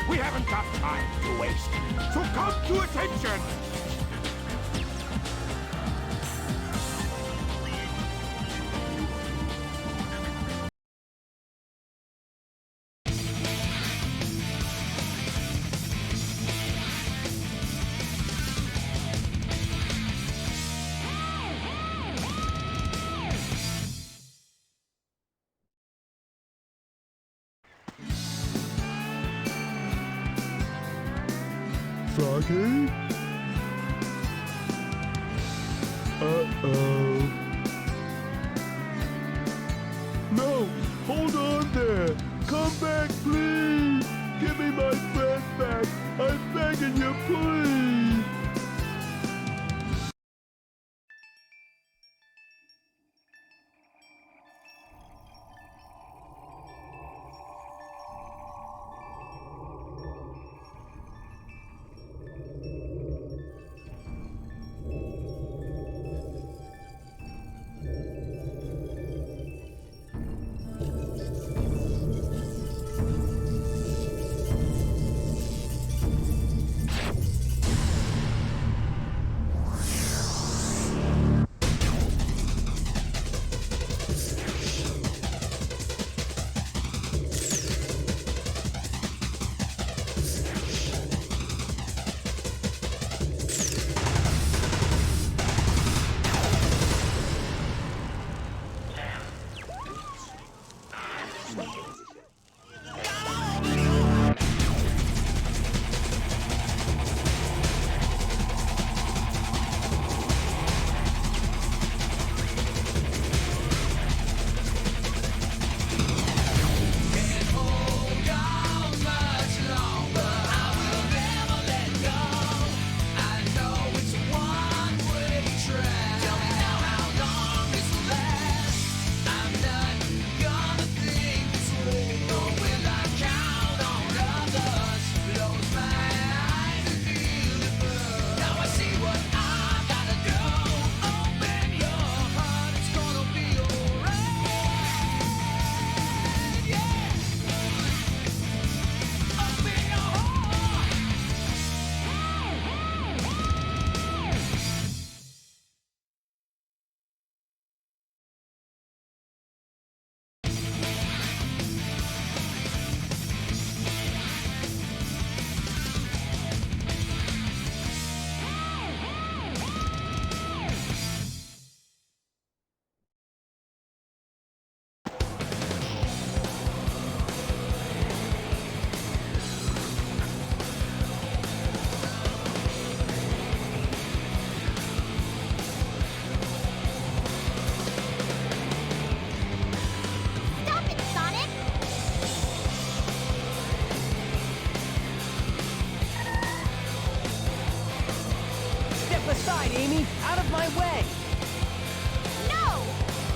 We haven't got time to waste, so come to attention! Froggy? Uh-oh. No! Hold on there! Come back, please! Give me my friend back! I'm begging you, please! Aside, Amy! Out of my way! No!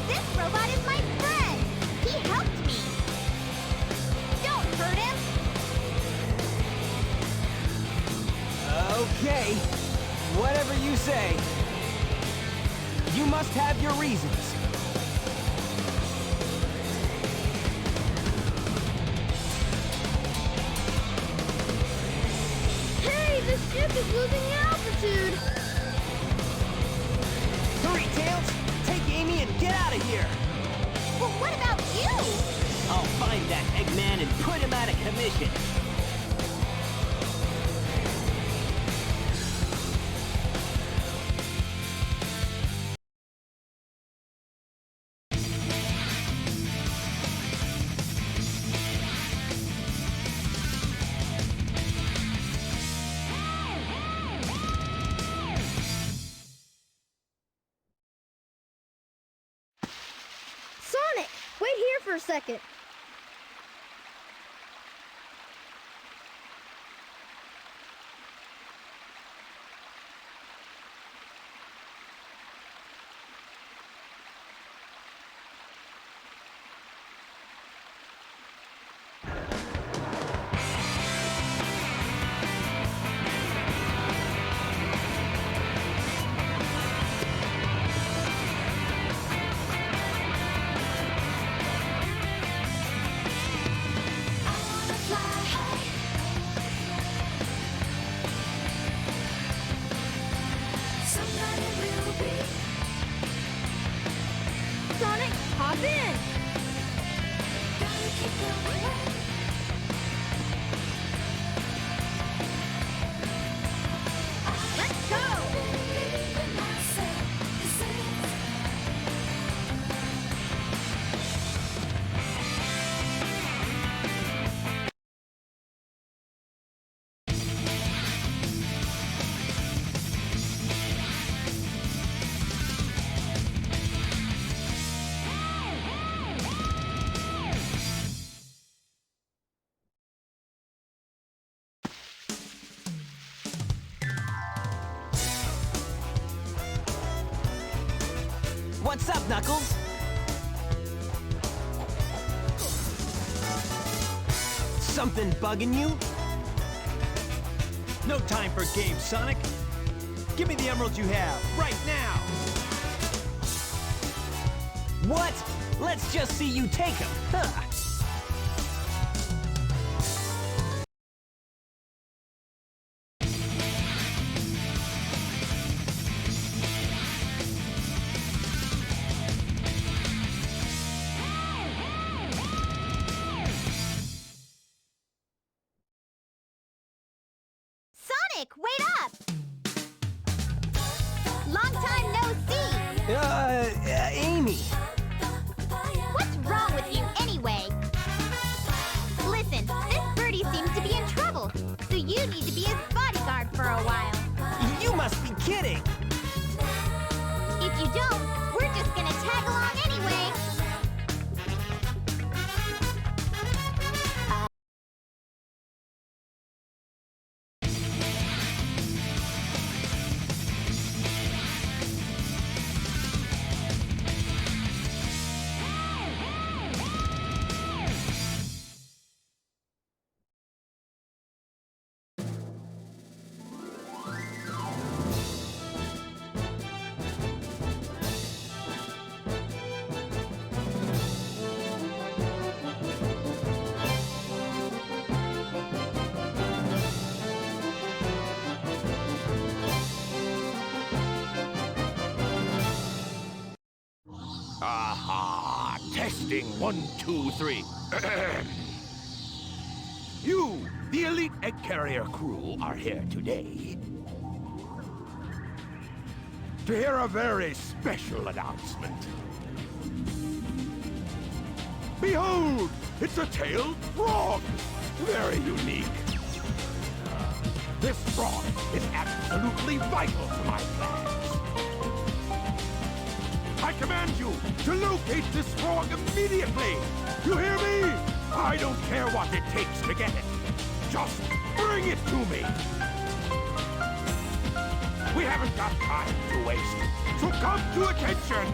This robot is my friend! He helped me! Don't hurt him! Okay. Whatever you say. You must have your reasons. Hey! The ship is losing altitude! Hurry, Tails! Take Amy and get out of here! Well, what about you? I'll find that Eggman and put him out of commission! Sonic! Wait here for a second. What's up, Knuckles? Something bugging you? No time for games, Sonic. Give me the emeralds you have, right now! What? Let's just see you take them. Huh. Sonic, wait up! Long time no see! Amy. What's wrong with you anyway? Listen, this birdie seems to be in trouble, so you need to be his bodyguard for a while. You must be kidding. If you don't, we're just gonna tag along anyway. Aha! Testing 1, 2, 3. You, the elite egg carrier crew, are here today to hear a very special announcement. Behold! It's a tailed frog! Very unique. This frog is absolutely vital to my plans. I command you to locate this frog immediately! You hear me? I don't care what it takes to get it. Just bring it to me! We haven't got time to waste, so come to attention!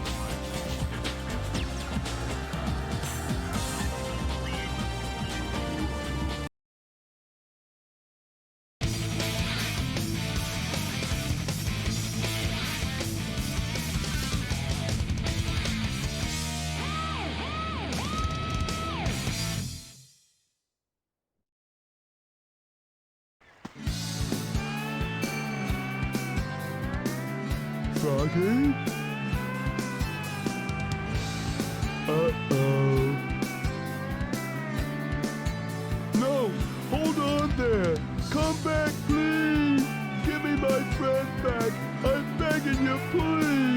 Froggy? Uh-oh. No! Hold on there! Come back, please! Give me my friend back! I'm begging you, please!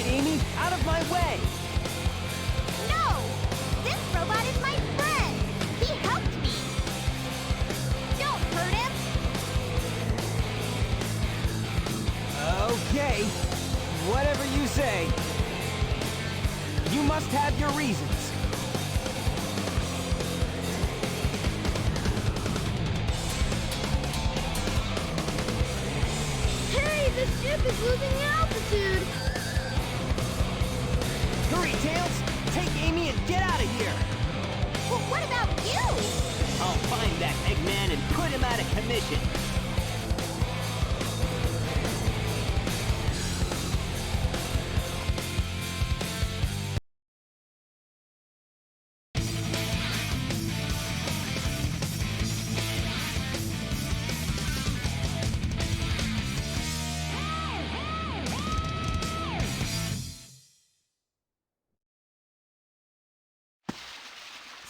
Amy! Out of my way! No! This robot is my friend! He helped me! Don't hurt him! Okay, whatever you say. You must have your reasons. Hey, the ship is losing altitude! Hurry, Tails! Take Amy and get out of here! Well, what about you? I'll find that Eggman and put him out of commission.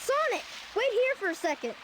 Sonic, wait here for a second.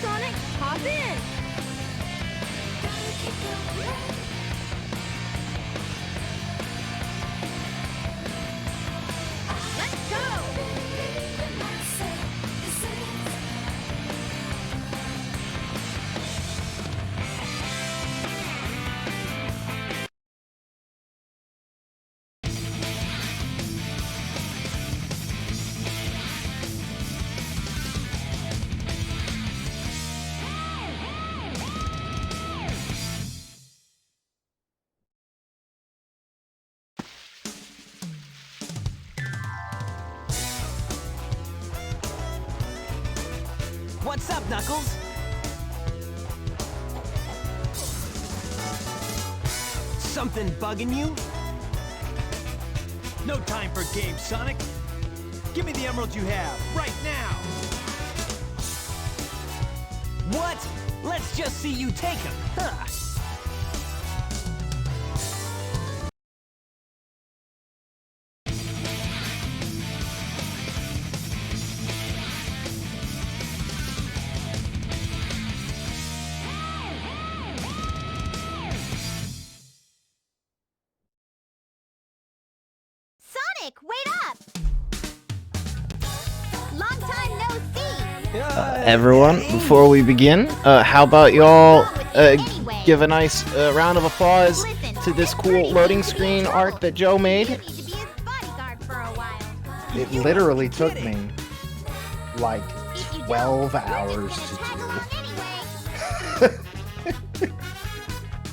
Sonic, hop in. Let's go. What's up, Knuckles? Something bugging you? No time for games, Sonic. Give me the emerald you have, right now. What? Let's just see you take him, huh? Sonic, wait up! Long time no see! Everyone, before we begin, how about y'all give a nice round of applause to this cool loading screen art that Joe You made? need to be his bodyguard for a while. It literally took me like If you don't, 12 you're just hours gonna to tag do. along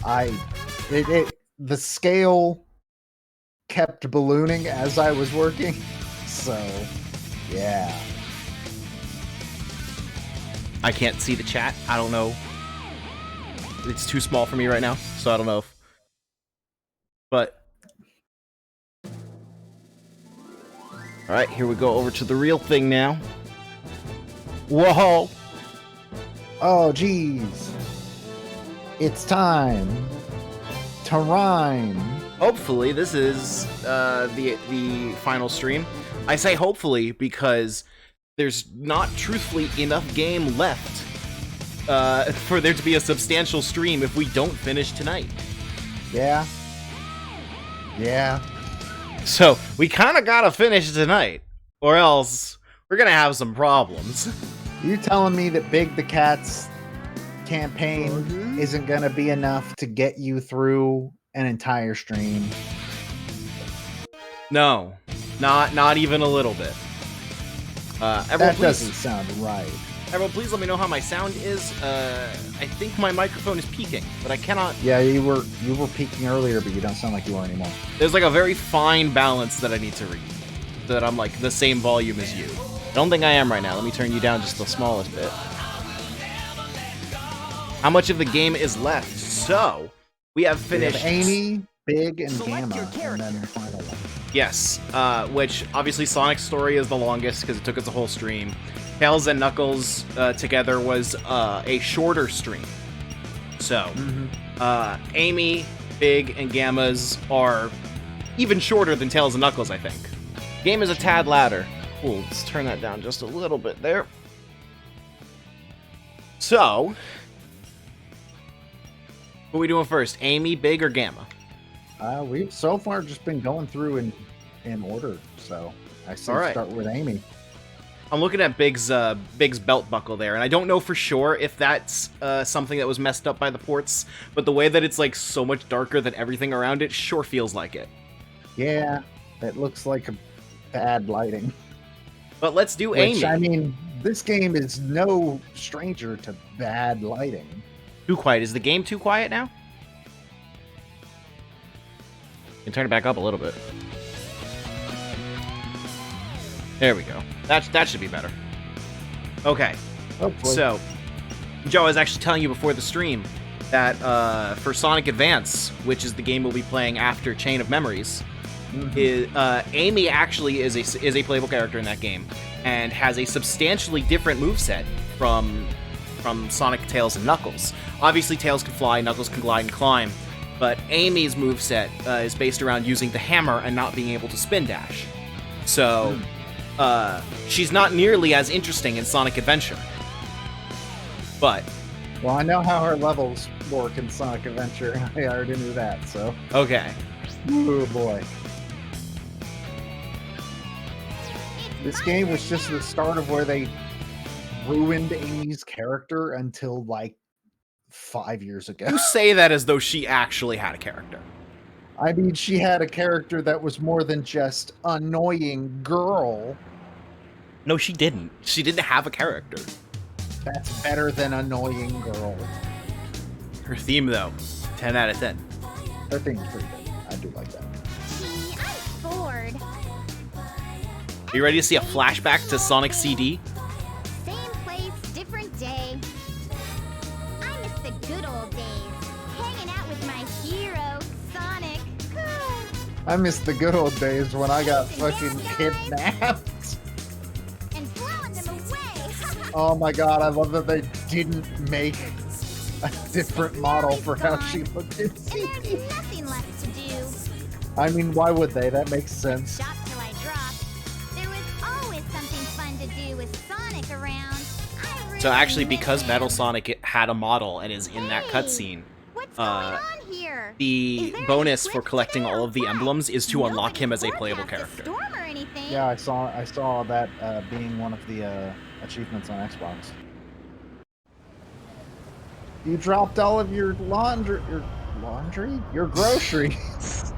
anyway. The scale kept ballooning as I was working, so yeah. I can't see the chat. I don't know. It's too small for me right now, so I don't know if... But... Alright, here we go over to the real thing now. Whoa! Oh geez, it's time to rhyme. Hopefully, this is the final stream. I say hopefully because there's not truthfully enough game left for there to be a substantial stream if we don't finish tonight. Yeah. So we kind of gotta finish tonight, or else we're gonna have some problems. You telling me that Big the Cat's campaign isn't gonna be enough to get you through an entire stream? No, not even a little bit. Everyone, That please, doesn't sound right. everyone, please let me know how my sound is. I think my microphone is peaking, but I cannot. Yeah, you were peaking earlier, but you don't sound like you are anymore. There's like a very fine balance that I need to reach. that I'm like the same volume as you. I don't think I am right now. Let me turn you down just the smallest bit. How much of the game is left? So, we have finished... We have Amy, Big, and Select Gamma, your and character. then the final one. Yes, which obviously Sonic's story is the longest because it took us a whole stream. Tails and Knuckles together was a shorter stream. So, Amy, Big, and Gamma's are even shorter than Tails and Knuckles, I think. Game is a tad louder. Cool, let's turn that down just a little bit there. So, what are we doing first? Amy, Big, or Gamma? We've so far just been going through in order, so I say All right. start with Amy. I'm looking at Big's belt buckle there, and I don't know for sure if that's something that was messed up by the ports, but the way that it's like so much darker than everything around it sure feels like it. Yeah, it looks like a bad lighting. But let's do Which, Amy. I mean, this game is no stranger to bad lighting. Too quiet. Is the game too quiet now? You can turn it back up a little bit. There we go. That should be better. Okay. Hopefully. So, Joe, I was actually telling you before the stream that for Sonic Advance, which is the game we'll be playing after Chain of Memories, Amy actually is a playable character in that game and has a substantially different moveset from Sonic, Tails, and Knuckles. Obviously, Tails can fly, Knuckles can glide and climb, but Amy's moveset is based around using the hammer and not being able to spin dash. So, she's not nearly as interesting in Sonic Adventure. But, Well, I know how her levels work in Sonic Adventure. I already knew that, so. okay. Oh boy. This game was just the start of where they ruined Amy's character until like 5 years ago. You say that as though she actually had a character. I mean, she had a character that was more than just annoying girl. No, she didn't. She didn't have a character. That's better than annoying girl. Her theme, though, 10 out of 10. Her thing's pretty good. I do like that. Gee, I'm bored. Are you ready to see a flashback to Sonic CD? Same place, different day. I miss the good old days. Hanging out with my hero, Sonic. I miss the good old days when I got fucking kidnapped. And blowing them away. Oh my god, I love that they didn't make a different model for how she looked in And there's nothing left to do. I mean, why would they? That makes sense. Shop till I drop. There was always something fun to do with Sonic around. I really So actually, miss because him. Metal Sonic had a model and is in that Hey, cutscene, What's going on here? the Is there bonus any for twist collecting there all or of the what? emblems is to unlock him as a Nobody playable forecast a character. storm or anything. Yeah, I saw that being one of the achievements on Xbox. You dropped all of your your groceries.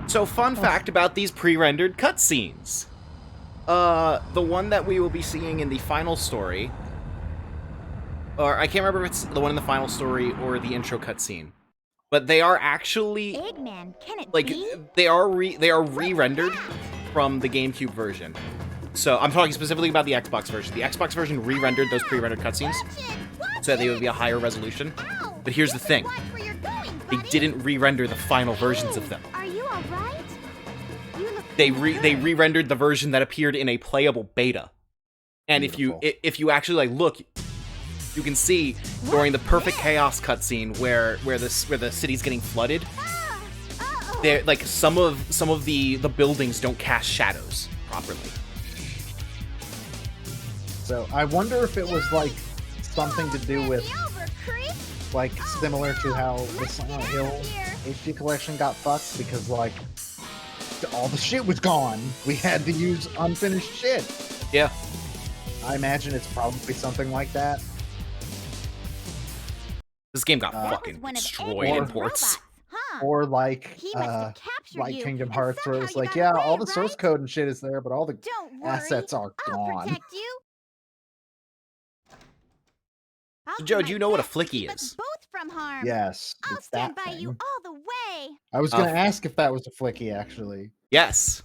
So, fun fact about these pre-rendered cutscenes. The one that we will be seeing in the final story, or I can't remember if it's the one in the final story or the intro cutscene, but they are actually, Eggman, can it like, be? they are re-rendered from the GameCube version. So, I'm talking specifically about the Xbox version. The Xbox version re-rendered those pre-rendered cutscenes, so that they would be a higher resolution. But here's the thing. Watch where you're going, They buddy. didn't re-render the final versions of them. Are you alright? You look They good. re-rendered the version that appeared in a playable beta. And Beautiful. if you actually like look, you can see during the Perfect Chaos cutscene where the city's getting flooded, Ah, uh-oh. there like some of the buildings don't cast shadows properly. So I wonder if it was like something to do with Hand me over, creep. like similar to how the Let's Silent get Hill out of here. HD collection got fucked because like all the shit was gone. We had to use unfinished shit. Yeah. I imagine it's probably something like that. This game got That was fucking One of destroyed in Eggman's ports. robots, huh? Or like He must have captured like you, Kingdom and Hearts where somehow it's you like, got yeah, away, all the source right? code and shit is there, but all the Don't worry. assets are I'll gone. protect you. I'll So, do Joe, my do you know what a best to flicky keep us is? both from harm. Yes, I'll it's that stand by you thing. all the way. I was gonna Uh, ask if that was a flicky actually. Yes,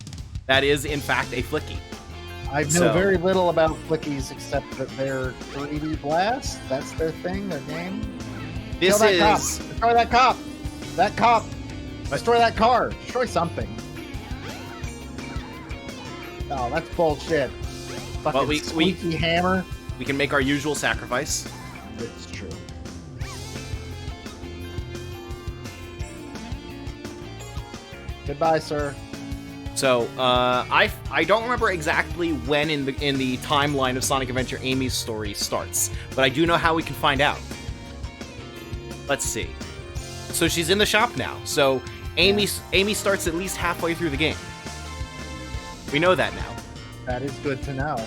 that is in fact a Flicky. I know very little about Flickies except that they're 3D Blast. That's their thing, their game. This Kill that cop. is Destroy that cop. That cop. Destroy that car. Destroy something. Oh, that's bullshit. Fucking Well, we squeaky hammer. we can make our usual sacrifice. It's true. Goodbye, sir. So, I don't remember exactly when in the timeline of Sonic Adventure Amy's story starts, but I do know how we can find out. Let's see. So she's in the shop now. So Amy starts at least halfway through the game. We know that now. That is good to know.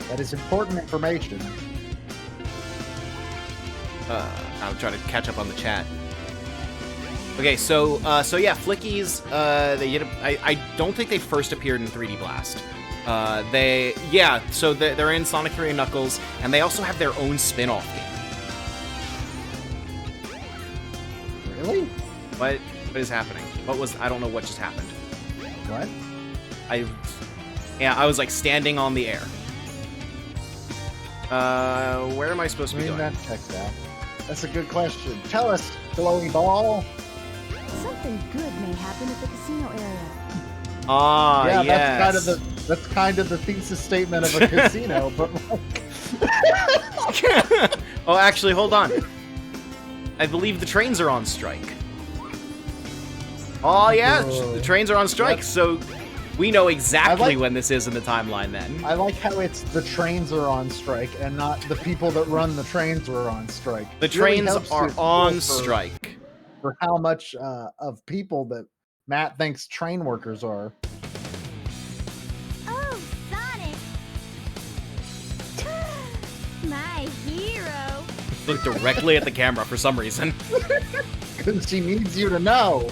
That is important information. I'm trying to catch up on the chat. Okay, so yeah, Flickies. I don't think they first appeared in 3D Blast. So they're in Sonic 3 and Knuckles, and they also have their own spin-off game. Really? What is happening? I don't know what just happened. What? I was like standing on the air. Where am I supposed to be going? That checks out. That's a good question. Tell us, glowy ball. Something good may happen at the casino area. Ah, yeah, yes. that's kind of the thesis statement of a casino, but like... Oh, actually, hold on. I believe the trains are on strike. Oh yeah, the trains are on strike, so we know exactly when this is in the timeline then. I like how it's the trains are on strike and not the people that run the trains are on strike. The trains are on strike. For how much of people that Matt thinks train workers are. Oh, Sonic! My hero! Look directly at the camera for some reason. Because she needs you to know.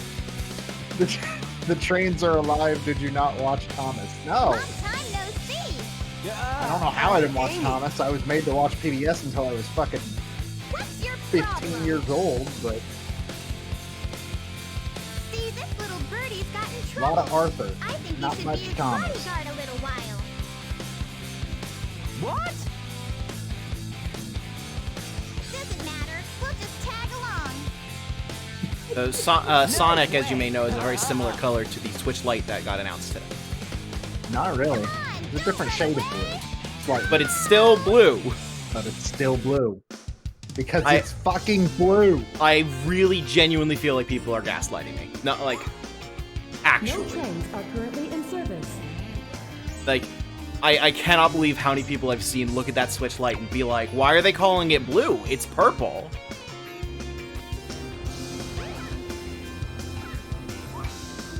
The trains are alive. Did you not watch Thomas? No. Long time no see! I don't know how I didn't watch Thomas. I was made to watch PBS until I was fucking What's your 15 problem? years old, but See, this little birdie's got in a trouble. lot of Arthur. I think Not you should much be his Thomas. bodyguard a little while. What? Doesn't matter. We'll just tag along. So, Sonic, as you may know, is a very similar color to the Switch Lite that got announced today. Not really. It's a different shade of blue. Slightly. But it's still blue. But it's still blue. Because it's fucking blue. I really genuinely feel like people are gaslighting me. Not like, No actually. trains are currently in service. Like, I cannot believe how many people I've seen look at that Switch Lite and be like, why are they calling it blue? It's purple.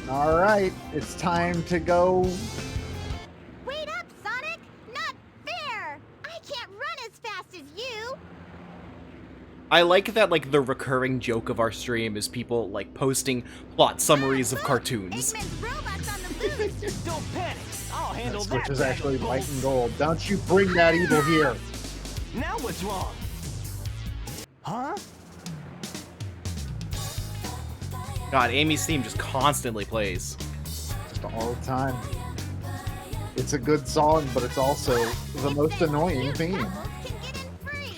All right, it's time to go. Wait up, Sonic! Not fair! I can't run as fast as you! I like that, like, the recurring joke of our stream is people, like, posting plot summaries of cartoons. Eggman's robots on the loose! Don't panic. I'll handle Switch that. is bag actually of white gold. and gold. Don't you bring that evil here. Now what's wrong? Huh? God, Amy's theme just constantly plays. Just all the time. It's a good song, but it's also the most annoying theme. Couples can get in free.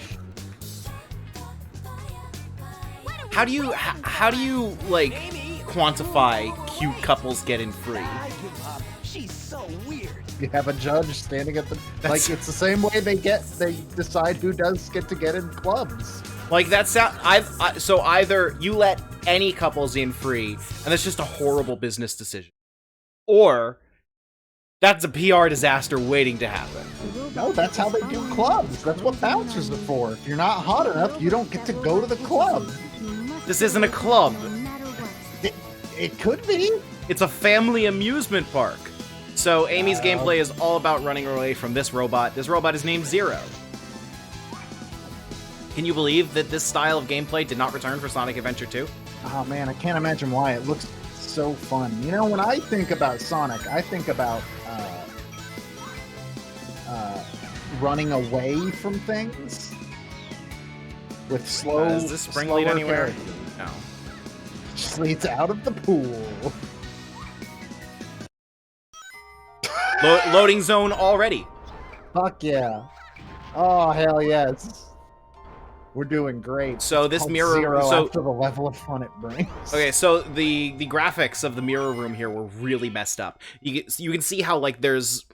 What are we How do you, waiting how do you, like, Amy, quantify cute couples get in free? I give up. She's so weird. You have a judge standing at the That's- like. It's the same way they decide who does get to get in clubs. Like, that's so either you let any couples in free, and that's just a horrible business decision, or that's a PR disaster waiting to happen. No, that's how they do clubs. That's what bouncers are for. If you're not hot enough, you don't get to go to the club. This isn't a club. No matter what. It could be. It's a family amusement park. So Amy's gameplay is all about running away from this robot. This robot is named Zero. Can you believe that this style of gameplay did not return for Sonic Adventure 2? Oh man, I can't imagine why. It looks so fun. You know, when I think about Sonic, I think about running away from things with slow. Does this spring lead slower anywhere? character. No. Just leads out of the pool. Loading zone already. Fuck yeah. Oh, hell yes. We're doing great. So It's this called mirror- zero so- after the level of fun it brings. Okay, so the graphics of the mirror room here were really messed up. You can see how like there's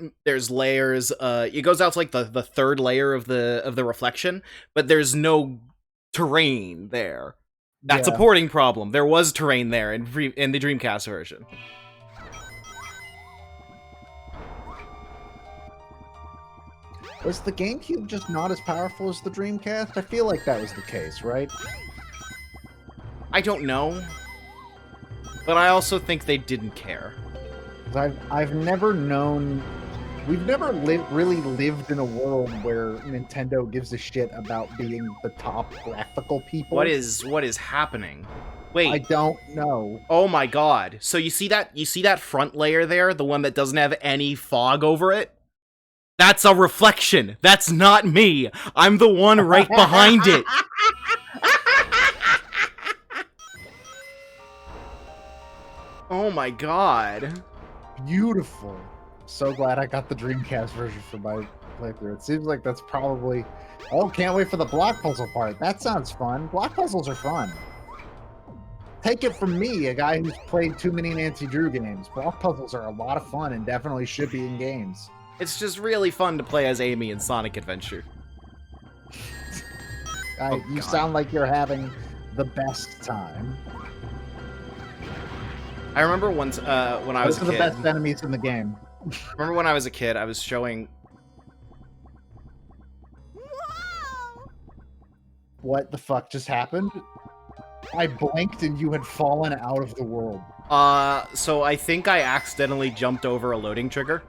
layers. It goes out to like the third layer of the reflection, but there's no terrain there. That's a Yeah. porting problem. There was terrain there in the Dreamcast version. Was the GameCube just not as powerful as the Dreamcast? I feel like that was the case, right? I don't know, but I also think they didn't care. 'Cause I've never known. We've never really lived in a world where Nintendo gives a shit about being the top graphical people. What is happening? Wait. I don't know. Oh my god. So you see that front layer there, the one that doesn't have any fog over it? That's a reflection. That's not me. I'm the one right behind it. Oh my god. Beautiful. So glad I got the Dreamcast version for my playthrough. It seems like that's probably... Oh, can't wait for the block puzzle part. That sounds fun. Block puzzles are fun. Take it from me, a guy who's played too many Nancy Drew games. Block puzzles are a lot of fun and definitely should be in games. It's just really fun to play as Amy in Sonic Adventure. You sound like you're having the best time. I remember once when I was a Those are kid. the best enemies in the game. Remember when I was a kid, I was showing... Whoa! What the fuck just happened? I blinked and you had fallen out of the world. So I think I accidentally jumped over a loading trigger.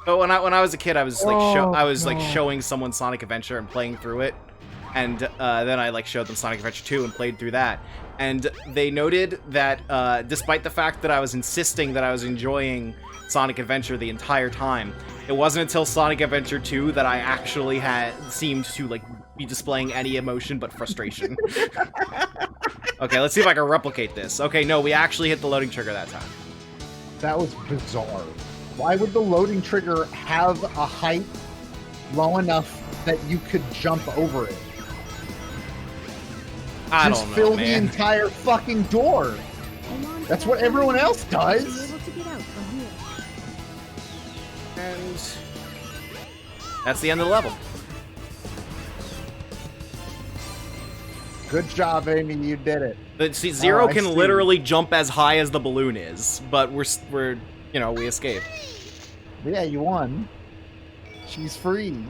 But when I was a kid, I was like showing someone Sonic Adventure and playing through it, and then I like showed them Sonic Adventure 2 and played through that, and they noted that despite the fact that I was insisting that I was enjoying Sonic Adventure the entire time, it wasn't until Sonic Adventure 2 that I actually seemed to like be displaying any emotion but frustration. Okay, let's see if I can replicate this. Okay, no, we actually hit the loading trigger that time. That was bizarre. Why would the loading trigger have a height low enough that you could jump over it? I Just don't know, fill the man. entire fucking door. Along That's to what that everyone side, else you'll does. be able to get out from here. And that's the end of the level. Good job, Amy. You did it. But see, Zero I can see. literally jump as high as the balloon is, but we're you know, we escaped. Yeah, you won. She's free.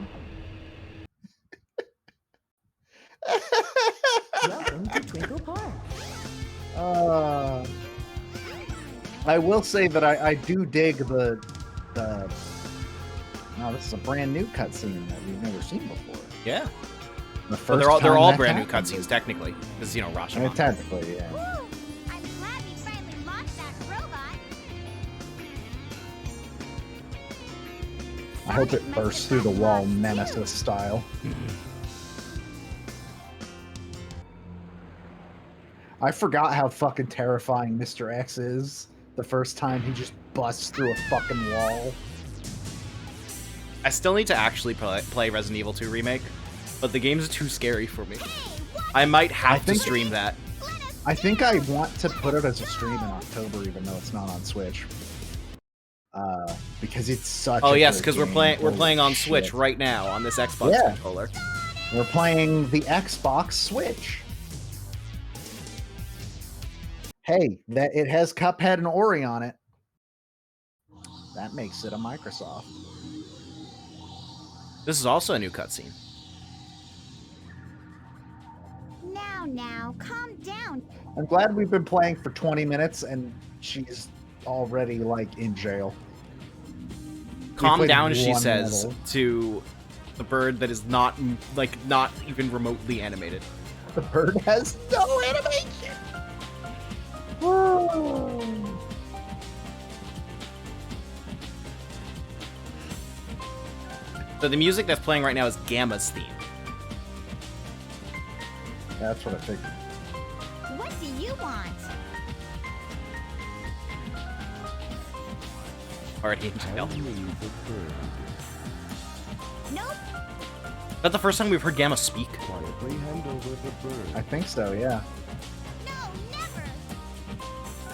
Welcome to Twinkle Park. I will say that I do dig the. Now this is a brand new cutscene that we've never seen before. Yeah. The But first they're all time that brand new happened. cutscenes technically, because you know I mean, Rashomon. technically, yeah. Woo! I'm glad we finally launched that robot. I hope it bursts through the wall Nemesis style. I forgot how fucking terrifying Mr. X is the first time he just busts through a fucking wall. I still need to actually play Resident Evil 2 Remake, but the game's too scary for me. I might have to think- stream that. I think I want to put it as a stream in October, even though it's not on Switch. Because it's such. Oh a yes, good because we're game. playing Holy on shit. Switch right now on this Xbox Yeah. controller. We're playing the Xbox Switch. Hey, that it has Cuphead and Ori on it. That makes it a Microsoft. This is also a new cutscene. Now, calm down. I'm glad we've been playing for 20 minutes and she's already like in jail. Calm played down, she one says level. to the bird that is not even remotely animated. The bird has no animation. Oh. So the music that's playing right now is Gamma's theme. That's what I figured. you want. Already in jail. Nope. Is that the first time we've heard Gamma speak? I think so, yeah. No, never.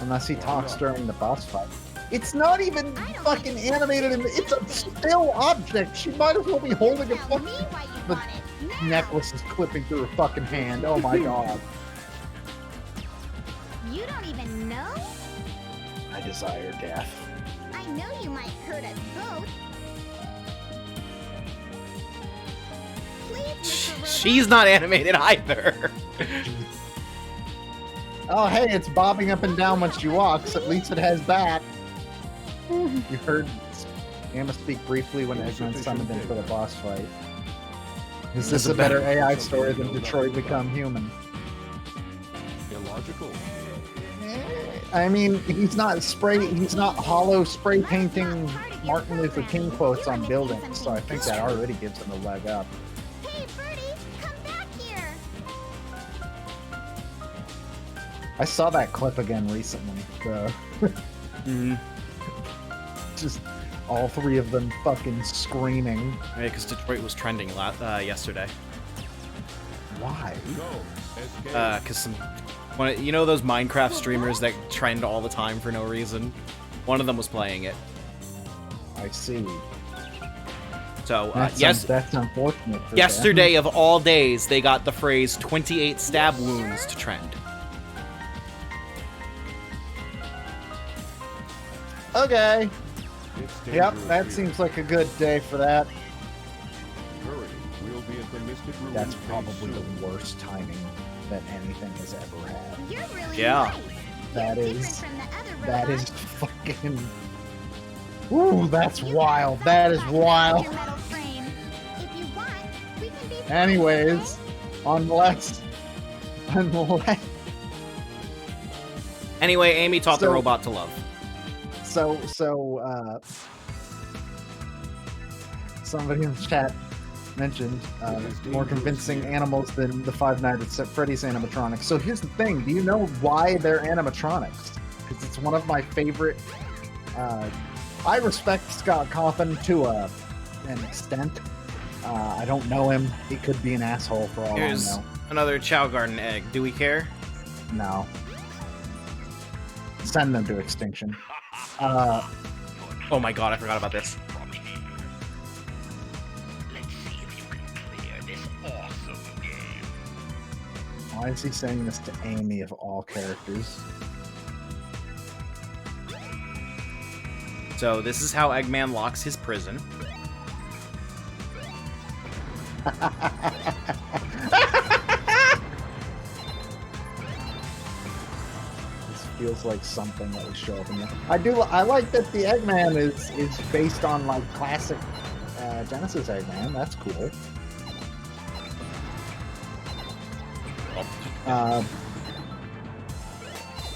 Unless he talks during the boss fight. It's not even I don't fucking think animated, and it's a still object. She might as well be holding a Tell me fucking... why you The want it. Now. necklace is clipping through her fucking hand. Oh my god. You don't even know? I desire death. I know you might hurt us both. Please, Mr. Robot. She's not animated either. Oh, hey, it's bobbing up and down when she walks. At least it has that. You heard Gamma speak briefly when Eggman summoned him for the boss fight. Is this a better AI story than Detroit Become Human? Illogical. I mean, he's not hollow spray painting Martin Luther King quotes on buildings, so I think that already gives him a leg up. Hey, Birdie, come back here. I saw that clip again recently. Just all three of them fucking screaming. Yeah, because Detroit was trending yesterday. Why? Because you know those Minecraft streamers that trend all the time for no reason? One of them was playing it. I see. So, That's unfortunate. For yesterday of all days, they got the phrase 28 stab wounds to trend. them. Okay. Yep, that seems like a good day for that. Hurry, we'll be at the Mystic Ruins That's very probably soon. the worst timing that anything has ever had. You're really Yeah. nice. That You're is- different from the other That robots. is fucking... Ooh, that's wild. That is wild. Your metal frame. If you want, we can be friends, Anyways, unless... Anyway, Amy taught the So- robot to love. Somebody in the chat mentioned more convincing animals than the Five Nights at Freddy's animatronics. So here's the thing: do you know why they're animatronics? Because it's one of my favorite. I respect Scott Cawthon to an extent. I don't know him. He could be an asshole for all Here's I know. another Chow Garden egg. Do we care? No. Send them to extinction. Oh my god, I forgot about this. Why is he saying this to Amy of all characters? So this is how Eggman locks his prison. This feels like something that would show up in there. I like that the Eggman is based on like classic Genesis Eggman. That's cool.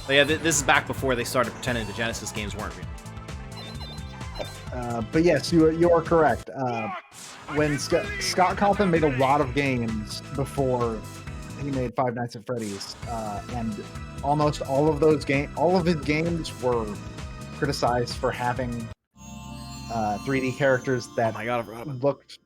But yeah, this is back before they started pretending the Genesis games weren't real. But yes, you are correct. When Scott Cawthon made a lot of games before he made Five Nights at Freddy's, and almost all of his games were criticized for having 3D characters that Oh my god, I forgot about looked.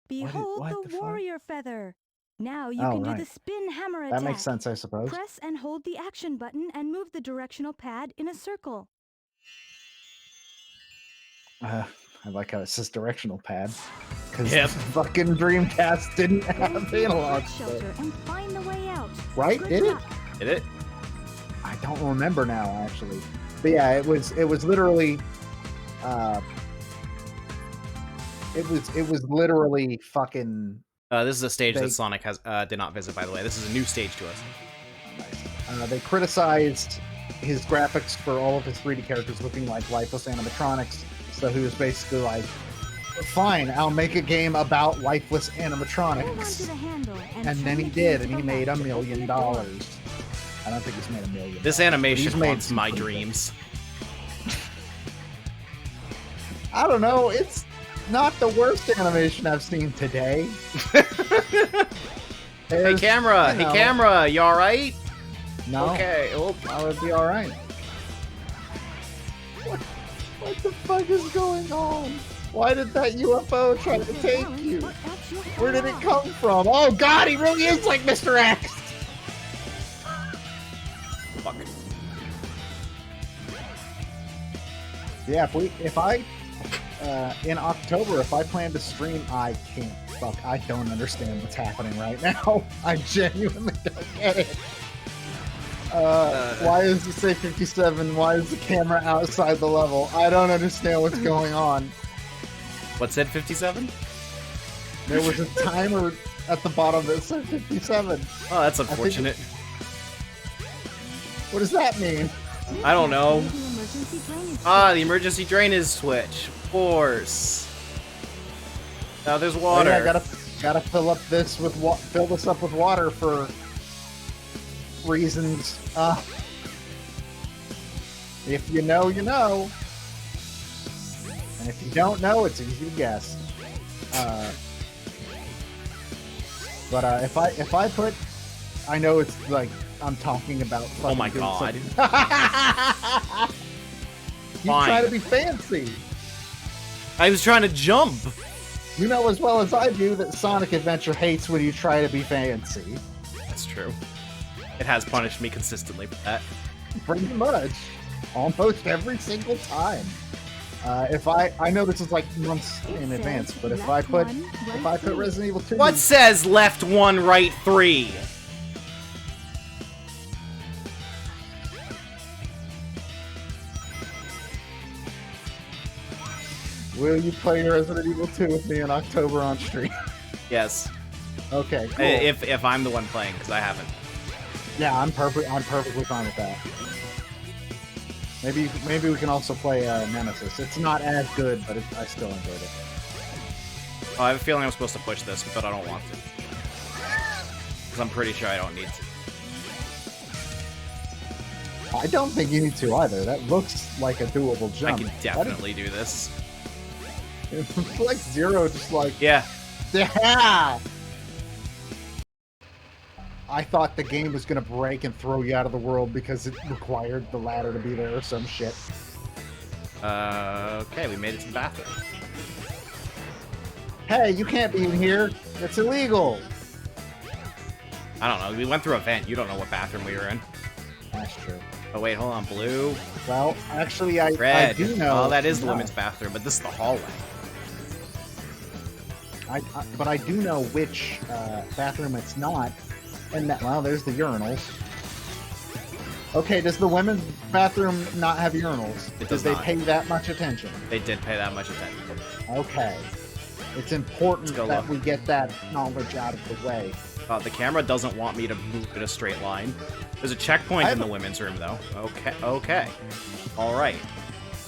Behold what the the fuck? warrior feather. Now you Oh, can do right. the spin hammer attack. That makes sense, I suppose. Press and hold the action button and move the directional pad in a circle. I like how it says directional pad. Because Yep. fucking Dreamcast didn't Go have to the analog bus stick. shelter and find the way out. Right? Good Did it? luck. Did it? I don't remember now, actually. But yeah, it was literally, it was literally fucking. This is a stage They- that Sonic did not visit, by the way. This is a new stage to us. They criticized his graphics for all of his 3D characters looking like lifeless animatronics. So he was basically like, "Fine, I'll make a game about lifeless Hold on to animatronics." the handle And turn then he the did, key and to he the made $1 left to million. open the door. I don't think he's made $1 million. This He's animation made haunts some my pretty dreams. I don't know. It's not the worst animation I've seen today. Hey There's, camera! you Hey know, camera! You alright? No. Okay. Oh, That would be alright. What the fuck is going on? Why did that UFO try to take you? Where did it come from? Oh god, he really is like Mr. X! fuck. Yeah, if I in October, if I plan to stream, I can't. Fuck, I don't understand what's happening right now. I genuinely don't get it. Why does it say 57? Why is the camera outside the level? I don't understand what's going on. What said 57? There was a timer at the bottom that said 57. Oh, that's unfortunate. What does that mean? I don't know. The emergency drainage Ah, the emergency drainage switch. Of course. Now there's Oh, water. yeah, gotta fill up this with fill this up with water for reasons. If you know, you know. And if you don't know, it's easy to guess. But if I put, I know it's like I'm talking about. Oh my fucking god. You Fine. try to be fancy. I was trying to jump. You know as well as I do that Sonic Adventure hates when you try to be fancy. That's true. It has punished me consistently for that. Pretty much. Almost every single time. I know this is like months in advance, but if I put Resident Evil 2... What says left 1, right 3? Will you play Resident Evil 2 with me in October on stream? Yes. Okay, cool. If I'm the one playing, because I haven't. Yeah, I'm perfectly fine with that. Maybe we can also play Nemesis. It's not as good, but I still enjoyed it. Oh, I have a feeling I'm supposed to push this, but I don't want to. Because I'm pretty sure I don't need to. I don't think you need to either. That looks like a doable jump. I can definitely do this. It's like Zero, just like... Yeah. Yeah! I thought the game was gonna break and throw you out of the world because it required the ladder to be there or some shit. Okay, we made it to the bathroom. Hey, you can't be in here. It's illegal. I don't know, we went through a vent. You don't know what bathroom we were in. That's true. Oh wait, hold on, blue. Well, actually, I Red. do know. Oh, that is the no. women's bathroom, but this is the hallway. But I do know which bathroom it's not. And that, well, there's the urinals. Okay, does the women's bathroom not have urinals? It does Did they not. pay that much attention? They did pay that much attention. Okay. It's important Let's go that look. we get that knowledge out of the way. The camera doesn't want me to move in a straight line. There's a checkpoint in the women's room, though. Okay. Alright.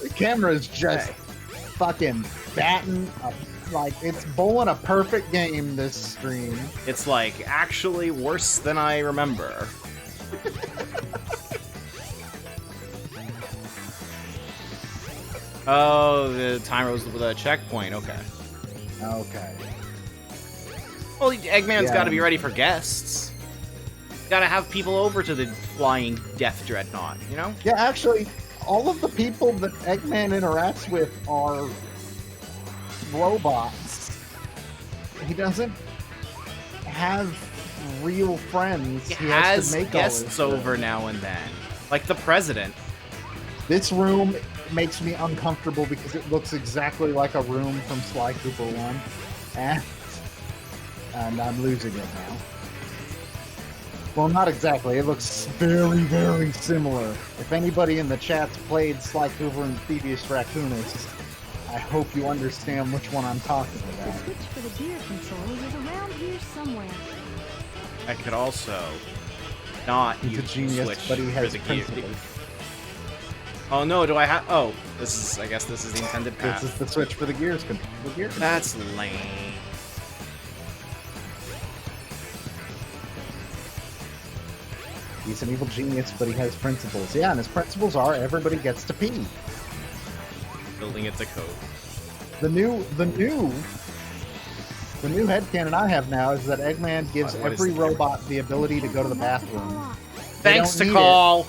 The camera is just fucking batting up. Like, it's bowling a perfect game, this stream. It's like, actually worse than I remember. Oh, the timer was with a checkpoint, okay. Okay. Well, Eggman's Yeah. gotta be ready for guests. Gotta have people over to the flying death dreadnought, you know? Yeah, actually, all of the people that Eggman interacts with are robots. He doesn't have real friends. He has has to make all guests this over stuff. now and then. Like the president. This room makes me uncomfortable because it looks exactly like a room from Sly Cooper 1. And I'm losing it now. Well, not exactly. It looks very, very similar. If anybody in the chat's played Sly Cooper and Thievius Raccoonus, I hope you understand which one I'm talking The about. switch for the gear controls is around here somewhere. I could also not He's a use genius, the switch but he has for the gear. principles. Oh no, do I have... Oh, this is... I guess this is the intended path. This is the switch for the gears. That's lame. He's an evil genius, but he has principles. Yeah, and his principles are everybody gets to pee. Building it to code. The new headcanon I have now is that Eggman gives What is every the camera? robot the ability to go to the bathroom. Thanks to need Call.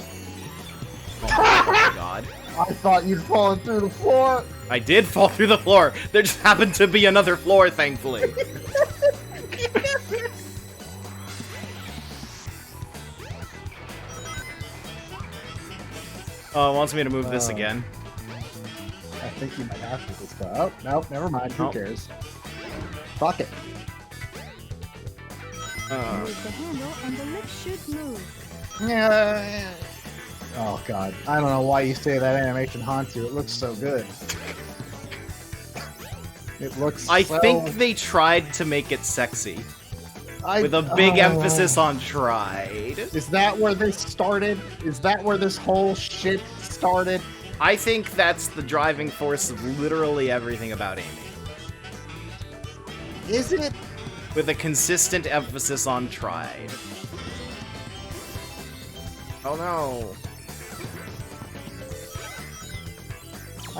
Oh my god. I thought you'd fallen through the floor. I did fall through the floor. There just happened to be another floor, thankfully. Oh, it wants me to move this again. I think you might have to this time. Oh, nope, never mind. Who Nope. cares? Fuck it. Move the handle and the lips should move. Yeah. Oh god, I don't know why you say that animation haunts you. It looks so good. It looks. I so... think they tried to make it sexy. With a big emphasis on tried. Is that where this started? Is that where this whole shit started? I think that's the driving force of literally everything about Amy. Is it? With a consistent emphasis on tried. Oh no.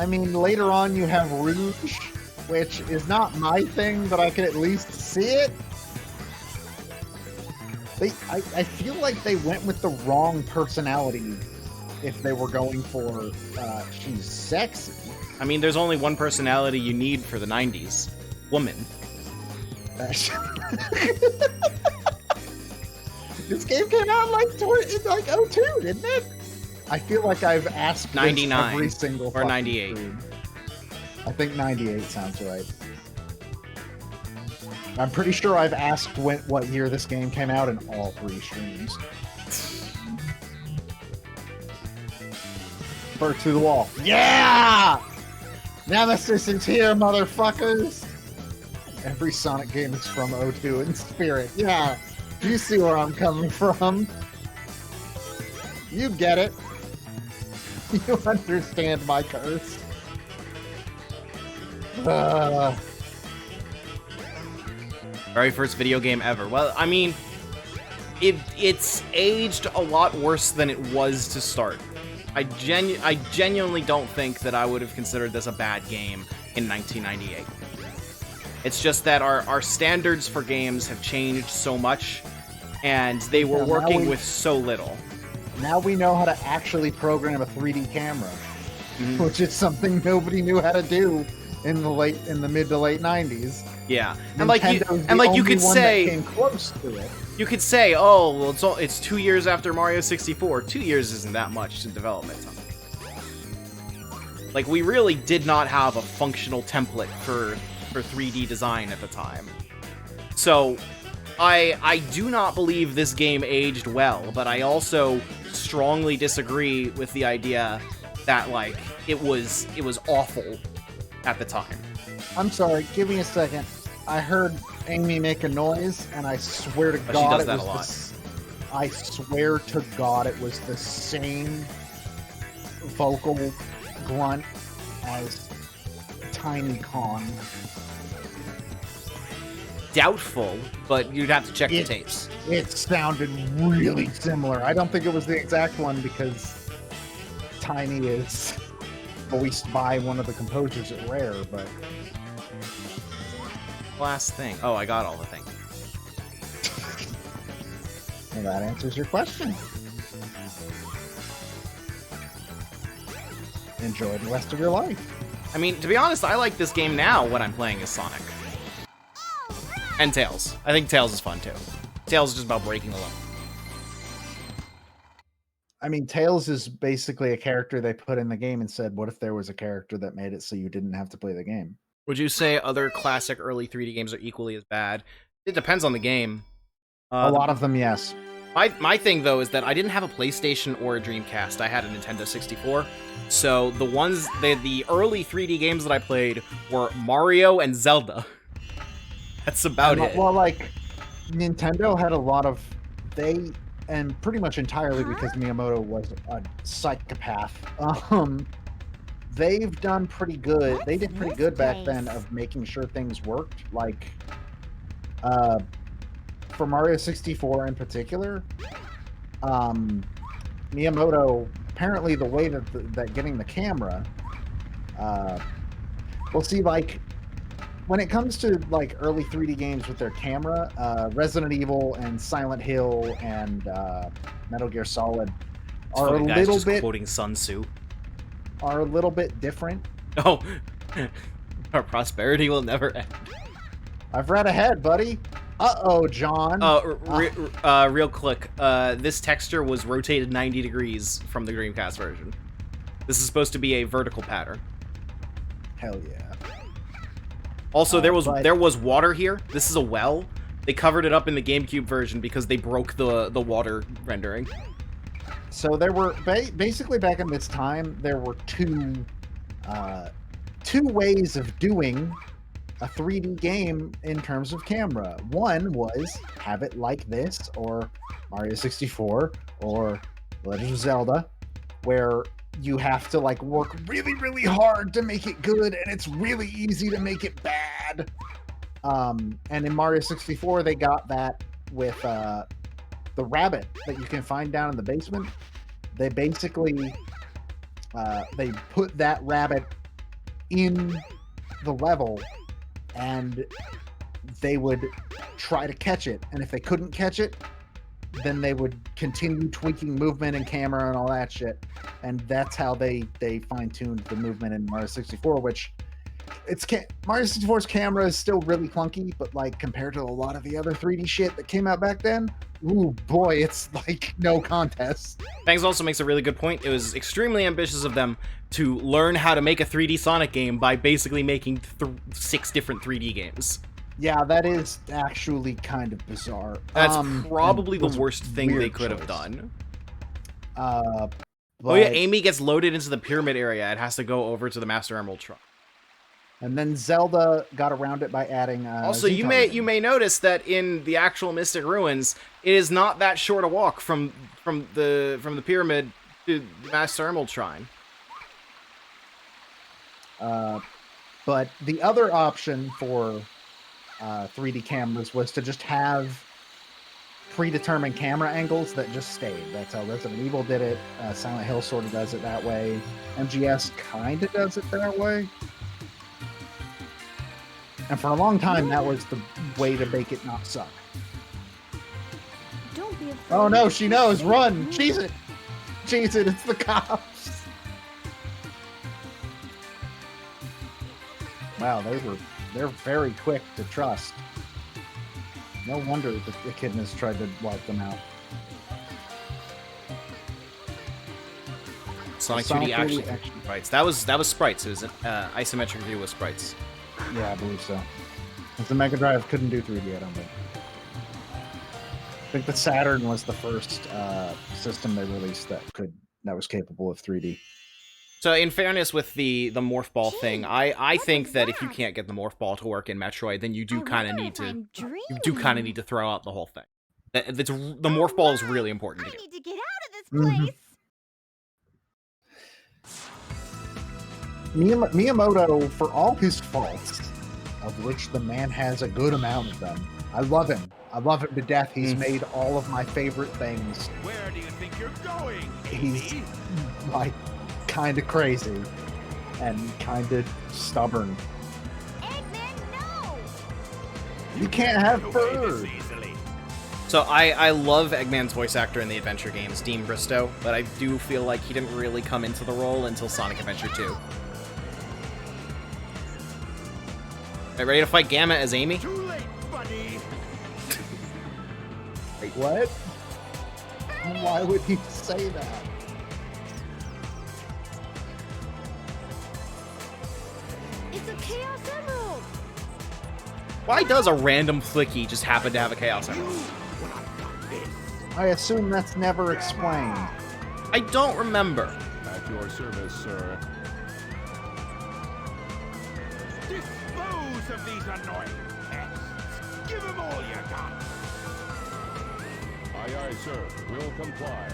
I mean, later on you have Rouge, which is not my thing, but I can at least see it. I feel like they went with the wrong personality if they were going for, she's sexy. I mean, there's only one personality you need for the 90s. Woman. This game came out in like 02, didn't it? I feel like I've asked this 99 every single or fucking 98. stream. I think 98 sounds right. I'm pretty sure I've asked what year this game came out in all 3 streams. Bird to the wall. Yeah! Nemesis is here, motherfuckers! Every Sonic game is from 02 in spirit. Yeah, you see where I'm coming from. You get it. You understand my curse. Very first video game ever. Well, I mean, it's aged a lot worse than it was to start. I genuinely don't think that I would have considered this a bad game in 1998. It's just that our standards for games have changed so much, and they were working with so little. Now we know how to actually program a 3D camera, which is something nobody knew how to do in the mid to late 90s. Yeah, and like you could say, came close to it. You could say, oh, well, it's 2 years after Mario 64. 2 years isn't that much in development time. Like, we really did not have a functional template for 3D design at the time. So, I do not believe this game aged well, but I also strongly disagree with the idea that, like, it was awful at the time. I'm sorry, give me a second. I heard Amy make a noise, and I swear to But God, she does that a lot. I swear to God, it was the same vocal grunt as Tiny Kong. Doubtful, but you'd have to check the tapes. It sounded really similar. I don't think it was the exact one because Tiny is voiced by one of the composers at Rare, but... Last thing. Oh, I got all the things. Well, that answers your question. Enjoy the rest of your life. I mean, to be honest, I like this game now when I'm playing as Sonic. And Tails. I think Tails is fun, too. Tails is just about breaking the level. I mean, Tails is basically a character they put in the game and said, what if there was a character that made it so you didn't have to play the game? Would you say other classic early 3D games are equally as bad? It depends on the game. A lot of them, yes. My thing, though, is that I didn't have a PlayStation or a Dreamcast. I had a Nintendo 64. So the early 3D games that I played were Mario and Zelda. That's about it. Well, like, Nintendo had a lot of... and pretty much entirely because Miyamoto was a psychopath. They've done pretty good. They did pretty good back then of making sure things worked. Like, for Mario 64 in particular, Miyamoto, apparently the way that getting the camera, we'll see, like, when it comes to, like, early 3D games with their camera, Resident Evil and Silent Hill and Metal Gear Solid This are a fucking guy's little just bit quoting Sun Tzu. different. Oh, our prosperity will never end. I've read ahead, buddy. Uh-oh, John. Real quick, this texture was rotated 90 degrees from the Dreamcast version. This is supposed to be a vertical pattern. Hell yeah. Also, there but- was water here. This is a well. They covered it up in the GameCube version because they broke the water rendering. So there were basically back in this time there were two ways of doing a 3D game in terms of camera. One was have it like this, or Mario 64, or Legend of Zelda, where you have to like work really, really hard to make it good, and it's really easy to make it bad. And in Mario 64, they got that with the rabbit that you can find down in the basement. They basically they put that rabbit in the level, and they would try to catch it, and if they couldn't catch it, then they would continue tweaking movement and camera and all that shit, and that's how they fine-tuned the movement in Mario 64, which Mario 64's camera is still really clunky, but like compared to a lot of the other 3D shit that came out back then, ooh boy, it's like no contest. Bangs also makes a really good point. It was extremely ambitious of them to learn how to make a 3D Sonic game by basically making 6 different 3D games. Yeah, that is actually kind of bizarre. That's probably the worst thing they could have done. Oh yeah, Amy gets loaded into the pyramid area and has to go over to the Master Emerald Shrine. And then Zelda got around it by adding. Also, you may notice that in the actual Mystic Ruins, it is not that short a walk from the pyramid to the Master Emerald Shrine. But the other option for 3D cameras was to just have predetermined camera angles that just stayed. That's how Resident Evil did it. Silent Hill sort of does it that way. MGS kind of does it that way. And for a long time, that was the way to make it not suck. Don't be afraid. Oh no, she knows! Run! Cheese it! Cheese it, it's the cops! Wow, they're very quick to trust. No wonder the echidnas tried to wipe them out. Sonic 2D actually sprites. That was sprites. It was an isometric view with sprites. Yeah, I believe so. Because the Mega Drive couldn't do 3D, I don't think. I think the Saturn was the first system they released that was capable of 3D. So, in fairness with the morph ball thing, I think that if you can't get the morph ball to work in Metroid, then you do kind of need to throw out the whole thing. The morph ball is really important to I get. need to get out of this place. Miyamoto, for all his faults, of which the man has a good amount of them, I love him. I love him to death. He's made all of my favorite things. Where do you think you're going, He's Amy? like kind of crazy and kind of stubborn. Eggman, no! You can't have Get away fur. this easily. So I love Eggman's voice actor in the adventure games, Dean Bristow, but I do feel like he didn't really come into the role until Sonic Adventure 2. Right, ready to fight Gamma as Amy? Too late, buddy. Wait, what? Why would he say that? It's a Chaos Emerald. Why does a random Flicky just happen to have a Chaos Emerald? I assume that's never explained. I don't remember. At your service, sir. Dispose of these annoying pests. Give them all you got. Aye, aye, sir. Will comply.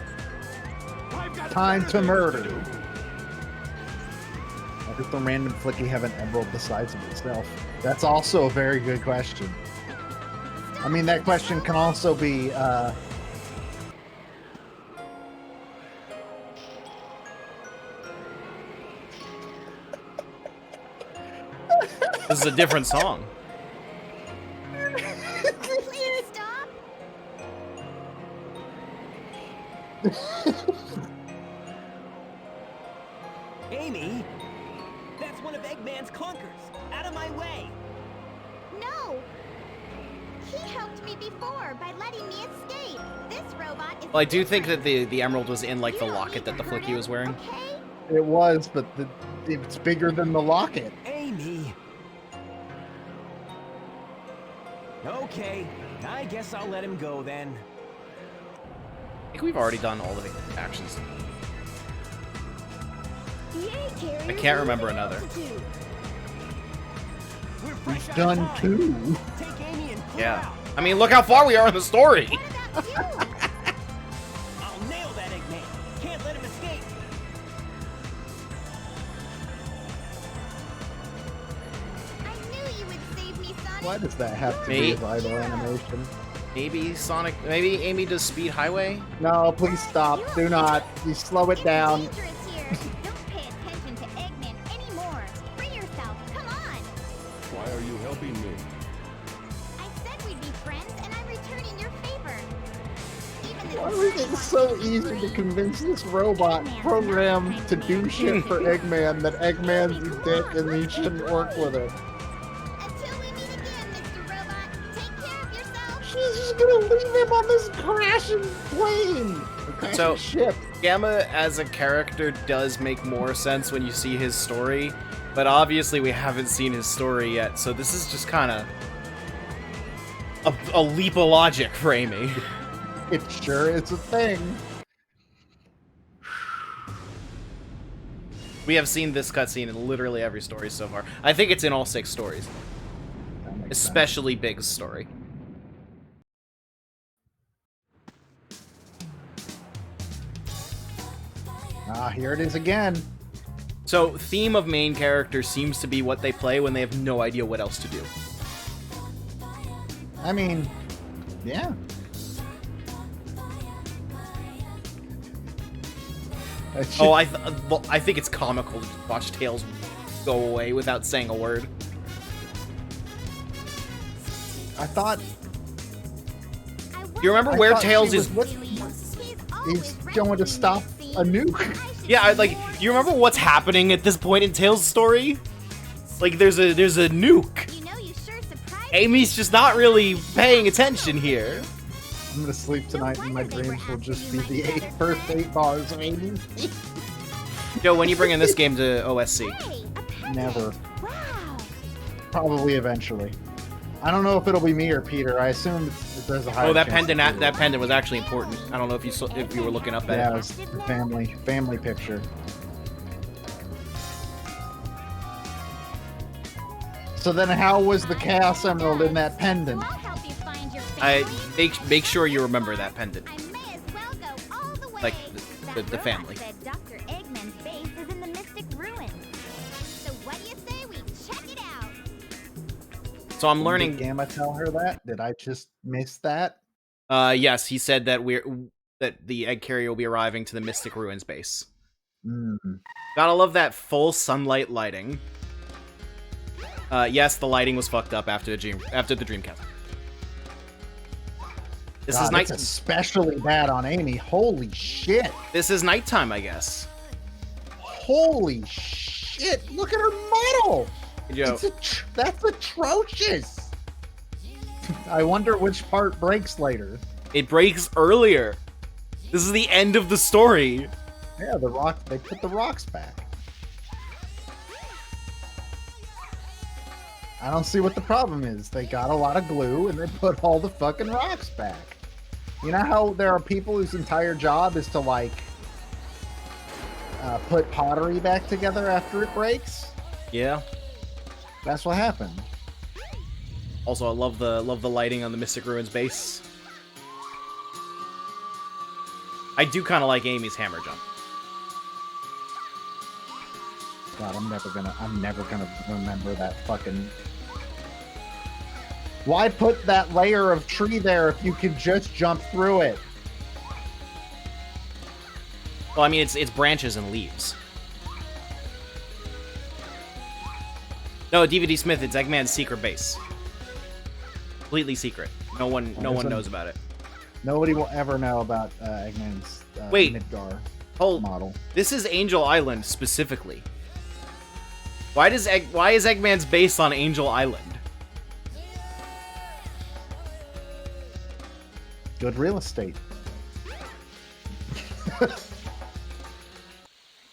I've got Time to things murder. do. Why does the random Flicky have an emerald the size of itself? That's also a very good question. I mean, that question can also be, This is a different song. Please stop. Amy, that's one of Eggman's clunkers. Out of my way. No! He helped me before by letting me escape. This robot is Well, I do think that different. the emerald was in, like, You the don't locket need that the to hurt Flicky was him, wearing. okay? It was, but it's bigger than the locket. Amy. Okay, I guess I'll let him go then. I think we've already done all of the actions. I can't remember another. We're fresh out of Done time. 2. Take Amy and clear Yeah. out. I mean, look how far we are in the story! What about you? I'll nail that Eggman. Can't let him escape. I knew you would save me, Sonic. Why does that have to Me? be a vital animation? Maybe Sonic... Maybe Amy does Speed Highway? No, please stop. Do not. You slow it It's down. dangerous here. Don't pay attention to Eggman anymore. Free yourself. Come on. Why are you helping me? I said we'd be friends, and I'm returning your favor. Even this Why is bird it wants so to be easy to free. convince this robot programmed to do shit for Eggman that Eggman's a dick and he shouldn't work with her? Until we meet again, Mr. Robot. Take care of yourself. She's just gonna leave him on this crashing plane. A crashing So- ship. Gamma as a character does make more sense when you see his story, but obviously we haven't seen his story yet, so this is just kind of a leap of logic for Amy. It sure is a thing. We have seen this cutscene in literally every story so far. I think it's in all 6 stories, That makes sense. especially Big's story. Ah, here it is again. So, theme of main character seems to be what they play when they have no idea what else to do. I mean, yeah. Oh, well, I think it's comical to watch Tails go away without saying a word. I thought You remember I where thought Tails she is? was he's going to stop a nuke. Yeah, like, you remember what's happening at this point in Tails' story? Like, there's a nuke. You know, you sure surprised Amy's just not really paying attention here. I'm gonna sleep tonight and my dreams will just be the first 8 bars of Amy. Joe, when you bring in this game to OSC? Hey, a pendant. Never. Wow. Probably eventually. I don't know if it'll be me or Peter. I assume there's a high Oh, that chance pendant, it's Peter. that pendant was actually important. I don't know if you were looking up at Yeah, it. it was the family picture. So then how was the Chaos Emerald in that pendant? I'll help you find your I family. make sure you remember that pendant. I may as well go all the way. Like, the That family. robot said Dr. Eggman's base is in the Mystic Ruins. So what do you say we check it out? So I'm Did learning. Gamma tell her that? Did I just miss that? Yes, he said that the egg carrier will be arriving to the Mystic Ruins base. Gotta love that full sunlight lighting. Yes, the lighting was fucked up after the Dreamcast. This is God, night. it's especially bad on Amy. Holy shit. This is nighttime, I guess. Holy shit. Look at her model. Joe, That's atrocious. I wonder which part breaks later. it breaks earlier. This is the end of the story. Yeah, they put the rocks back. I don't see what the problem is. They got a lot of glue and they put all the fucking rocks back. You know how there are people whose entire job is to like put pottery back together after it breaks? Yeah. That's what happened. Also, I love the lighting on the Mystic Ruins base. I do kind of like Amy's hammer jump. God, I'm never gonna remember that fucking. Why put that layer of tree there if you could just jump through it? Well, I mean, it's branches and leaves. No, DVD Smith, it's Eggman's secret base. Completely secret. No one knows about it. Nobody will ever know about Eggman's Wait. Midgar Hold. model. This is Angel Island specifically. Why is Eggman's based on Angel Island? Good real estate.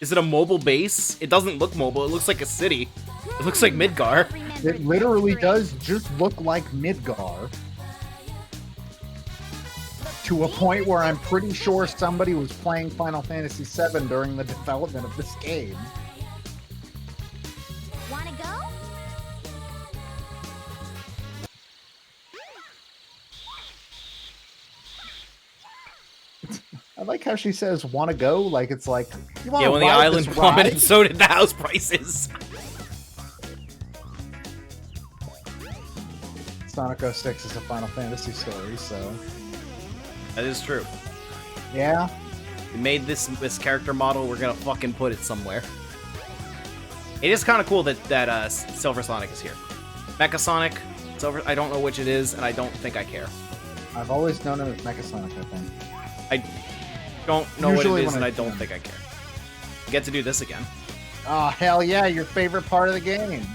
Is it a mobile base? It doesn't look mobile. It looks like a city. It looks like Midgar. It literally does just look like Midgar. To a point where I'm pretty sure somebody was playing Final Fantasy VII during the development of this game. Wanna go? I like how she says, "Wanna go?" Like it's like, you wanna Yeah, when the ride island this plummeted, ride? so did the house prices. Sonic 06 is a Final Fantasy story, so That is true. yeah. We made this character model. We're gonna fucking put it somewhere. It is kind of cool that Silver Sonic is here. Mecha Sonic, Silver. I don't know which it is, and I don't think I care. I've always known him as Mecha Sonic, I think. I don't know Usually what it is, when and I I don't can. think I care. We get to do this again. Oh, hell yeah, your favorite part of the game.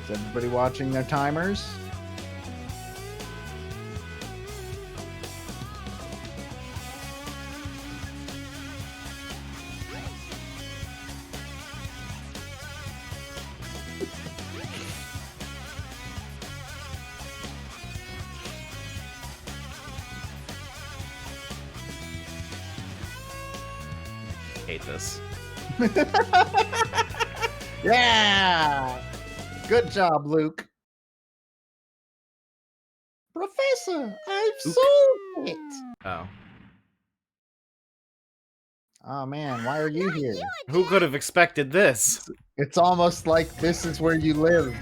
Is everybody watching their timers? Hate this. Yeah! Good job, Luke. Professor, I've solved it! Oh. Oh man, why are you here? Who could have expected this? It's almost like this is where you live.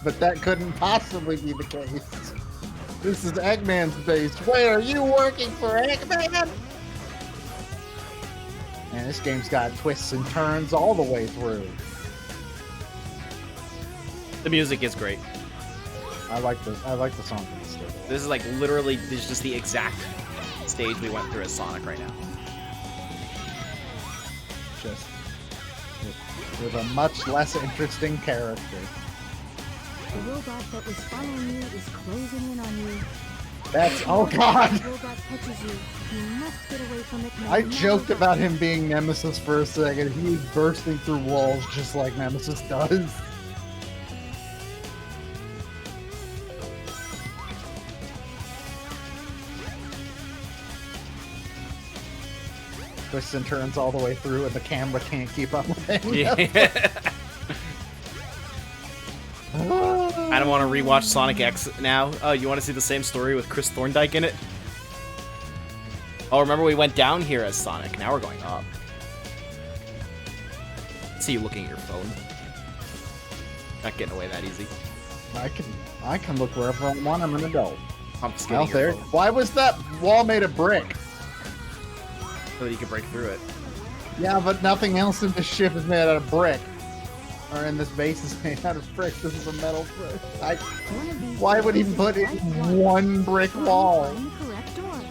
But that couldn't possibly be the case. This is Eggman's base. Wait, are you working for Eggman? Man, this game's got twists and turns all the way through. The music is great. I like the song from the stage. This is like literally this is just the exact stage we went through as Sonic right now. Just with a much less interesting character. The robot that was following you is closing in on you. That's oh god! The robot catches you. You must get away from it now. I joked about him being Nemesis for a second. He's bursting through walls just like Nemesis does. Twists and turns all the way through, and the camera can't keep up with him. Yeah. I don't want to rewatch Sonic X now. Oh, you want to see the same story with Chris Thorndike in it? Oh, remember we went down here as Sonic. Now we're going up. See you looking at your phone. Not getting away that easy. I can look wherever I want. I'm an adult. Confiscating Out your there. phone Why was that wall made of brick? so that you can break through it. Yeah, but nothing else in this ship is made out of brick. Or in this base is made out of brick. This is a metal brick. One of these Why would he doors is put it right in one brick wall? Find the correct door.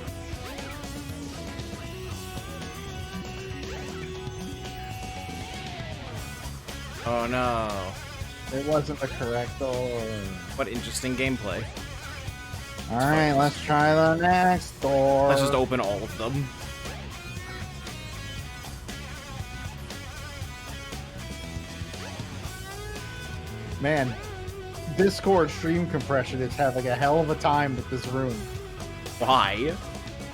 Oh no. It wasn't the correct door. What interesting gameplay. Alright, let's try the next door. Let's just open all of them. Man, Discord stream compression is having a hell of a time with this room. Why?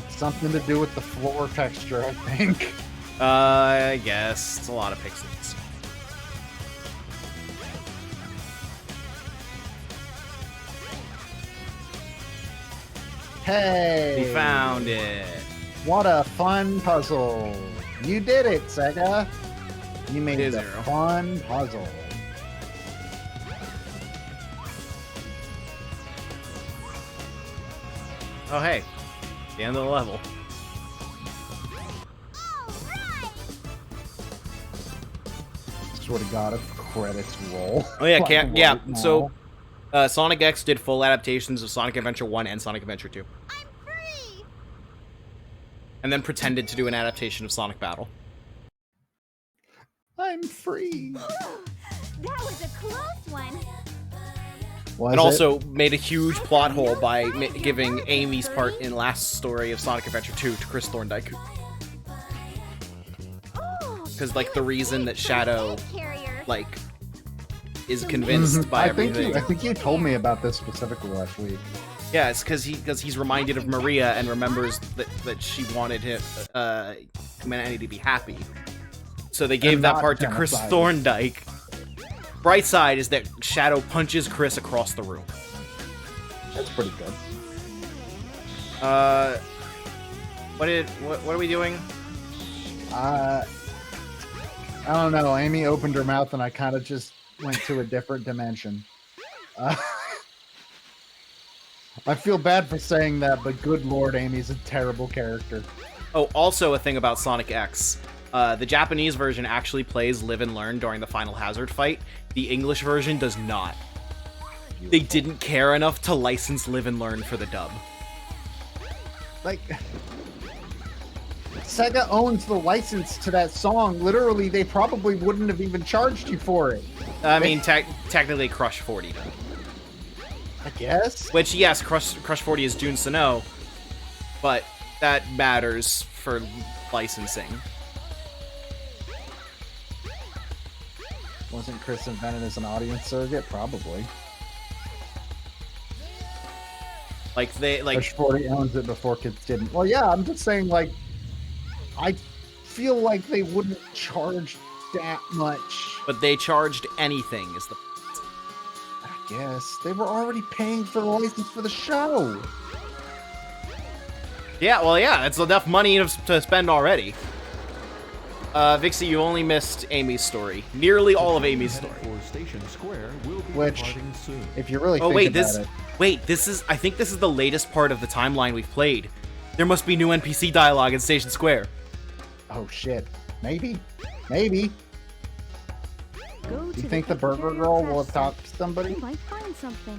Something to do with the floor texture, I think. I guess. It's a lot of pixels. Hey! We found it. What a fun puzzle. You did it, Sega. You made It is a zero. fun puzzle. Oh hey. The end of the level. swear to God, if credits roll. Oh yeah, like, yeah. right So, now. Sonic X did full adaptations of Sonic Adventure 1 and Sonic Adventure 2. I'm free! And then pretended to do an adaptation of Sonic Battle. I'm free. That was a close one. Was And it? also made a huge plot hole by giving Amy's part in last story of Sonic Adventure 2 to Chris Thorndike. Because, like, the reason that Shadow, like, is convinced by everything. I think you told me about this specifically last week. Yeah, it's because he's reminded of Maria and remembers that she wanted humanity to be happy. So they gave that part to Chris Thorndike. Bright side is that Shadow punches Chris across the room. That's pretty good. What are we doing? I don't know. Amy opened her mouth and I kind of just went to a different dimension. I feel bad for saying that, but good lord, Amy's a terrible character. Oh, also a thing about Sonic X. The Japanese version actually plays Live and Learn during the final Hazard fight. The English version does not. They didn't care enough to license Live and Learn for the dub. Like, Sega owns the license to that song. Literally, they probably wouldn't have even charged you for it. I mean, technically Crush 40 does. I guess. Which, yes, Crush 40 is Jun Sano, but that matters for licensing. Wasn't Chris invented as an audience surrogate? Probably. Like, Crush 40 owns it before kids didn't. Well, yeah, I'm just saying, like, I feel like they wouldn't charge that much. But they charged anything, is the... I guess. They were already paying for the license for the show. Yeah, well, yeah, that's enough money to spend already. Vixie, you only missed Amy's story. Nearly all of Amy's story. Which, if you really Oh, think wait, about it... I think this is the latest part of the timeline we've played. There must be new NPC dialogue in Station Square. Oh, shit. Maybe. Maybe. You think the burger girl will have talked to somebody? You might find something.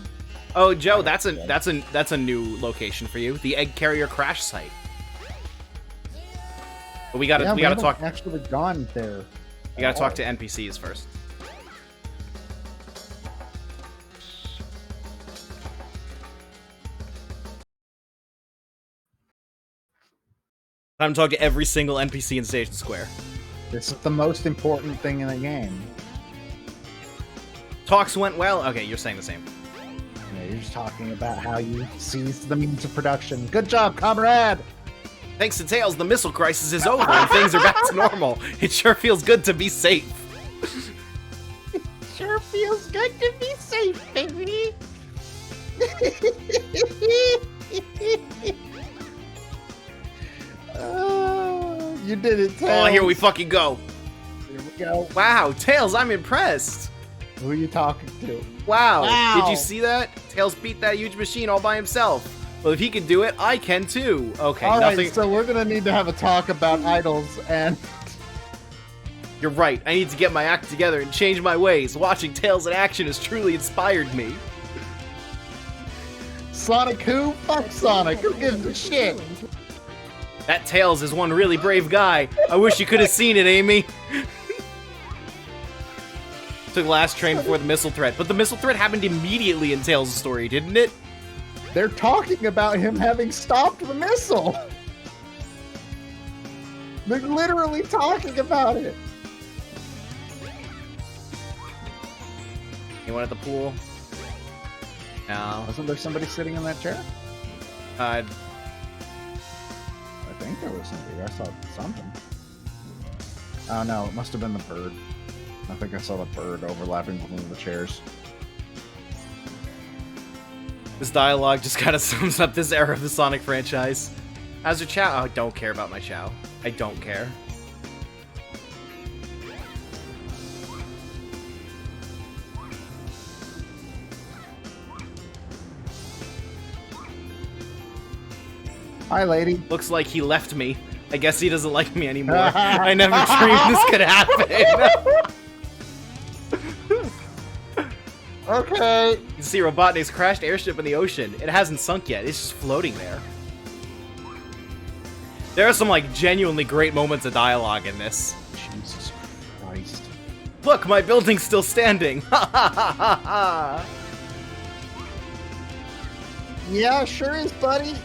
Oh, Joe, that's a new location for you. The egg carrier crash site. But we gotta talk. Actually gone there. We gotta talk to NPCs first. Time to talk to every single NPC in Station Square. This is the most important thing in the game. Talks went well. Okay, you're saying the same. Yeah, you're just talking about how you seized the means of production. Good job, comrade! Thanks to Tails, the missile crisis is over and things are back to normal. It sure feels good to be safe. It sure feels good to be safe, baby! Oh, you did it, Tails. Oh, here we fucking go. Here we go. Wow, Tails, I'm impressed. Who are you talking to? Wow. Did you see that? Tails beat that huge machine all by himself. Well, if he can do it, I can too. Okay, Alright, nothing. so we're gonna need to have a talk about idols, and... You're right. I need to get my act together and change my ways. Watching Tails in action has truly inspired me. Sonic who? Fuck Sonic. Who gives a shit? That Tails is one really brave guy. I wish you could have seen it, Amy. Took the last train before the missile threat, but the missile threat happened immediately in Tails' story, didn't it? They're talking about him having stopped the missile. They're literally talking about it. Anyone at the pool? No. Wasn't there somebody sitting in that chair? I think there was somebody. I saw something. Oh no, it must have been the bird. I think I saw the bird overlapping with one of the chairs. This dialogue just kind of sums up this era of the Sonic franchise. How's your chow? Oh, I don't care about my chow. I don't care. Hi, lady. Looks like he left me. I guess he doesn't like me anymore. I never dreamed this could happen. Okay. You can see Robotnik's crashed airship in the ocean. It hasn't sunk yet. It's just floating there. There are some, like, genuinely great moments of dialogue in this. Jesus Christ. Look, my building's still standing. Ha ha ha ha ha. Yeah, sure is, buddy.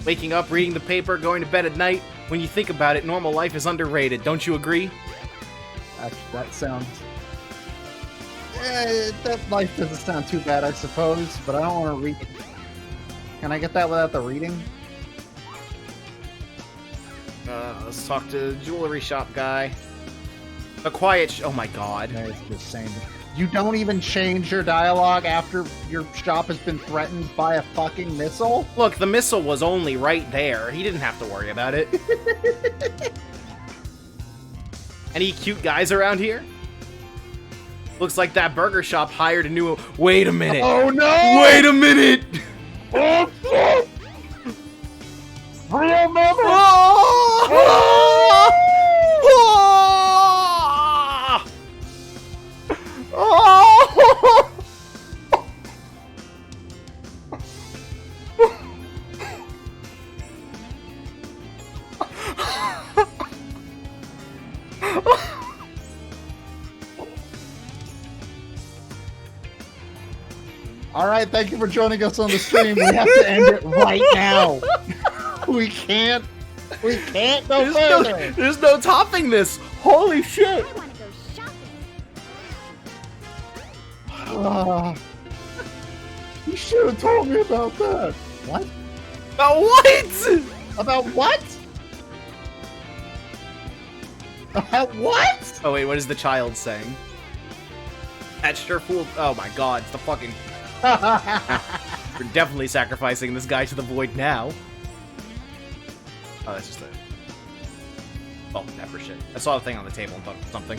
Waking up, reading the paper, going to bed at night. When you think about it, normal life is underrated. Don't you agree? That sounds... that life doesn't sound too bad, I suppose, but I don't want to read it. Can I get that without the reading? Let's talk to the jewelry shop guy. The quiet oh my god. It's just saying. You don't even change your dialogue after your shop has been threatened by a fucking missile? Look, the missile was only right there. He didn't have to worry about it. Any cute guys around here? Looks like that burger shop hired a new... Wait a minute. Oh no! Wait a minute! Oh shit! Real member! All right, thank you for joining us on the stream. We have to end it right now. We can't go further. There's no topping this. Holy shit. I want to go shopping. You should have told me about that. What? About what? About what? About what? Oh wait, what is the child saying? That sure fooled. Oh my god, it's the fucking... We're definitely sacrificing this guy to the void now. Oh, that's just a... Oh, pepper shit. I saw the thing on the table and thought it was something.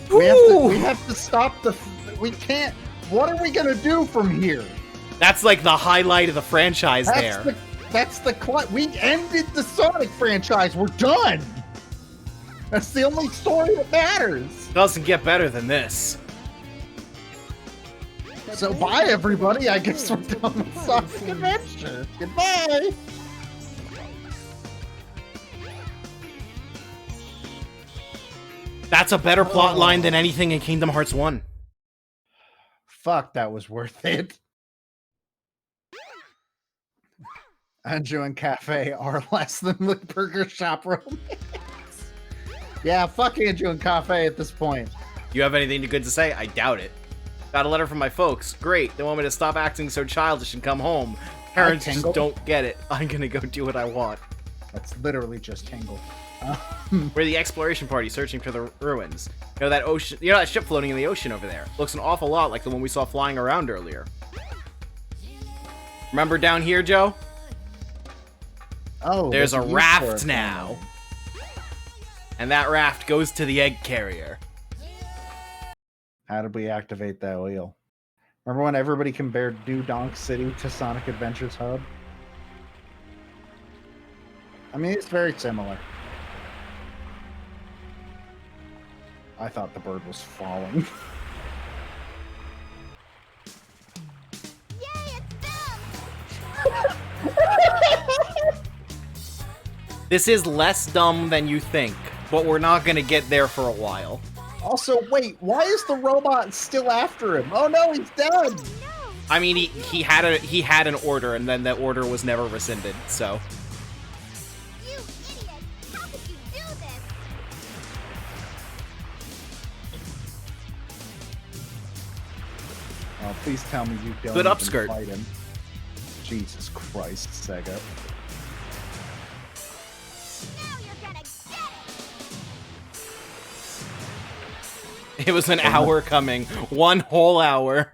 We have to stop the... We can't... What are we gonna do from here? That's like the highlight of the franchise there. We ended the Sonic franchise. We're done. That's the only story that matters. Doesn't get better than this. So bye, everybody. I guess we're done with Sonic Adventure. Goodbye. That's a better plot line than anything in Kingdom Hearts 1. Fuck, that was worth it. Anju and Cafe are less than the burger shop romance. Yeah, fuck Anju and Cafe at this point. You have anything good to say? I doubt it. Got a letter from my folks. Great. They want me to stop acting so childish and come home. Parents just don't get it. I'm gonna go do what I want. That's literally just Tingle. We're the exploration party searching for the ruins. You know that ocean? You know that ship floating in the ocean over there? Looks an awful lot like the one we saw flying around earlier. Remember down here, Joe? Oh, there's a raft now. And that raft goes to the egg carrier. How did we activate that wheel? Remember when everybody compared Dudonk City to Sonic Adventure's hub? I mean, it's very similar. I thought the bird was falling. Yay, it's them! This is less dumb than you think, but we're not gonna get there for a while. Also, wait, why is the robot still after him? Oh no, he's dead! I mean, he had an order, and then that order was never rescinded. So. You idiot! How could you do this? Oh, please tell me you don't Good even upskirt. fight him. Jesus Christ, Sega. Now you're gonna get it! It was an hour coming. 1 whole hour.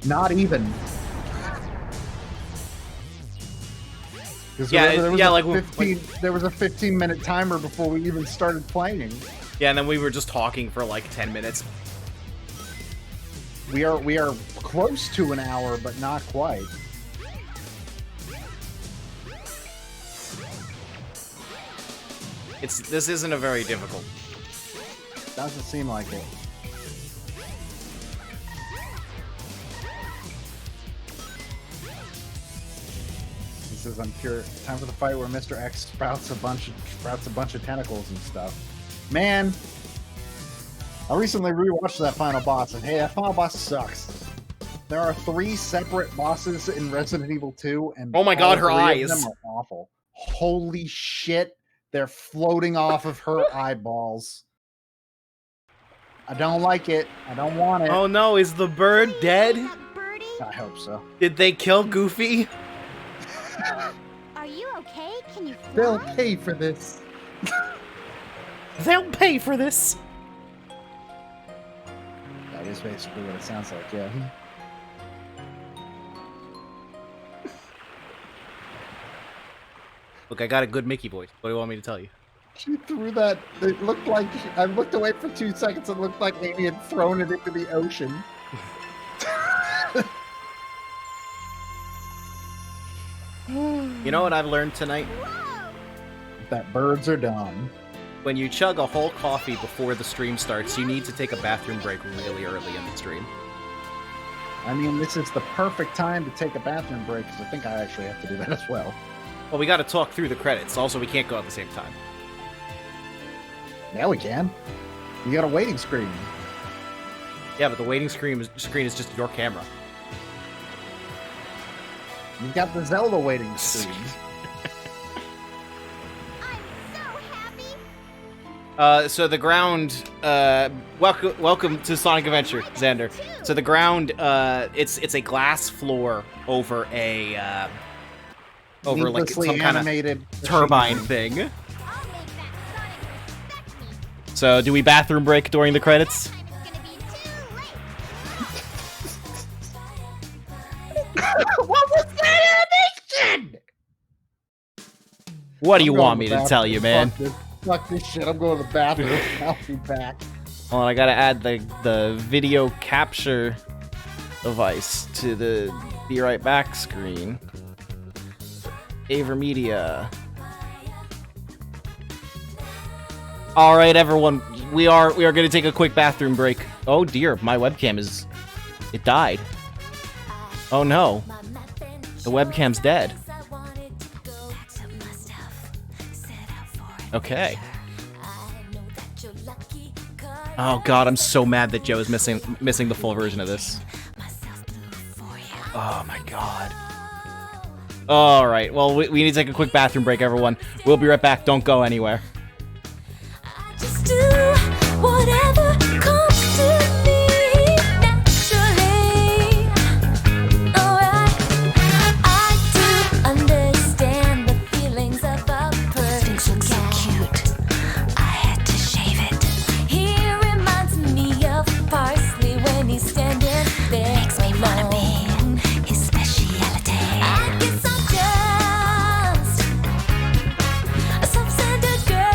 Not even. Yeah, There was a 15-minute timer before we even started playing. Yeah, and then we were just talking for like 10 minutes. We are close to an hour, but not quite. This isn't a very difficult. Doesn't seem like it. says, "I'm pure. Time for the fight where Mr. X sprouts a bunch of tentacles and stuff." Man, I recently rewatched that final boss, and hey, that final boss sucks. There are 3 separate bosses in Resident Evil 2, and oh my god, her all 3 eyes of them are awful. Holy shit, they're floating off of her eyeballs. I don't like it. I don't want it. Oh no, is the bird dead? I hope so. Did they kill Goofy? Are you okay? Can you fly? They'll pay for this. They'll pay for this. That is basically what it sounds like, yeah. Look, I got a good Mickey voice. What do you want me to tell you? She threw that. It looked like I looked away for 2 seconds. It looked like Amy had thrown it into the ocean. You know what I've learned tonight? That birds are dumb. When you chug a whole coffee before the stream starts, you need to take a bathroom break really early in the stream. I mean, this is the perfect time to take a bathroom break because I think I actually have to do that as well. Well, we gotta talk through the credits. Also, we can't go at the same time. Yeah, we can. You got a waiting screen. Yeah, but the waiting screen is just your camera. You got the Zelda waiting screen. So the ground, welcome to Sonic Adventure, Xander. So the ground, it's a glass floor over a, over like some kind of turbine thing. So do we bathroom break during the credits? What was that animation? What do you want me to tell you, man? Fuck this shit. I'm going to the bathroom. I'll be back. Hold on, I gotta add the video capture device to the be right back screen. AverMedia. All right, everyone, we are gonna take a quick bathroom break. Oh dear, my webcam it died. Oh no, the webcam's dead. Okay. Oh god, I'm so mad that Joe is missing the full version of this. Oh my god. Alright, well, we need to take a quick bathroom break, everyone. We'll be right back. Don't go anywhere. Just do whatever comes to me naturally. Alright, I do understand the feelings of a perfect so cute. I had to shave it. He reminds me of parsley when he's standing there. Makes me wanna be his speciality. I guess I'm just a self-centered girl.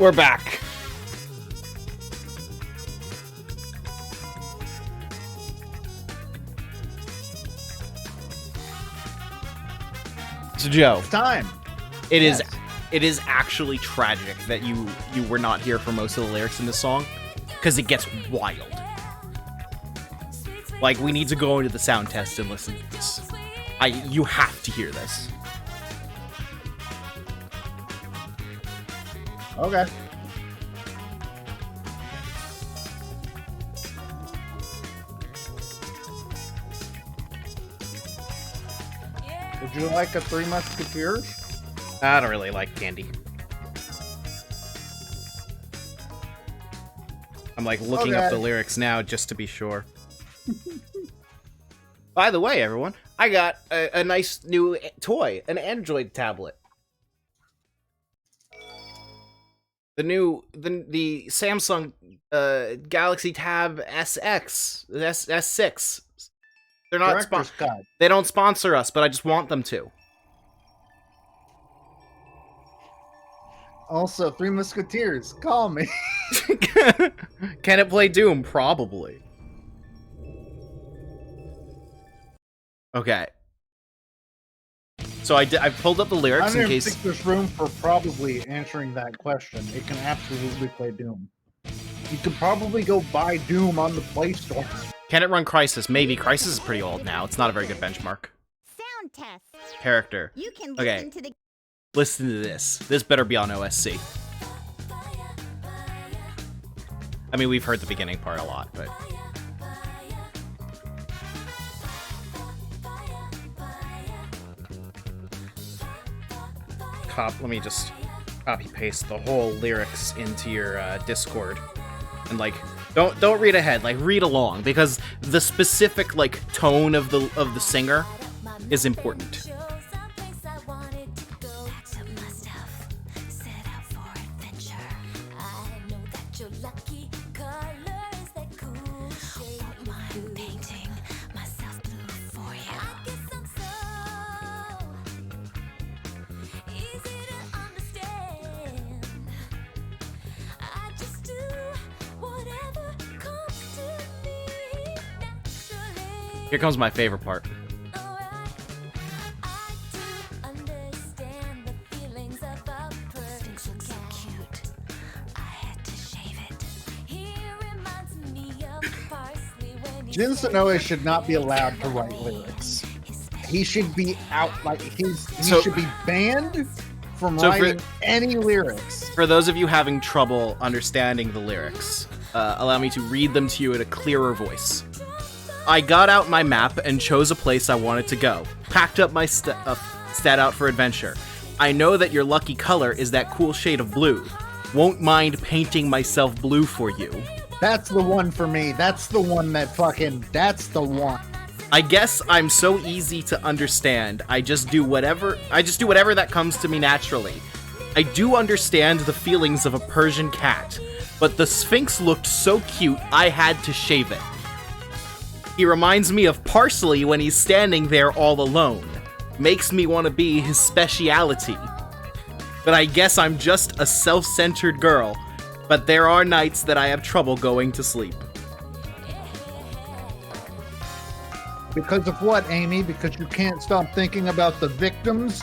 We're back. So Joe, It's time. it is Yes. it is actually tragic that you were not here for most of the lyrics in this song, because it gets wild. Like, we need to go into the sound test and listen to this. You have to hear this. Okay. Would you like a Three Musketeers? I don't really like candy. I'm like looking up Okay. the lyrics now just to be sure. By the way, everyone, I got a nice new toy, an Android tablet. The Samsung Galaxy Tab SX, S6. They're not Director's cut. they don't sponsor us, but I just want them to. Also, Three Musketeers, call me. Can it play Doom? Probably. Okay. So I pulled up the I lyrics don't in even case. think there's room for probably answering that question. It can absolutely play Doom. You could probably go buy Doom on the Play Store. Can it run Crisis? Maybe. Crisis is pretty old now. It's not a very good benchmark. Sound test. Character. You can Okay. listen to the Listen to this. This better be on OSC. I mean, we've heard the beginning part a lot, but... Let me just copy-paste the whole lyrics into your Discord. And, like, don't read ahead. Like, read along, because the specific, like, tone of the singer is important. Here comes my favorite part. Jin Sonoe should not be allowed to write lyrics. He should be out, like, he should be banned from writing any lyrics. For those of you having trouble understanding the lyrics, allow me to read them to you in a clearer voice. I got out my map and chose a place I wanted to go. Packed up my set out for adventure. I know that your lucky color is that cool shade of blue. Won't mind painting myself blue for you. That's the one for me. That's the one that fucking, that's the one. I guess I'm so easy to understand. I just do whatever that comes to me naturally. I do understand the feelings of a Persian cat, but the Sphinx looked so cute I had to shave it. He reminds me of Parsley when he's standing there all alone. Makes me want to be his speciality. But I guess I'm just a self-centered girl, but there are nights that I have trouble going to sleep. Because of what, Amy? Because you can't stop thinking about the victims?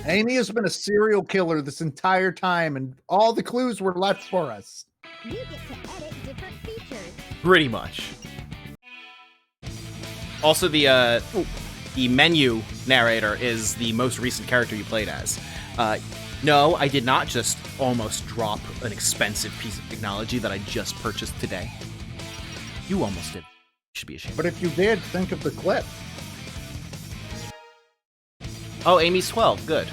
Amy has been a serial killer this entire time, and all the clues were left for us. you get to edit different features. Pretty much. Also, the menu narrator is the most recent character you played as. No, I did not just almost drop an expensive piece of technology that I just purchased today. You almost did. You should be ashamed. But if you did, think of the clip. Oh, Amy's 12. Good.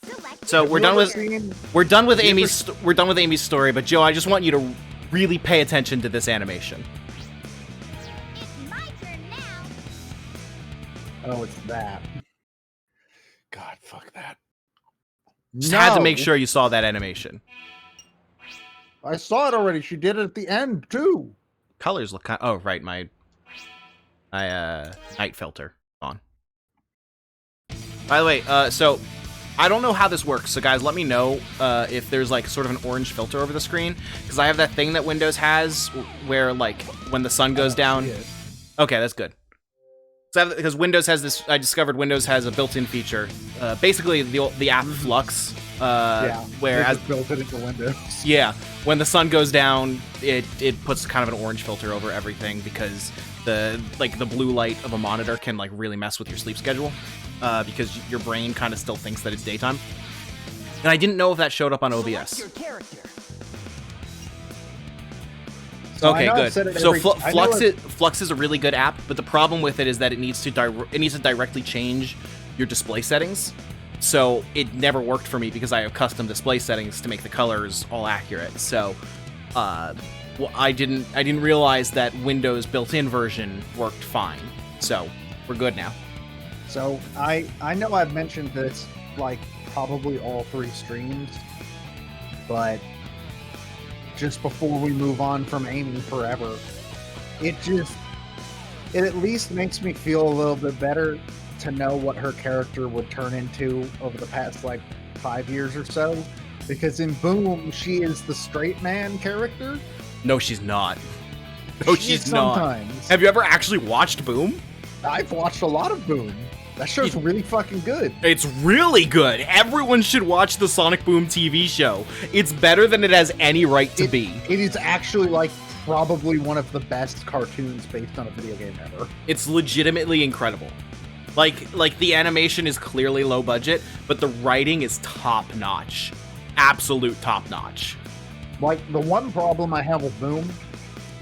Select So we're done with Scene, we're done with Amy's story. But Joe, I just want you to really pay attention to this animation. It's my turn now. oh, it's that. God, fuck that. Just had to make sure you saw that animation. I saw it already. She did it at the end, too. Colors look kind. Oh, right, my night filter on. By the way, so I don't know how this works, so guys, let me know if there's like sort of an orange filter over the screen, because I have that thing that Windows has where like when the sun goes down. Okay, that's good. So because Windows has this, I discovered Windows has a built-in feature, basically the app Flux, where as built it into Windows. Yeah, when the sun goes down, it puts kind of an orange filter over everything because the blue light of a monitor can like really mess with your sleep schedule, because your brain kind of still thinks that it's daytime. And I didn't know if that showed up on OBS. So okay, good. So Flux is a really good app, but the problem with it is that it needs to directly change your display settings. So it never worked for me because I have custom display settings to make the colors all accurate. So well, I didn't realize that Windows built-in version worked fine. So we're good now. So I know I've mentioned this like probably all 3 streams, but just before we move on from Amy forever, it at least makes me feel a little bit better to know what her character would turn into over the past like 5 years or so, because in Boom she is the straight man character. No, she's not. No, she's not. Sometimes. Have you ever actually watched Boom? I've watched a lot of Boom. That show's really fucking good. It's really good. Everyone should watch the Sonic Boom TV show. It's better than it has any right to be. It is actually like probably one of the best cartoons based on a video game ever. It's legitimately incredible. Like the animation is clearly low budget, but the writing is top notch. Absolute top notch. Like, the one problem I have with Boom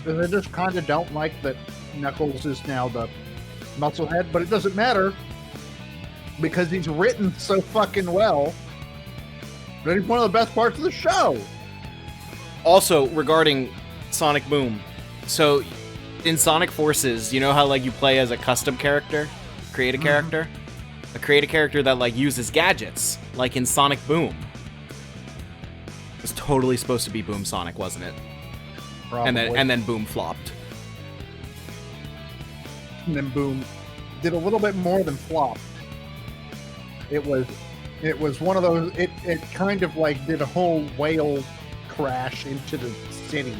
is I just kind of don't like that Knuckles is now the musclehead, but it doesn't matter because he's written so fucking well that he's one of the best parts of the show. Also, regarding Sonic Boom, so in Sonic Forces, you know how like you play as a custom character, create a character, that like uses gadgets, like in Sonic Boom. It was totally supposed to be Boom Sonic, wasn't it? Probably. And then Boom flopped. And then Boom did a little bit more than flop. It was one of those. It kind of like did a whole whale crash into the city.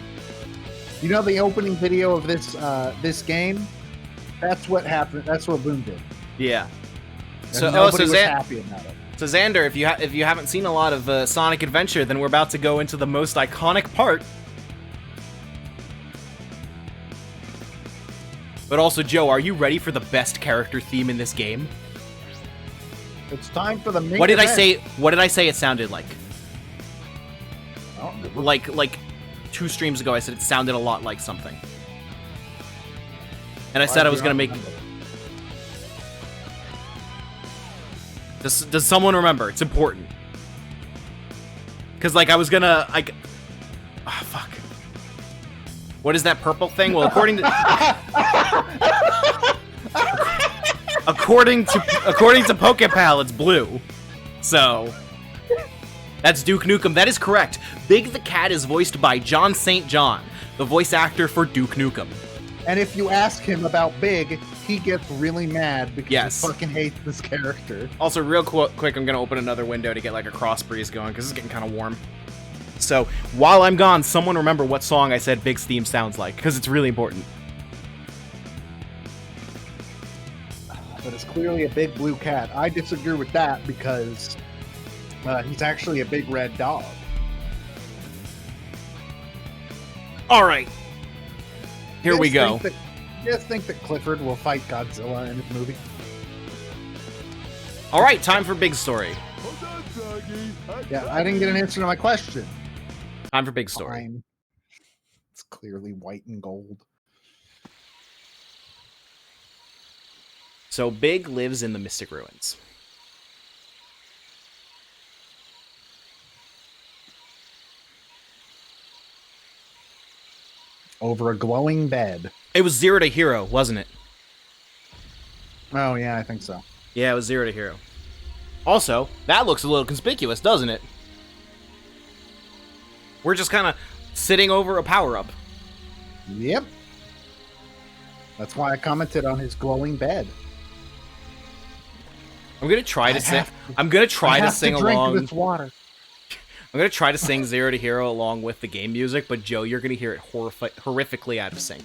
You know the opening video of this game? That's what happened. That's what Boom did. Yeah. And nobody was happy about it. So Xander, if you haven't seen a lot of Sonic Adventure, then we're about to go into the most iconic part. But also, Joe, are you ready for the best character theme in this game? It's time for the main What did event. I say? What did I say it sounded like? I don't know. Like 2 streams ago, I said it sounded a lot like something. And I said I was gonna make. Does someone remember? It's important. Cause like I was gonna fuck. What is that purple thing? Well, according to Pokepal, it's blue. So that's Duke Nukem. That is correct. Big the Cat is voiced by John St. John, the voice actor for Duke Nukem. And if you ask him about Big, he gets really mad because Yes. he fucking hates this character. Also, real quick, I'm gonna open another window to get like a cross breeze going because it's getting kind of warm. So while I'm gone, someone remember what song I said Big's theme sounds like, because it's really important. But it's clearly a big blue cat. I disagree with that because he's actually a big red dog. All right, here we go. You guys think that Clifford will fight Godzilla in his movie? All right, time for Big Story. Hold on, Soggy. Yeah, I didn't get an answer to my question. Time for Big Story. Fine. It's clearly white and gold. So Big lives in the Mystic Ruins. Over a glowing bed. It was 0 to hero, wasn't it? Oh, yeah, I think so. Yeah, it was 0 to hero. Also, that looks a little conspicuous, doesn't it? We're just kind of sitting over a power-up. Yep. That's why I commented on his glowing bed. I'm gonna try to sing. I'm gonna try to sing along. This water. I'm gonna try to sing Zero to Hero along with the game music, but Joe, you're gonna hear it horrifically out of sync.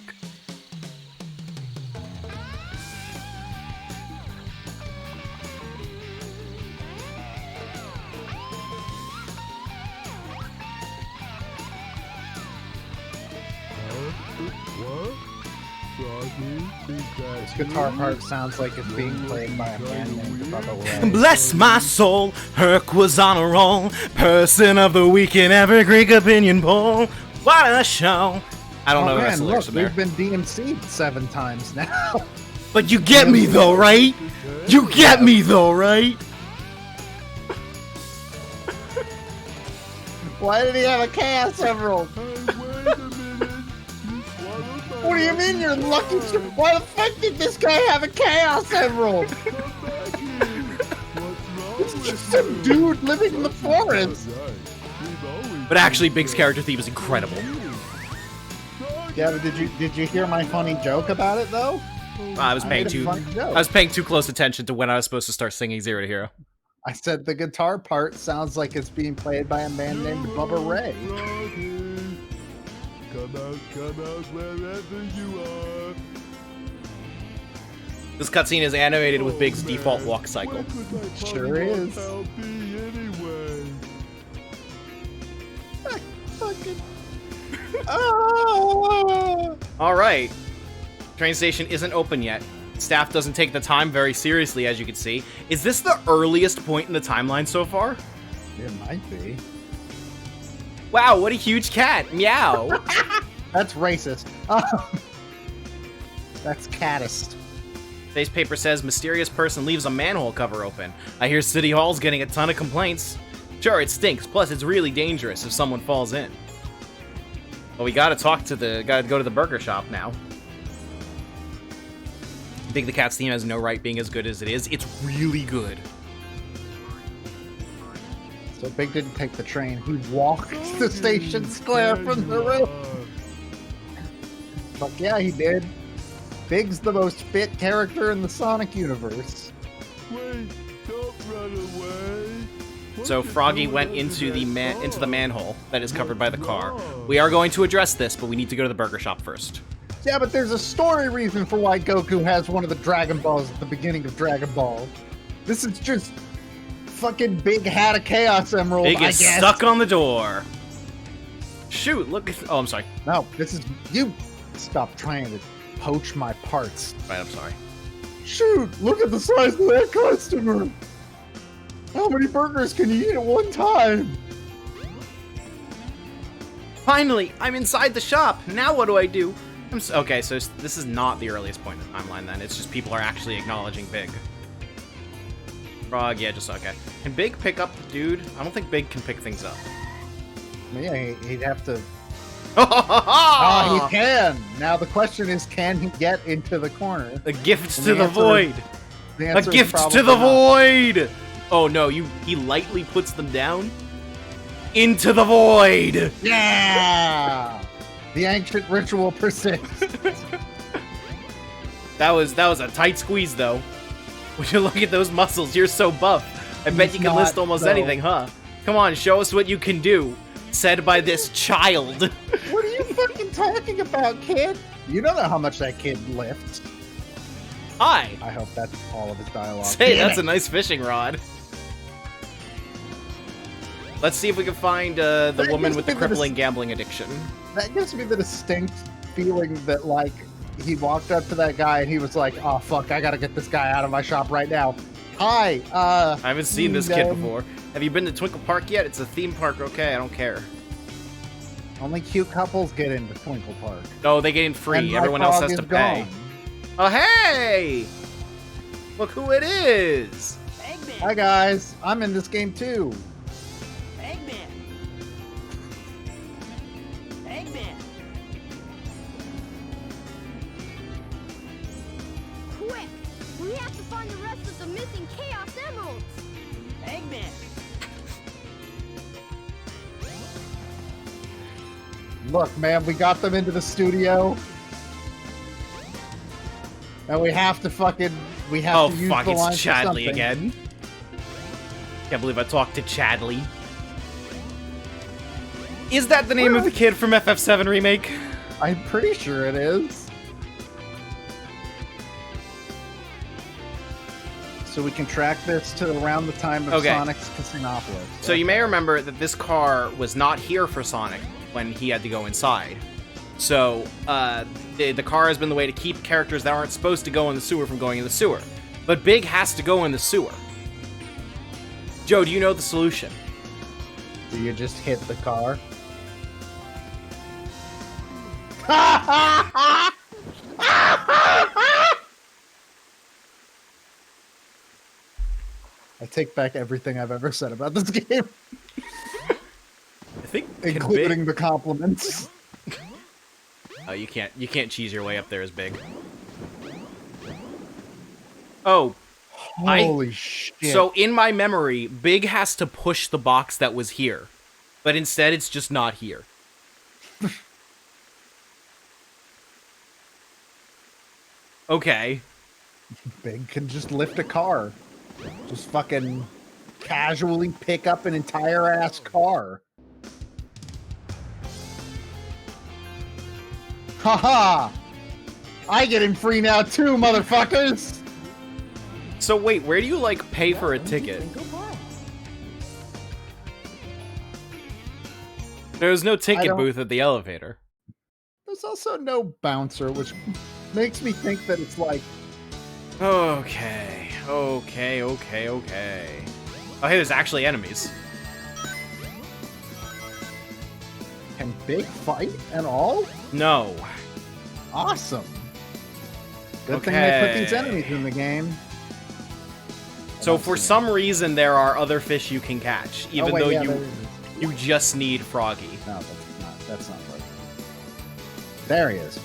This guitar part sounds like it's being played by a man named Bubba Ray. Bless my soul, Herc was on a roll. Person of the week in every Greek opinion poll. What a show! I don't know the rest of the lyrics from there. We've been DMC'd 7 times now. But you get me though, right? You get me though, right? Why did he have a Chaos Emerald? What do you mean you're lucky? Why the fuck did this guy have a Chaos Emerald? This is just some dude living in the forest. But actually, Big's character theme is incredible. Yeah, but did you hear my funny joke about it though? I was paying too close attention to when I was supposed to start singing Zero to Hero. I said the guitar part sounds like it's being played by a man named Bubba Ray. Come out wherever you are. This cutscene is animated with Big's default walk cycle. Sure is. Alright. Train station isn't open yet. Staff doesn't take the time very seriously, as you can see. Is this the earliest point in the timeline so far? It might be. Wow, what a huge cat. Meow. That's racist. That's caddist. Today's paper says, mysterious person leaves a manhole cover open. I hear City Hall's getting a ton of complaints. Sure, it stinks, plus it's really dangerous if someone falls in. Well, we gotta go to the burger shop now. Big the Cat's theme has no right being as good as it is. It's really good. So Big didn't take the train. He walked the station square from the roof. Fuck yeah, he did. Big's the most fit character in the Sonic universe. Wait, don't run away. So Froggy went into the manhole that is covered by the car. We are going to address this, but we need to go to the burger shop first. Yeah, but there's a story reason for why Goku has one of the Dragon Balls at the beginning of Dragon Ball. This is just fucking Big had a Chaos Emerald. Big is stuck on the door. Shoot, look at... Oh, I'm sorry. No, this is... You stop trying to poach my parts. Right, I'm sorry. Shoot, look at the size of that customer. How many burgers can you eat at one time? Finally, I'm inside the shop. Now what do I do? Okay, so this is not the earliest point in the timeline then. It's just people are actually acknowledging Big. Frog, yeah, just okay. Can Big pick up the dude? I don't think Big can pick things up. Yeah, he'd have to... Oh, he can! Now the question is, can he get into the corner? A gift to the void! A gift to the void! Oh no, he lightly puts them down? Into the void! Yeah! The ancient ritual persists. That was a tight squeeze though. Would you look at those muscles? You're so buff. I bet you can list almost anything, huh? Come on, show us what you can do. Said by this child. What are you fucking talking about, kid? You don't know how much that kid lifts. Hi. I hope that's all of his dialogue. Say, that's a nice fishing rod. Let's see if we can find the woman with the crippling gambling addiction. That gives me the distinct feeling that, like, he walked up to that guy and he was like, oh, fuck, I gotta get this guy out of my shop right now. Hi, I haven't seen this kid before. Have you been to Twinkle Park yet? It's a theme park, okay? I don't care. Only cute couples get into Twinkle Park. No, they get in free. Everyone else has to pay. Gone. Oh, hey! Look who it is! Eggman. Hi, guys. I'm in this game, too. Eggman. Eggman. Quick! We have to find the rest of the missing Chaos Emeralds! Eggman. Look, man, we got them into the studio. And we have to fucking... We have to use the line it's Chadley for again. Can't believe I talked to Chadley. Is that the name of the kid from FF7 Remake? I'm pretty sure it is. So we can track this to around the time of Sonic's Casinopolis. So you may remember that this car was not here for Sonic when he had to go inside. So the car has been the way to keep characters that aren't supposed to go in the sewer from going in the sewer. But Big has to go in the sewer. Joe, do you know the solution? Do you just hit the car? I take back everything I've ever said about this game. I think including the compliments. Oh, you can't cheese your way up there as Big. Oh. Holy shit. So in my memory, Big has to push the box that was here. But instead it's just not here. Okay. Big can just lift a car. Just fucking casually pick up an entire ass car. Haha! I get in free now too, motherfuckers! So wait, where do you, like, pay for a ticket? There's no ticket booth at the elevator. There's also no bouncer, which makes me think that it's like... Okay. Oh, hey, there's actually enemies. Can Big fight at all? No. Awesome. Good thing they put these enemies in the game. So for some reason there are other fish you can catch, even though you just need Froggy. No, that's not right. There he is.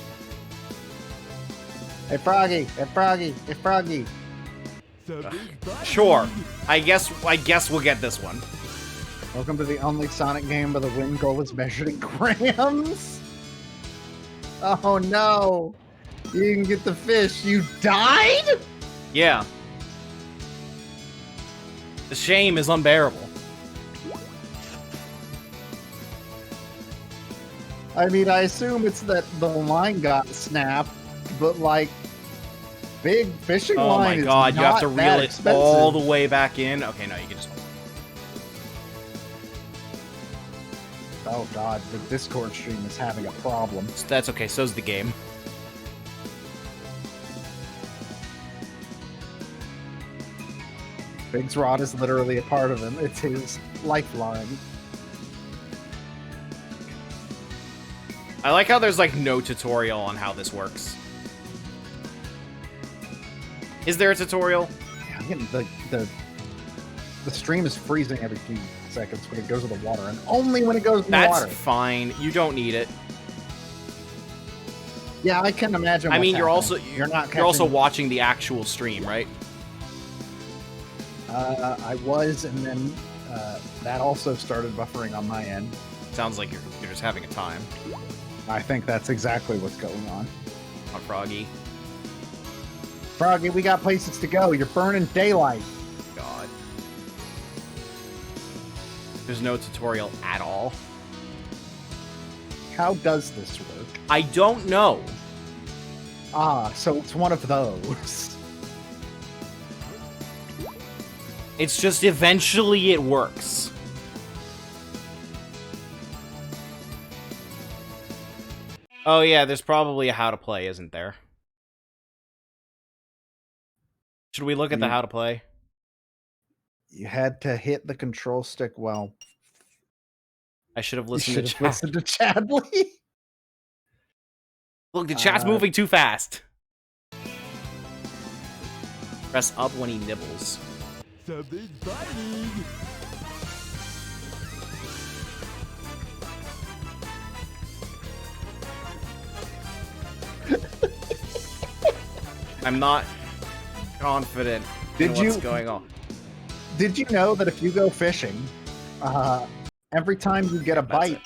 Hey Froggy, hey Froggy, hey Froggy. Sure. I guess we'll get this one. Welcome to the only Sonic game where the win goal is measured in grams. Oh no. You didn't get the fish. You died? Yeah. The shame is unbearable. I mean, I assume it's that the line got snapped, but like, big fishing line is not that expensive. Oh my god, you have to reel it all the way back in? Okay, no, you can just... Oh god, the Discord stream is having a problem. That's okay, so's the game. Big's rod is literally a part of him. It's his lifeline. I like how there's like no tutorial on how this works. Is there a tutorial? Yeah, I'm getting the stream is freezing every few seconds when it goes to the water, and only when it goes in the water. That's fine. You don't need it. Yeah, I can imagine. I mean, you're happening. you're also watching the actual stream, right? I was, and then that also started buffering on my end. Sounds like you're just having a time. I think that's exactly what's going on. On Froggy. Froggy, we got places to go. You're burning daylight. God. There's no tutorial at all. How does this work? I don't know. Ah, so it's one of those. It's just eventually it works. Oh yeah, there's probably a how to play, isn't there? Should we look at the how to play? You had to hit the control stick well. I should have listened to Chadley. Look, the chat's moving too fast. Press up when he nibbles. Something's biting. I'm not confident in what's going on. Did you know that if you go fishing, every time you get a bite...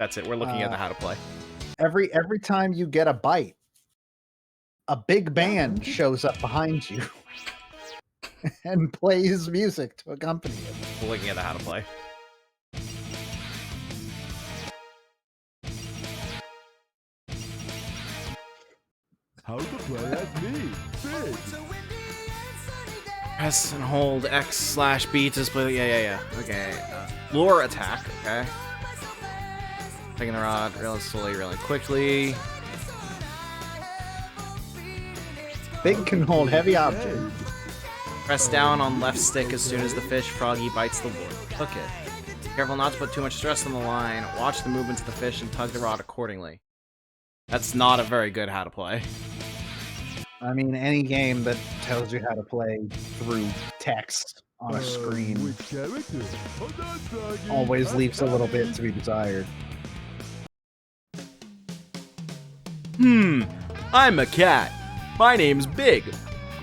That's it. We're looking at the how to play. Every time you get a bite, a big band shows up behind you. and plays music to accompany it. Looking at how to play. How to play as me, Big. Press and hold X/B to display. Yeah. Okay. Lure attack. Okay. Taking the rod really slowly, really quickly. Big can hold heavy objects. Press down on left stick as soon as the fish Froggy bites the lure. Hook it. Careful not to put too much stress on the line. Watch the movements of the fish and tug the rod accordingly. That's not a very good how to play. I mean, any game that tells you how to play through text on a screen Which character? Hold on, Froggy. always I'm leaves a little coming. bit to be desired. I'm a cat. My name's Big.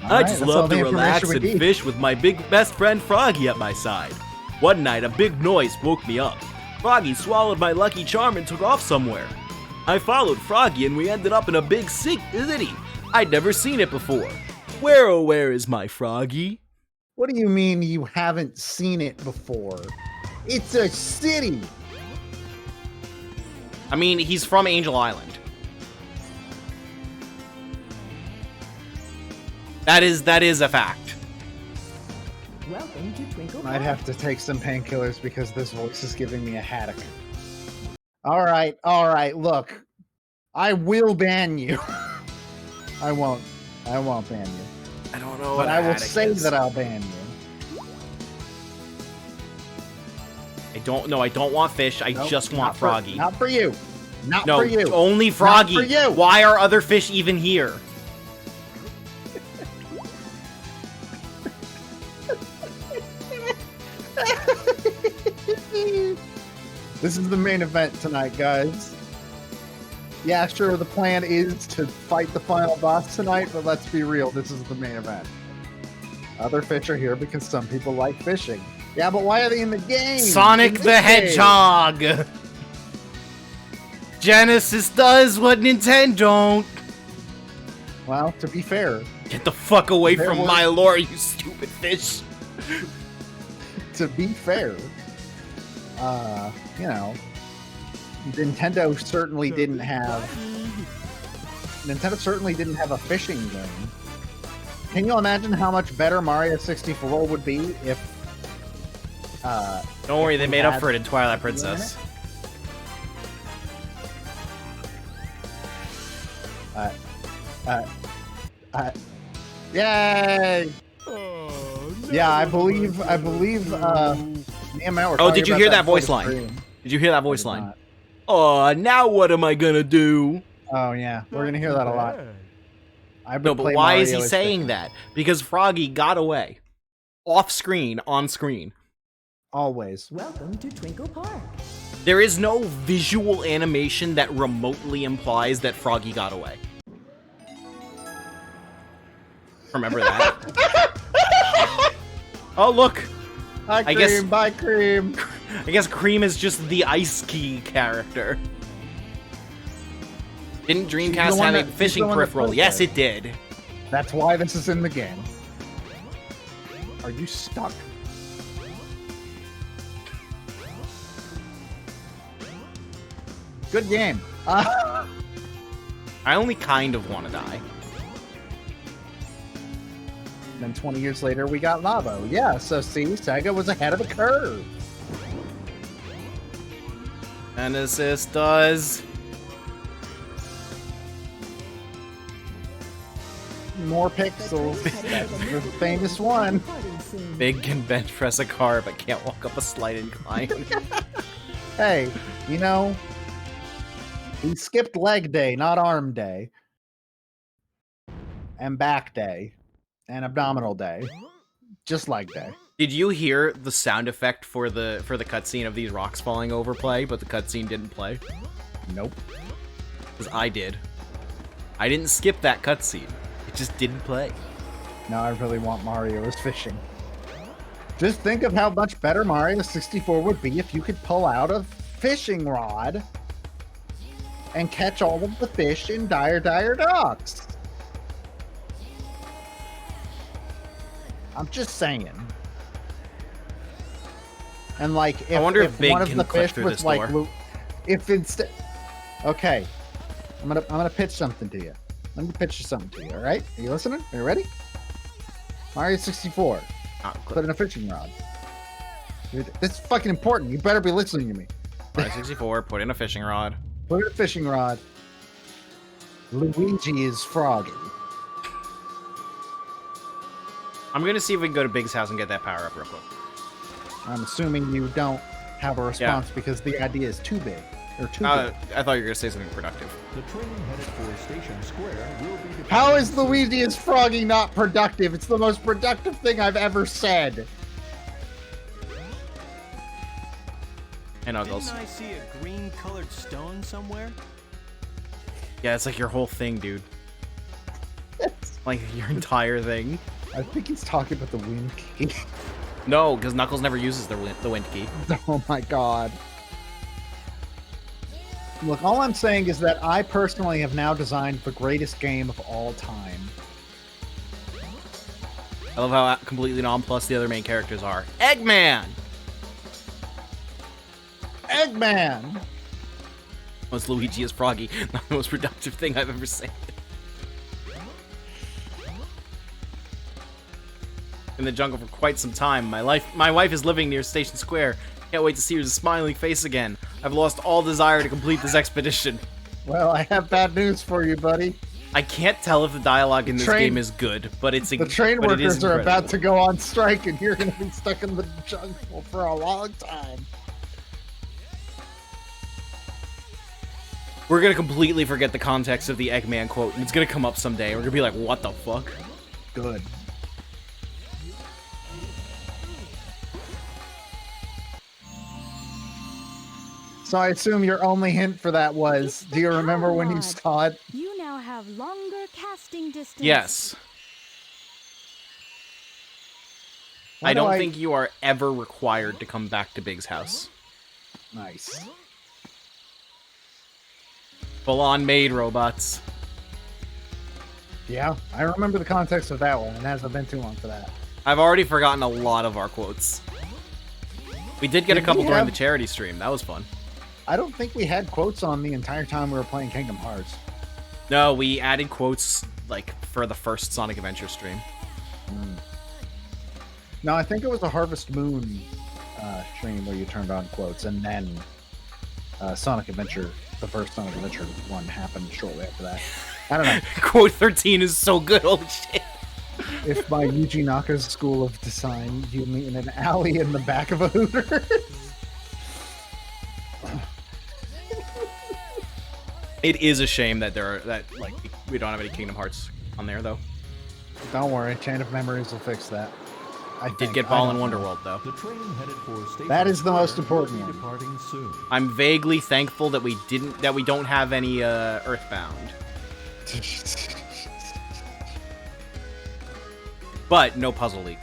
I Alright, just that's all love the to relax information and we need. fish with my big best friend Froggy at my side. One night, a big noise woke me up. Froggy swallowed my lucky charm and took off somewhere. I followed Froggy and we ended up in a big city. I'd never seen it before. Where, oh where is my Froggy? What do you mean you haven't seen it before? It's a city! I mean, he's from Angel Island. That is a fact. Welcome to Twinkle I'd have to take some painkillers because this voice is giving me a haddock. Alright, look. I will ban you. I won't ban you. I don't know But what I will haddock say is. that I'll ban you. I don't want fish. I Nope, just want not for- Froggy. Not for you. Not No, for you. only Froggy. Not for you. Why are other fish even here? This is the main event tonight, guys. Yeah, sure, the plan is to fight the final boss tonight, but let's be real, this is the main event. Other fish are here because some people like fishing. Yeah, but why are they in the game? Sonic In the this game? Hedgehog. Genesis does what Nintendo don't. Well, to be fair, Get the fuck away There from was- my lore, you stupid fish. you know, Nintendo certainly didn't have a fishing game. Can you imagine how much better Mario 64 would be if Don't worry, they we made up had for it in Twilight fishing in Princess. Yay! Oh, Yeah, I no, believe my me and Matt were Oh, talking did you about hear that before voice the line? stream. Did you hear that I voice did line? not. Oh, now what am I gonna do? Oh yeah, we're gonna hear that a lot. No, but why is he saying that? Because Froggy got away. Off screen, on screen. Always. Welcome to Twinkle Park. There is no visual animation that remotely implies that Froggy got away. Remember that? Oh, look! Hi, I guess- Cream. Bye, Cream. I guess Cream is just the Ice Key character. Didn't Dreamcast one have a that- she's fishing the one that peripheral? put Yes, it. it did. That's why this is in the game. Are you stuck? Good game. I only kind of want to die. Then 20 years later, we got Lavo. Yeah, so see, Sega was ahead of the curve. Genesis does. More pixels. That's the famous one. Big can bench press a car, but can't walk up a slight incline. Hey, you know, he skipped leg day, not arm day. And back day. And abdominal day. Just leg day. Did you hear the sound effect for the cutscene of these rocks falling over play, but the cutscene didn't play? Nope. Because I did. I didn't skip that cutscene. It just didn't play. Now I really want Mario as fishing. Just think of how much better Mario 64 would be if you could pull out a fishing rod and catch all of the fish in Dire Dire Docks. I'm just saying. And like, if, I wonder if Big one of can the clip fish through was this like, door. if instead, okay, I'm gonna pitch something to you. Let me pitch you something to you. All right? Are you listening? Are you ready? Mario 64. Put in a fishing rod. This is fucking important. You better be listening to me. Mario 64. Put in a fishing rod. Put in a fishing rod. Luigi is Froggy. I'm gonna see if we can go to Big's house and get that power up real quick. I'm assuming you don't have a response because the idea is too big. Or too big. I thought you were gonna say something productive. The train headed for Station Square will be... How is Luigi is Froggy not productive? It's the most productive thing I've ever said. And Uggles. Didn't I see a green-colored stone somewhere? Yeah, it's like your whole thing, dude. Like your entire thing. I think he's talking about the wind key. No, because Knuckles never uses the wind key. Oh my god. Look, all I'm saying is that I personally have now designed the greatest game of all time. I love how completely nonplussed the other main characters are. Eggman! Eggman! Was Luigi as Froggy not the most productive thing I've ever said? In the jungle for quite some time. My wife is living near Station Square. Can't wait to see her smiling face again. I've lost all desire to complete this expedition. Well, I have bad news for you, buddy. I can't tell if the dialogue in this game is good, but it's the train workers are about to go on strike, and you're going to be stuck in the jungle for a long time. We're going to completely forget the context of the Eggman quote, and it's going to come up someday. We're going to be like, what the fuck? Good. So I assume your only hint for that was, do you remember when you saw it? You now have longer casting distance. Yes. I don't think you are ever required to come back to Big's house. Nice. Full-on maid robots. Yeah, I remember the context of that one, and it hasn't been too long for that. I've already forgotten a lot of our quotes. We did get a couple during the charity stream. That was fun. I don't think we had quotes on the entire time we were playing Kingdom Hearts. No, we added quotes, like, for the first Sonic Adventure stream. No, I think it was a Harvest Moon stream where you turned on quotes, and then Sonic Adventure, the first Sonic Adventure one, happened shortly after that. I don't know. Quote 13 is so good, holy shit. If by Yuji Naka's school of design you mean in an alley in the back of a Hooters. It is a shame that we don't have any Kingdom Hearts on there, though. Don't worry, Chain of Memories will fix that. I did get Ball in Wonderworld, though. The train headed for Station That is the most Square important will be one. departing soon. I'm vaguely thankful that we don't have any Earthbound. But no Puzzle League.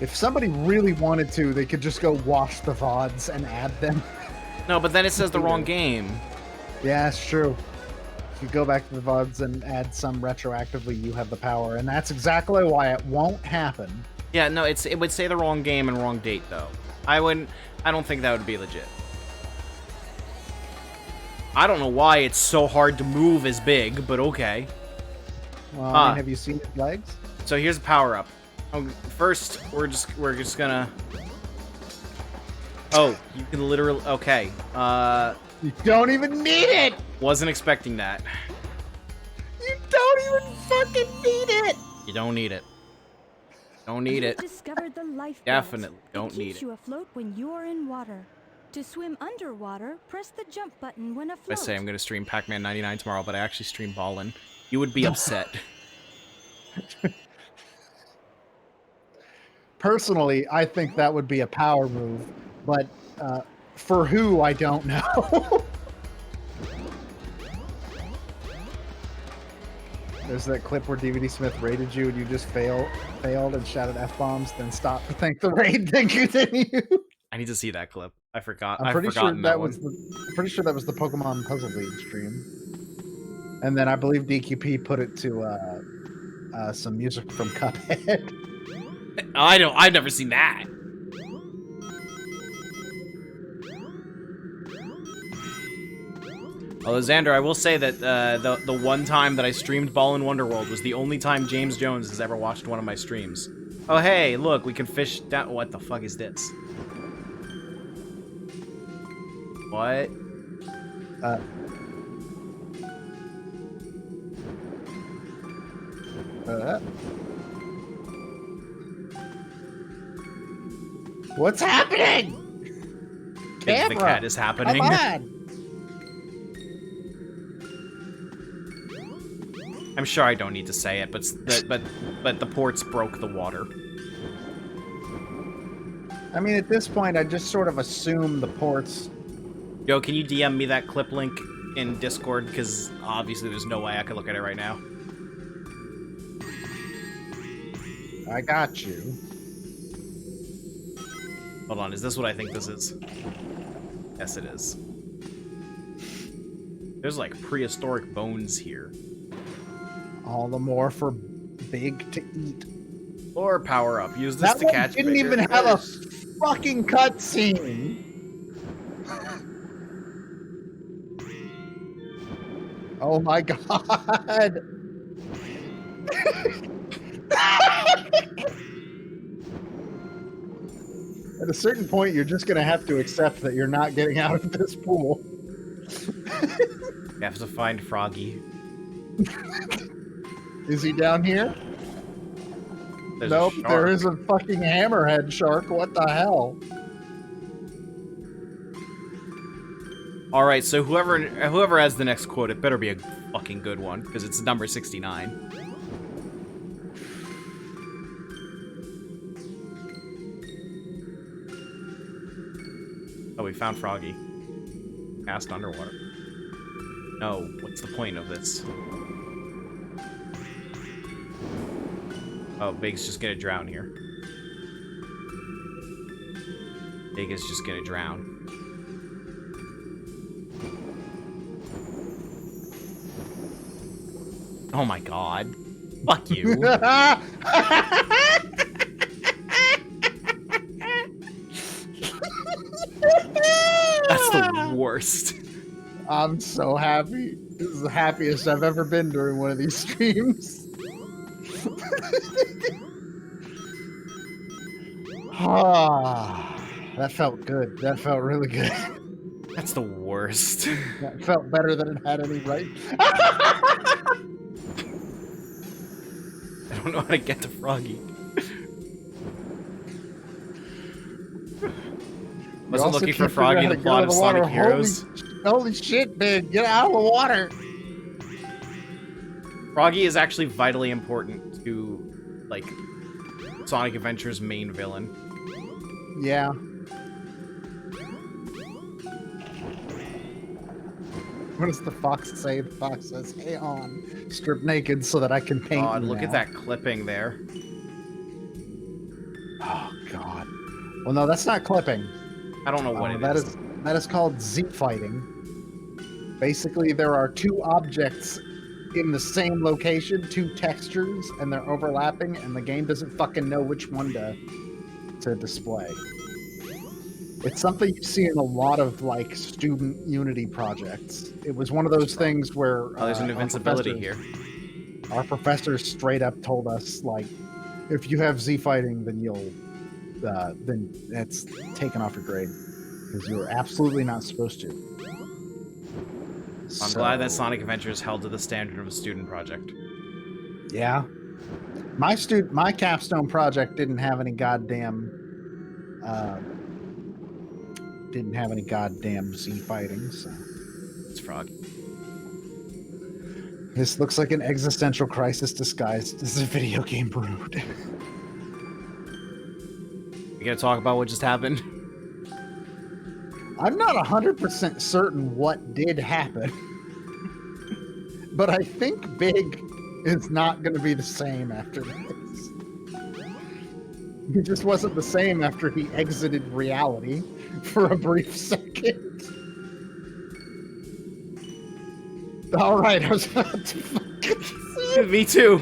If somebody really wanted to, they could just go wash the VODs and add them. No, but then it says the wrong game. Yeah, it's true. If you go back to the VODs and add some retroactively, you have the power, and that's exactly why it won't happen. Yeah, no, it would say the wrong game and wrong date, though. I don't think that would be legit. I don't know why it's so hard to move as Big, but okay. Well, I mean, have you seen his legs? So here's a power up. First, we're just gonna. Oh, you can literally. Okay. You don't even need it. Wasn't expecting that. You don't even fucking need it. You don't need it. Don't need it. Discovered the lifeboat. Definitely don't It need keeps it. you afloat when you're in water. To swim underwater, press the jump button when afloat. I say I'm gonna stream Pac-Man 99 tomorrow, but I actually stream Ballin'. You would be upset. Personally, I think that would be a power move, but for who, I don't know. There's that clip where DVD Smith raided you and you just failed and shouted F-bombs, then stopped to thank the raid, then continue. I need to see that clip. I forgot. I'm pretty sure that one. was the Pokemon Puzzle League stream. And then I believe DQP put it to some music from Cuphead. I've never seen that. Although, Xander, I will say that the one time that I streamed Ball in Wonderworld was the only time James Jones has ever watched one of my streams. Oh, hey, look, we can fish down. What the fuck is this? What? What's happening? Kids the Cat is happening. Come on. I'm sure I don't need to say it, but the ports broke the water. I mean, at this point, I just sort of assume the ports. Yo, can you DM me that clip link in Discord? Because obviously there's no way I can look at it right now. I got you. Hold on, is this what I think this is? Yes, it is. There's like prehistoric bones here. All the more for Big to eat. Or power up. Use this to catch didn't bigger even have a fish. fucking cutscene. Oh my god. At a certain point, you're just gonna have to accept that you're not getting out of this pool. You have to find Froggy. Is he down here? There's Nope, a there shark. is a fucking hammerhead shark. What the hell? Alright, so whoever has the next quote, it better be a fucking good one, because it's number 69. Oh, we found Froggy. Cast underwater. No, what's the point of this? Oh, Big's just gonna drown here. Big is just gonna drown. Oh my god. Fuck you. That's the worst. I'm so happy. This is the happiest I've ever been during one of these streams. Ah, that felt good. That felt really good. That's the worst. That felt better than it had any right. I don't know how to get to Froggy. Wasn't looking for Froggy in the plot of Sonic Heroes. Holy shit, man. Get out of the water. Froggy is actually vitally important to, like, Sonic Adventure's main villain. Yeah. What does the fox say? The fox says, "Hey, on, strip naked so that I can paint." God, you look now." at that clipping there. Oh God. Well, no, that's not clipping. I don't know what it that is. That is called Z fighting. Basically, there are two objects in the same location, two textures, and they're overlapping, and the game doesn't fucking know which one to display. It's something you see in a lot of, like, student Unity projects. It was one of those things where... Oh, there's an invincibility here. Our professors straight up told us, like, if you have Z fighting, then you'll... then that's taken off your grade. Because you're absolutely not supposed to. I'm glad that Sonic Adventure is held to the standard of a student project. Yeah. My capstone project didn't have any goddamn... Z fighting, so... It's Frog. This looks like an existential crisis disguised as a video game brood. You gonna talk about what just happened? I'm not 100% certain what did happen. But I think Big is not going to be the same after this. He just wasn't the same after he exited reality for a brief second. Alright, I was about to fucking say. Me too.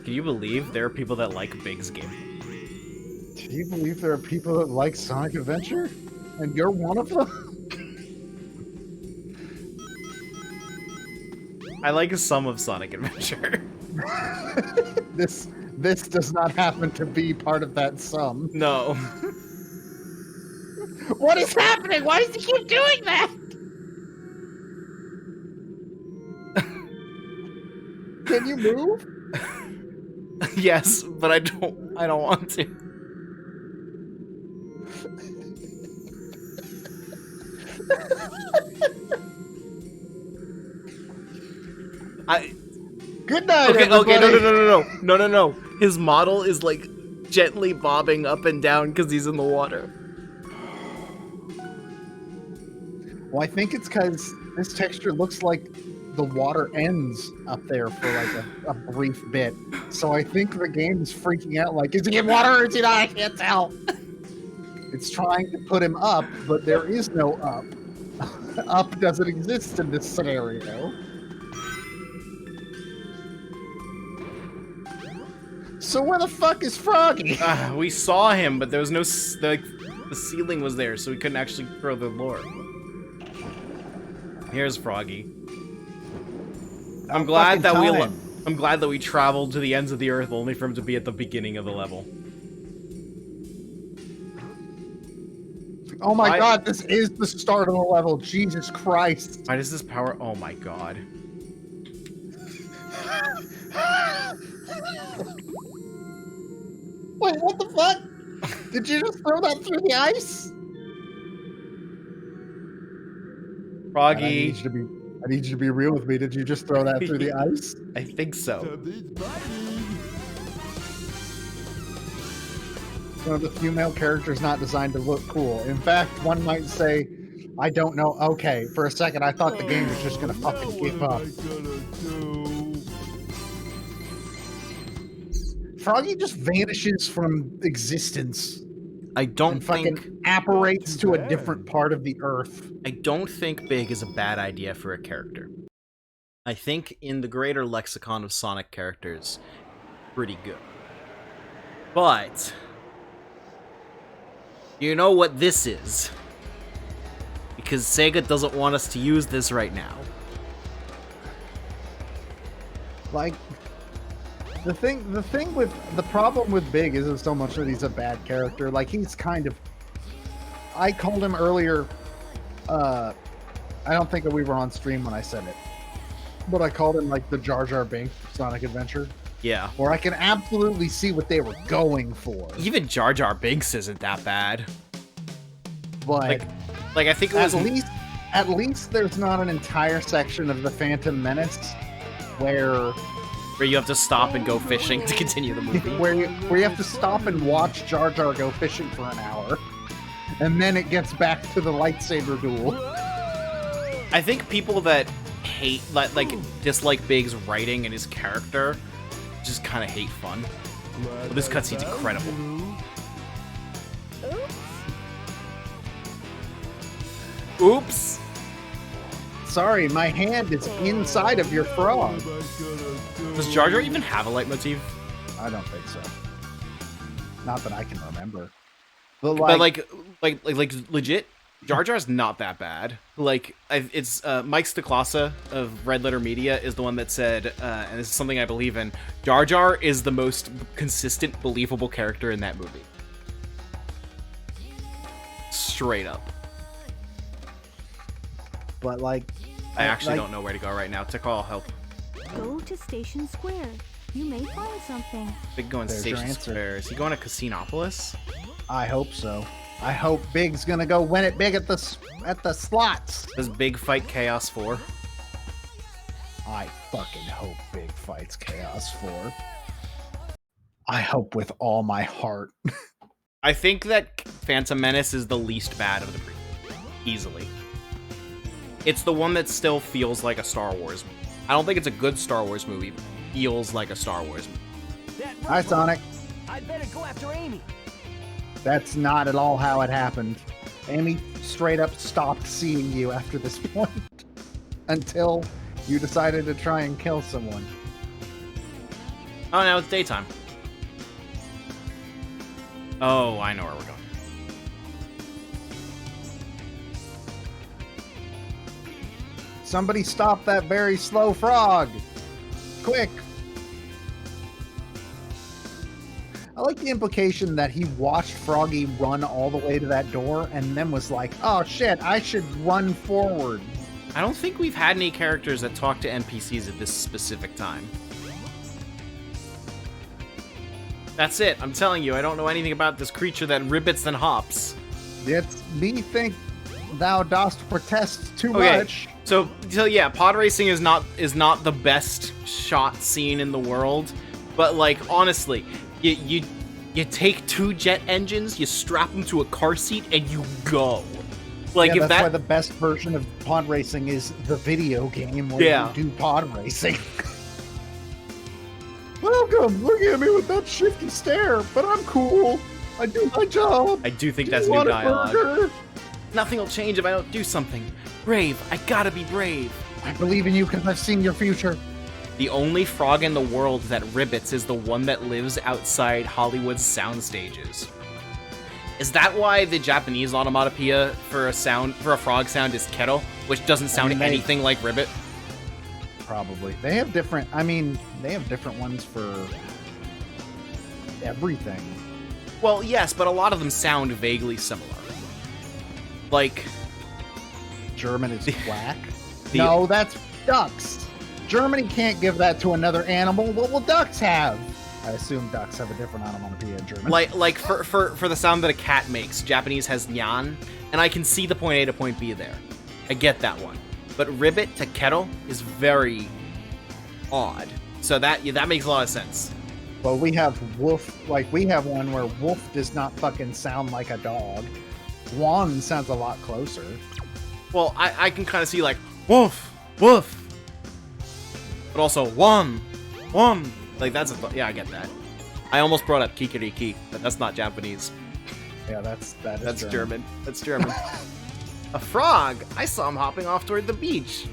Can you believe there are people that like Big's game? Do you believe there are people that like Sonic Adventure? And you're one of them? I like some of Sonic Adventure. This does not happen to be part of that sum. No. What is happening? Why does he keep doing that? Can you move? Yes, but I don't want to. Good night, okay, everybody. no. His model is like gently bobbing up and down because he's in the water. Well, I think it's because this texture looks like the water ends up there for like a brief bit. So I think the game is freaking out like, is he in water or is he not? I can't tell. It's trying to put him up, but there is no up. Up doesn't exist in this scenario. So where the fuck is Froggy? We saw him, but there was no the ceiling was there, so we couldn't actually throw the lure. Here's Froggy. I'm glad that we traveled to the ends of the earth only for him to be at the beginning of the level. Oh my god, this is the start of the level. Jesus Christ. Why does this power? Oh my god. Wait, what the fuck? Did you just throw that through the ice? Froggy. I need you to be real with me. Did you just throw that through the ice? I think so. One of the female characters not designed to look cool. In fact, one might say, I don't know. Okay, for a second, I thought the game was just gonna fucking give up. Froggy just vanishes from existence. I don't fucking apparates to a different part of the earth. I don't think Big is a bad idea for a character. I think in the greater lexicon of Sonic characters, pretty good. But you know what this is? Because Sega doesn't want us to use this right now. Like, the problem with Big isn't so much that he's a bad character. Like, he's kind of, I called him earlier, I don't think that we were on stream when I said it, but I called him like the Jar Jar Binks of Sonic Adventure. Yeah. Where I can absolutely see what they were going for. Even Jar Jar Binks isn't that bad. But like I think it was at least there's not an entire section of the Phantom Menace where you have to stop and go fishing to continue the movie. where you have to stop and watch Jar Jar go fishing for an hour. And then it gets back to the lightsaber duel. I think people that hate, like dislike Big's writing and his character just kind of hate fun. Well, this cutscene's incredible. Oops! Sorry, my hand is inside of your frog. Does Jar Jar even have a leitmotif? I don't think so. Not that I can remember. But like legit, Jar Jar's not that bad. Like, it's Mike Stacklasa of Red Letter Media is the one that said, and this is something I believe in, Jar Jar is the most consistent, believable character in that movie. Straight up. But like, I actually don't know where to go right now. To call help. Go to Station Square. You may find something. Big going to Station Square. Is he going to Casinopolis? I hope so. I hope Big's gonna go win it big at the slots. Does Big fight Chaos 4? I fucking hope Big fights Chaos 4. I hope with all my heart. I think that Phantom Menace is the least bad of the three. Easily. It's the one that still feels like a Star Wars movie. I don't think it's a good Star Wars movie, but it feels like a Star Wars movie. Hi, Sonic. I better go after Amy. That's not at all how it happened. Amy straight up stopped seeing you after this point. until you decided to try and kill someone. Oh, now it's daytime. Oh, I know where we're going. Somebody stop that very slow frog! Quick! I like the implication that he watched Froggy run all the way to that door and then was like, oh shit, I should run forward. I don't think we've had any characters that talk to NPCs at this specific time. That's it. I'm telling you, I don't know anything about this creature that ribbits and hops. It's me think thou dost protest too much. So yeah, pod racing is not the best shot scene in the world, but like honestly, you take 2 jet engines, you strap them to a car seat, and you go. Like yeah, if that's why the best version of pod racing is the video game where you do pod racing. Welcome! Look at me with that shifty stare, but I'm cool. I do my job. I do think that's new dialogue. Nothing will change if I don't do something. Brave. I gotta be brave. I believe in you because I've seen your future. The only frog in the world that ribbits is the one that lives outside Hollywood's sound stages. Is that why the Japanese onomatopoeia for a frog sound is kettle, which doesn't sound anything like ribbit? Probably. They have different ones for everything. Well, yes, but a lot of them sound vaguely similar. Like German is quack. No, that's ducks. Germany can't give that to another animal. What will ducks have? I assume ducks have a different onomatopoeia in German. Like for the sound that a cat makes, Japanese has nyan, and I can see the point A to point B there. I get that one. But ribbit to kettle is very odd. So that makes a lot of sense. Well, we have wolf, like we have one where wolf does not fucking sound like a dog. One sounds a lot closer. Well, I can kind of see like woof, woof. But also one. Like that's yeah, I get that. I almost brought up kikiriki, but that's not Japanese. Yeah, that's German. That's German. A frog! I saw him hopping off toward the beach.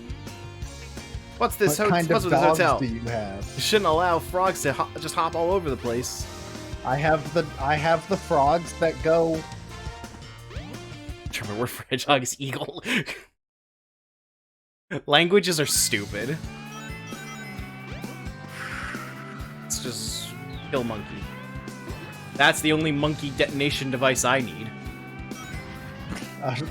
What's this? What kind of what's with this dogs hotel? do you have? You shouldn't allow frogs to just hop all over the place. I have the frogs that go. German word for hedgehog is eagle. Languages are stupid. It's just kill monkey. That's the only monkey detonation device I need.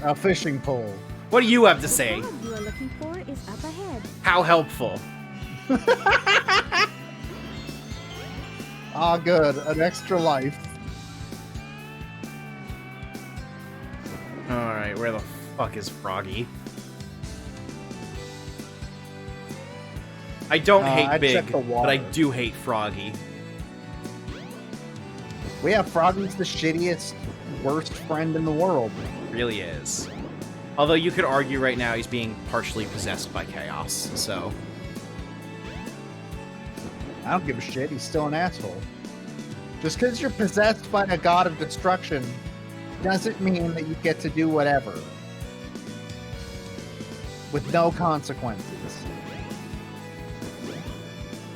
A fishing pole. What do you have to say? The frog you are looking for is up ahead. How helpful. Ah, good. An extra life. Alright, where the fuck is Froggy? I don't hate Big, but I do hate Froggy. We have Froggy's the shittiest, worst friend in the world. Really is. Although you could argue right now he's being partially possessed by chaos, so... I don't give a shit, he's still an asshole. Just because you're possessed by a god of destruction doesn't mean that you get to do whatever. With no consequences.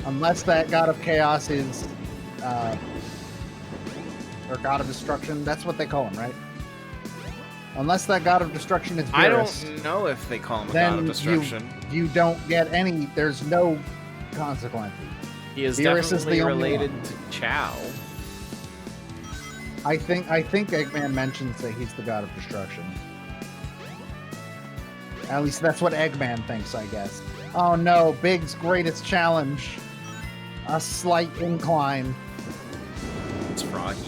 Unless that god of chaos is... or god of destruction, that's what they call him, right? Unless that god of destruction is Beerus, I don't know if they call him a god of destruction. You don't get any... There's no consequences. He is Beerus definitely is the related only to Chow. I think Eggman mentions that he's the god of destruction. At least that's what Eggman thinks, I guess. Oh no, Big's greatest challenge. A slight incline. It's Froggy.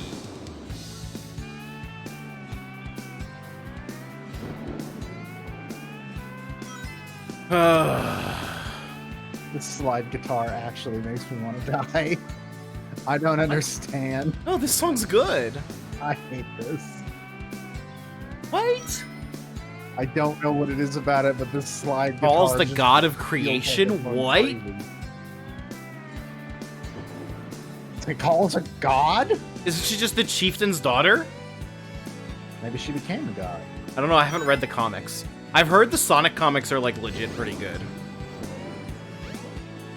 This slide guitar actually makes me want to die. I don't understand. Oh, this song's good. I hate this. What? I don't know what it is about it, but this slide guitar Paul's the just god of feels like creation? it's going What? crazy. Tikal's a god? Isn't she just the chieftain's daughter? Maybe she became a god. I don't know, I haven't read the comics. I've heard the Sonic comics are like legit pretty good.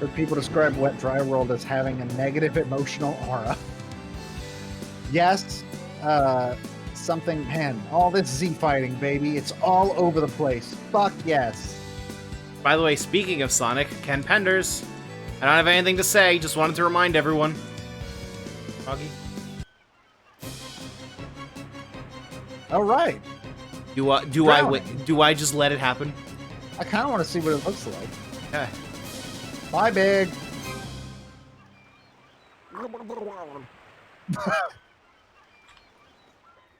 But people describe Wet Dry World as having a negative emotional aura. Yes, something, man, all this Z fighting, baby. It's all over the place. Fuck yes. By the way, speaking of Sonic, Ken Penders. I don't have anything to say, just wanted to remind everyone. Froggy? All right. Do I just let it happen? I kind of want to see what it looks like. Okay. Bye, Big.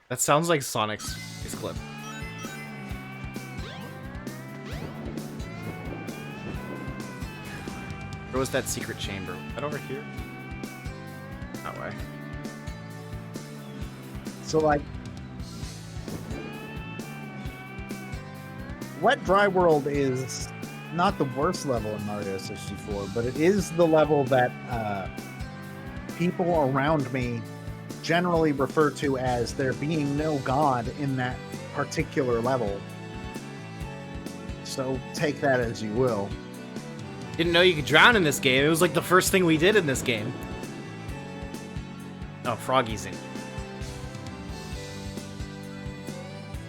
That sounds like Sonic's voice clip. Where was that secret chamber? Right over here? That way. So, like, Wet Dry World is not the worst level in Mario 64, but it is the level that people around me generally refer to as there being no god in that particular level. So take that as you will. Didn't know you could drown in this game. It was like the first thing we did in this game. Oh, Froggy's in.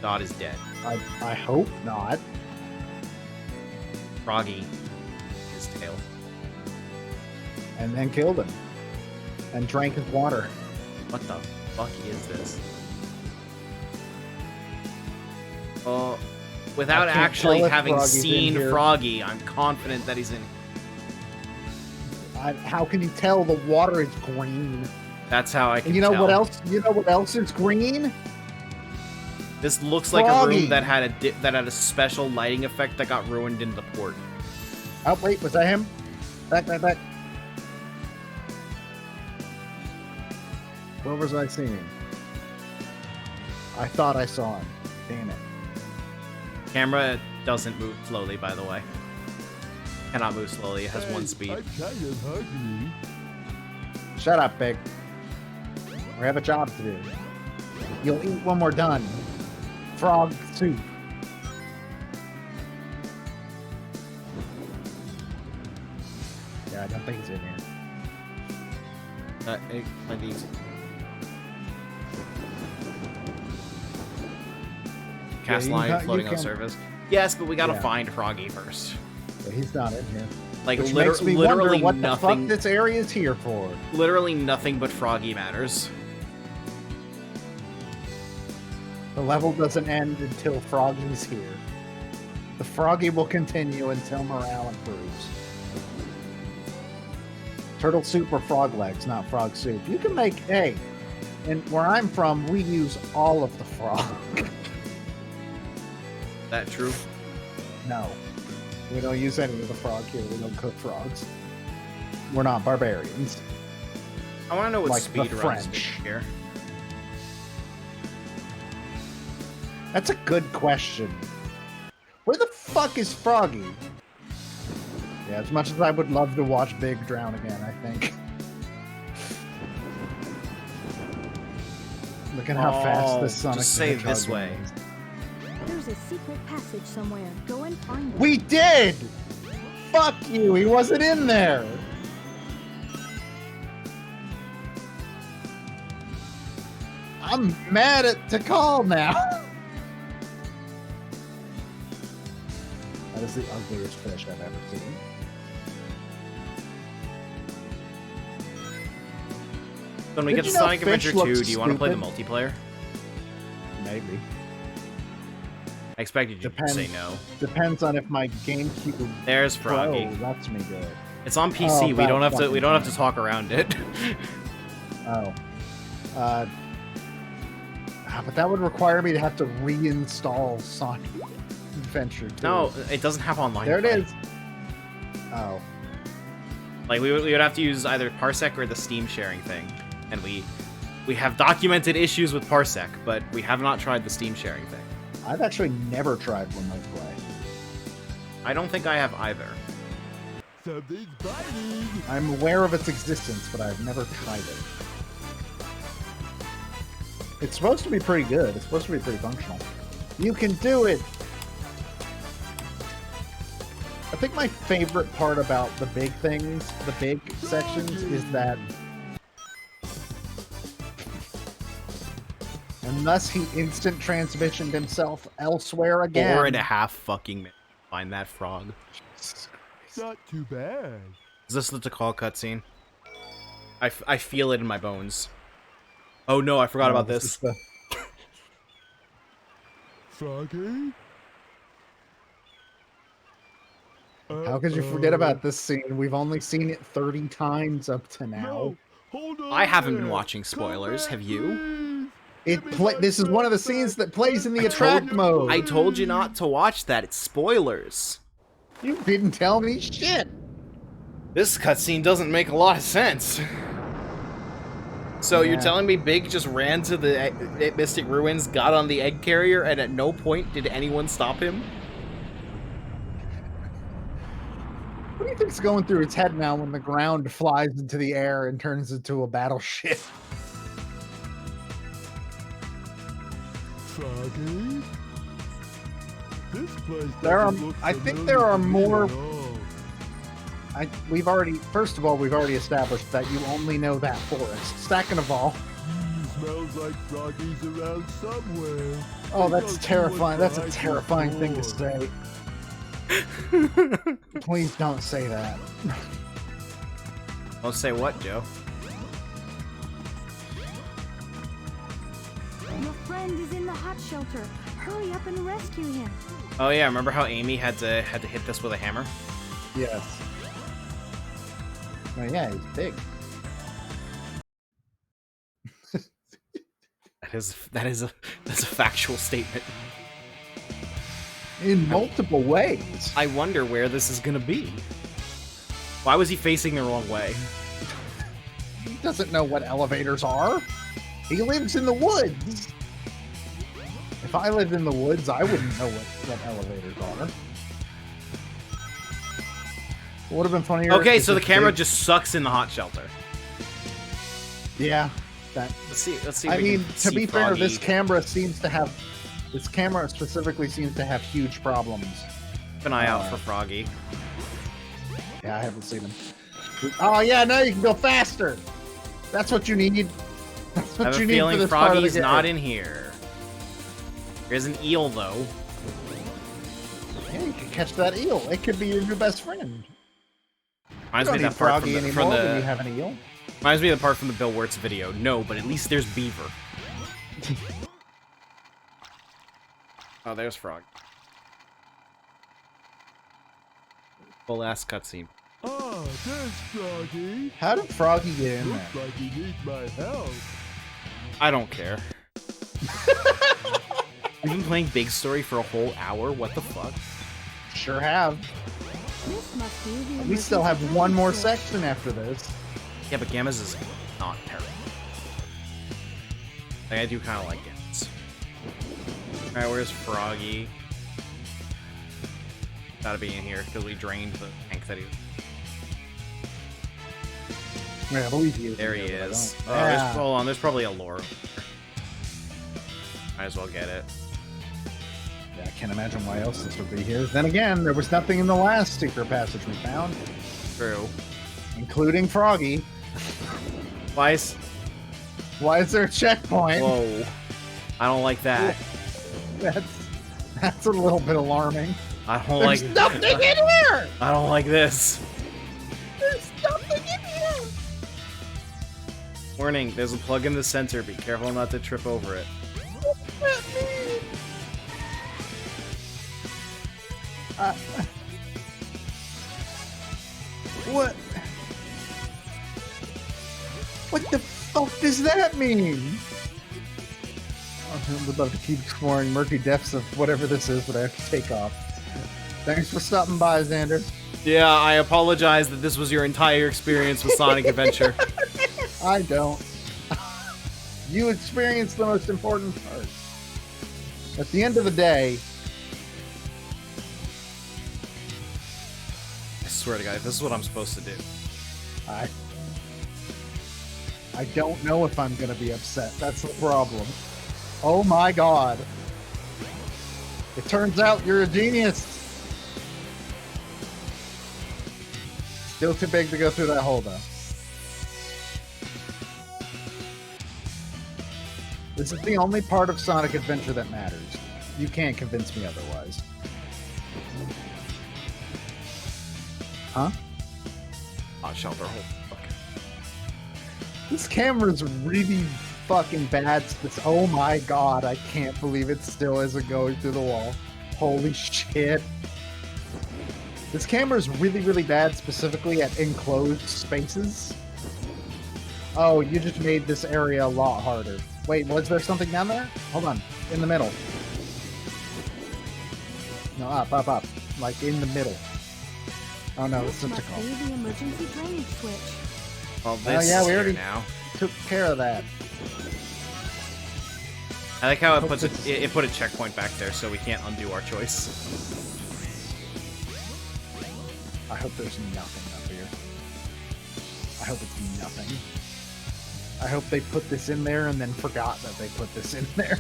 God is dead. I hope not. Froggy, his tail. And then killed him. And drank his water. What the fuck is this? Well, without actually having seen Froggy, I'm confident that he's in. How can you tell the water is green? That's how I can and you know tell. what else? You know what else is green? This looks like a room that had a special lighting effect that got ruined in the port. Oh wait, was that him? Back. Where was I seeing him? I thought I saw him. Damn it. Camera doesn't move slowly, by the way. Cannot move slowly. It has one speed. I'm kind of hungry. Shut up, Big. We have a job to do. You'll eat when we're done. Frog soup. Yeah, I don't think he's in here. Like these. Cast line floating on surface. Yes, but we gotta find Froggy first. Yeah, he's not in here. Like which makes me literally wonder what nothing. the fuck this area is here for. Literally nothing but Froggy matters. The level doesn't end until Froggy's here. The Froggy will continue until morale improves. Turtle soup or frog legs, not frog soup. You can make, hey, and where I'm from, we use all of the frog. That true? No. We don't use any of the frog here. We don't cook frogs. We're not barbarians. I want to know what like speed the runs French here. That's a good question. Where the fuck is Froggy? Yeah, as much as I would love to watch Big drown again, I think. Look at how fast this Sonic just say this way. is. There's a secret passage somewhere. Go and find it. We did! Fuck you, he wasn't in there! I'm mad at Tikal now. That is the ugliest fish I've ever seen. When we get to Sonic Adventure 2, do you want to play the multiplayer? Maybe. I expected you to say no. Depends on if my GameCube There's Froggy. Pro lets me do it. It's on PC. We don't have to talk around it. Oh. But that would require me to have to reinstall Sonic Adventure 2. No, it doesn't have online. There it is. Oh. Like we would have to use either Parsec or the Steam sharing thing, and we have documented issues with Parsec, but we have not tried the Steam sharing thing. I've actually never tried remote play. I don't think I have either. Something's biting. I'm aware of its existence, but I've never tried it. It's supposed to be pretty good. It's supposed to be pretty functional. You can do it! I think my favorite part about the big things, the big sections, is that unless he instant transmissioned himself elsewhere again. 4.5 fucking minutes to find that frog. Not too bad. Is this the Tikal cutscene? I feel it in my bones. Oh no, I forgot about this. Froggy? How could you forget about this scene? We've only seen it 30 times up to now. No, hold on I haven't been there. watching spoilers, Come have back, you? please. This is one of the scenes that plays in the attract mode. I told you not to watch that, it's spoilers. You didn't tell me shit. This cutscene doesn't make a lot of sense. So you're telling me Big just ran to the Mystic Ruins, got on the egg carrier, and at no point did anyone stop him? What do you think's going through its head now when the ground flies into the air and turns into a battleship? Froggy? This place There are, doesn't look I think familiar there are to me more. at all. First of all, we've already established that you only know that forest. Second of all, Smells like Froggy's around somewhere. oh, They that's don't see terrifying. what's That's a behind terrifying the thing to door. say. Please don't say that. I'll say what, Joe? Your friend is in the hot shelter. Hurry up and rescue him. Oh yeah, remember how Amy had to hit this with a hammer? Yes. Well, yeah, he's big. That's a factual statement. In multiple ways. I wonder where this is gonna be. Why was he facing the wrong way? He doesn't know what elevators are. He lives in the woods. If I lived in the woods, I wouldn't know what elevators are. It would have been funnier. Okay, if so the this camera big- just sucks in the hot shelter. Yeah, that. Let's see. If I we mean, can to see be fair, Froggy. this camera specifically seems to have huge problems. Keep an eye out for Froggy. Yeah, I haven't seen him. Oh yeah, now you can go faster. That's what you need. That's I what have you a need for feeling this part of the Froggy's game. not in here. There's an eel though. Yeah, you can catch that eel. It could be your new best friend. Reminds me You don't of need that part Froggy from anymore when you the have an eel. reminds me of the part from the Bill Wirtz video. No, but at least there's Beaver. Oh, there's Frog. Full ass cutscene. Ah, there's Froggy. How did Froggy get in there? Looks like he needs my help. I don't care. We've been playing Big Story for a whole hour. What the fuck? Sure have. This must be the We still have emergency one more service. section after this. Yeah, but Gamma's is not terrible. Like, I do kind of like Gamma's. Alright, where's Froggy? Gotta be in here, because we drained the tank that he was... Yeah, I believe you. There he is. Oh, Yeah. hold on, there's probably a lure. Might as well get it. Yeah, I can't imagine why else this would be here. Then again, there was nothing in the last secret passage we found, True. including Froggy. Why is... Why is there a checkpoint? Whoa. I don't like that. That's a little bit alarming. I don't There's like... nothing in here! I don't like this. There's nothing in here! Warning, there's a plug in the center. Be careful not to trip over it. What's that mean? What? What the fuck does that mean? I would love to keep exploring murky depths of whatever this is, but I have to take off. Thanks for stopping by, Xander. Yeah, I apologize that this was your entire experience with Sonic Adventure. I don't. You experienced the most important part. At the end of the day, I swear to God, this is what I'm supposed to do. I don't know if I'm gonna be upset. That's the problem. Oh my god. It turns out you're a genius. Still too big to go through that hole, though. This is the only part of Sonic Adventure that matters. You can't convince me otherwise. Huh? Hot shelter hole. Okay. This camera's really fucking bad. Oh my god, I can't believe it still isn't going through the wall. Holy shit. This camera's really, really bad, specifically at enclosed spaces. Oh, you just made this area a lot harder. Wait, was there something down there? Hold on. In the middle. No, up. Like, in the middle. Oh no, it's Must tentacle. be the emergency drainage switch. Well, this yeah, is we here already now. took care of that. I like how it puts it put a checkpoint back there, so we can't undo our choice. I hope there's nothing up here. I hope it's nothing. I hope they put this in there and then forgot that they put this in there.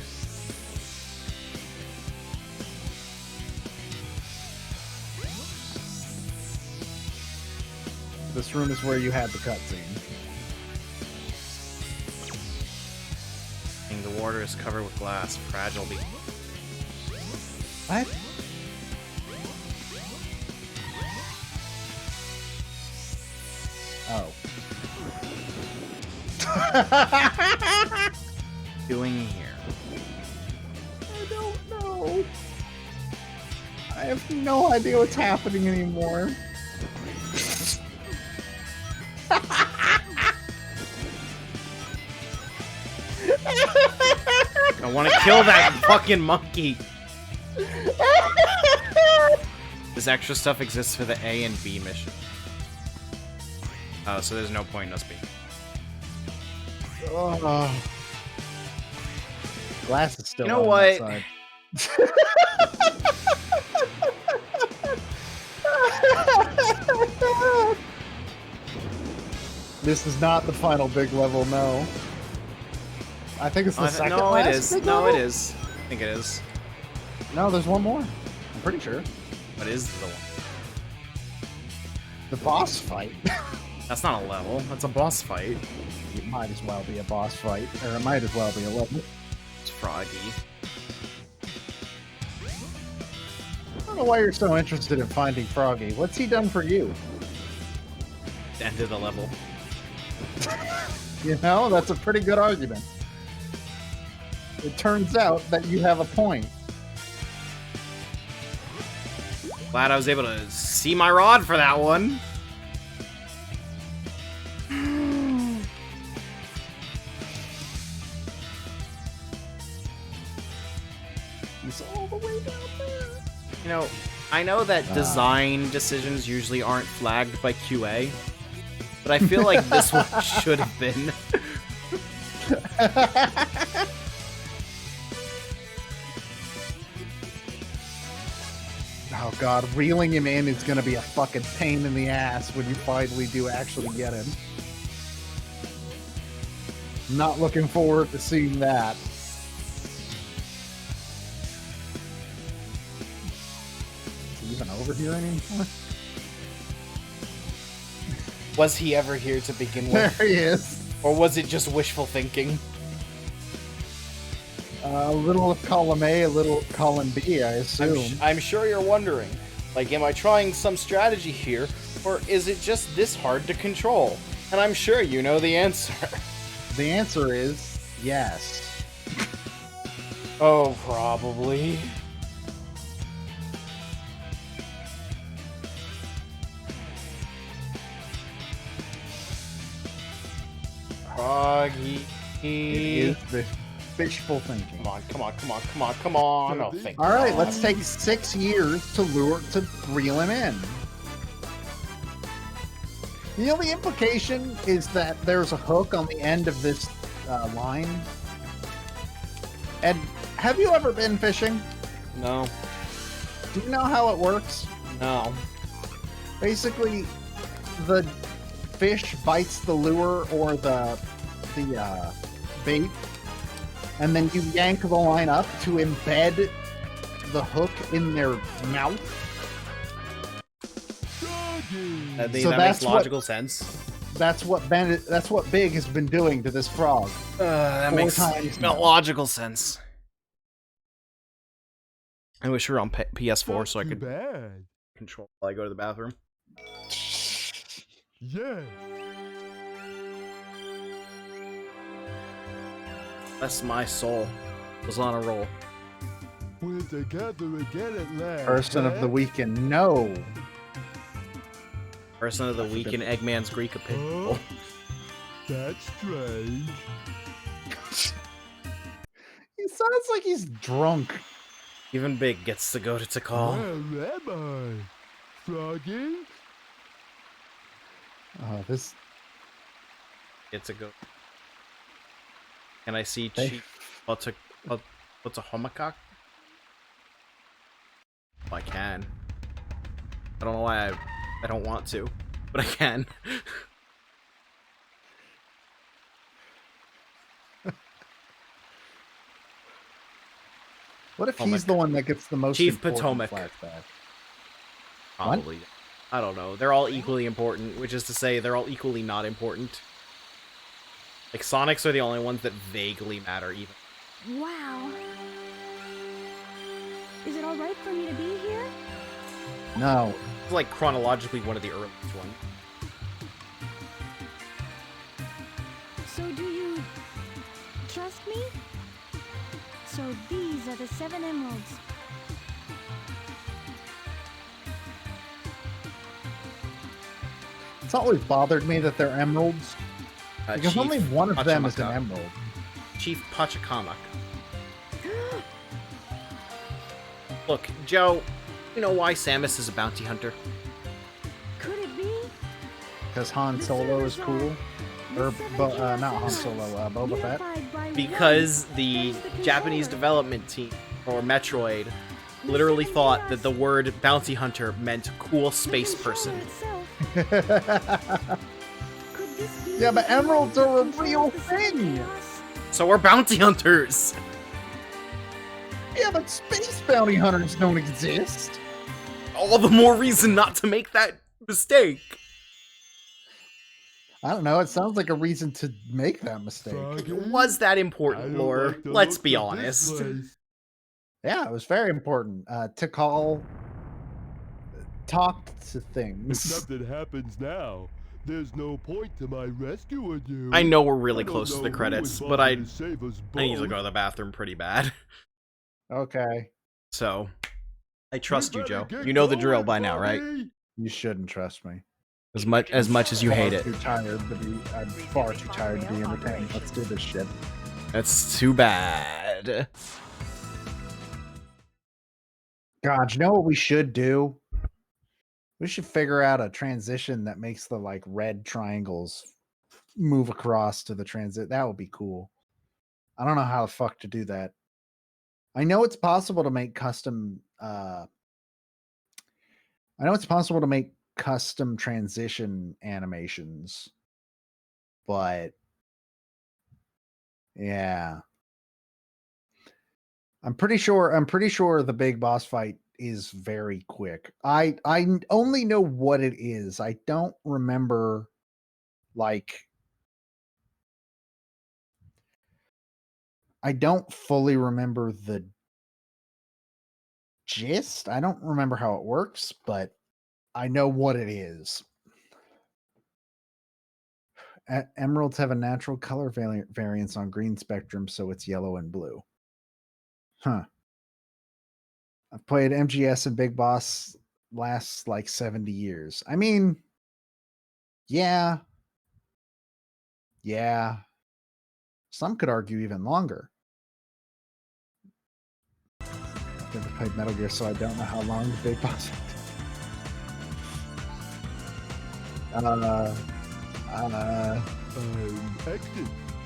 This room is where you had the cutscene. The water is covered with glass. Fragile. What? Oh. Doing here. I don't know. I have no idea what's happening anymore. I want to kill that fucking monkey. This extra stuff exists for the A and B mission. Oh, so there's no point in us being. Oh. Glass is still You know on what? that side. This is not the final big level, no. I think it's the second no, last it is. big No, level? it is. I think it is. No, there's one more. I'm pretty sure. What is the one? The boss fight. That's not a level. That's a boss fight. It might as well be a boss fight, or it might as well be a level. It's Froggy. I don't know why you're so interested in finding Froggy. What's he done for you? End of the level. You know, that's a pretty good argument. It turns out that you have a point. Glad I was able to see my rod for that one. He's all the way down there. You know, I know that design decisions usually aren't flagged by QA, but I feel like this one should have been. Oh god, reeling him in is gonna be a fucking pain in the ass when you finally do actually get him. Not looking forward to seeing that. Is he even over here anymore? Was he ever here to begin There with? he is. Or was it just wishful thinking? A little of column A, a little of column B, I assume. I'm sure you're wondering, like, am I trying some strategy here, or is it just this hard to control? And I'm sure you know the answer. The answer is yes. Oh, probably. Froggy. It is the fishful thinking. Come on, come on, come on, come on, come on. Oh, thank All right, God. let's take 6 years to reel him in. The only implication is that there's a hook on the end of this line. And have you ever been fishing? No, Do you know how it works? no. Basically, the fish bites the lure or the bait, and then you yank the line up to embed the hook in their mouth. Froggy! I think So that that's makes logical sense. That's what Big has been doing to this frog. That 4 makes times now. logical sense. I wish we were on PS4 so I Too could bad. control while I go to the bathroom. Yeah. Bless my soul. Was on a roll. We're together again at last. Person of the weekend. No. Person of the week in Eggman's Greek opinion. That's strange. He sounds like he's drunk. Even Big gets to go to Tikal. Where am I? Froggy? Oh, this. Gets to go. Can I see Hey. Chief? What's a homacock? Oh, I can. I don't know why I don't want to, but I can. What if he's the one that gets the most Chief important Potomac. flashback? Probably. I don't know. They're all equally important, which is to say they're all equally not important. Like, Sonics are the only ones that vaguely matter, even. Wow. Is it alright for me to be here? No. It's like chronologically one of the earliest ones. So do you trust me? So these are the 7 emeralds. It's always bothered me that they're emeralds. Because Chief only one of them is an Pachacamac. emerald. Chief Pachacamac. Look, Joe, you know why Samus is a bounty hunter? Could it be? Because Han Solo is cool. Or, not Han Solo, Boba Fett. Unified by Because one, the there's the Japanese controller. development team, or Metroid, literally thought that the word bounty hunter meant cool The space controller person. itself. Could this be Yeah, but the emeralds are a controller real the seven thing. chaos? So we're bounty hunters! Yeah, but space bounty hunters don't exist. All the more reason not to make that mistake. I don't know. It sounds like a reason to make that mistake. Froggy? Was that I important, don't lore? like the Let's looks be of this honest. place. Yeah, it was very important. Tikal talked to If things. something happens now, there's no point to my rescuing you. I know we're really I don't close to know the who credits, would but bother to save us I need to both. go to the bathroom pretty bad. Okay. So, I trust you, better Joe. get You know the going, drill by now, right? Froggy. You shouldn't trust me. As much as you hate it. Too tired to be. I'm far too tired to be entertained. Let's do this shit. That's too bad. God, you know what we should do? We should figure out a transition that makes the like red triangles move across to the transit. That would be cool. I don't know how the fuck to do that. I know it's possible to make custom transition animations. But yeah. I'm pretty sure the big boss fight is very quick. I only know what it is. I don't remember like I don't fully remember the gist. I don't remember how it works, but I know what it is. Emeralds have a natural color variance on green spectrum, so it's yellow and blue. Huh. I've played MGS and Big Boss lasts like 70 years. I mean, yeah. Yeah. Some could argue even longer. I've never played Metal Gear, so I don't know how long the Big Boss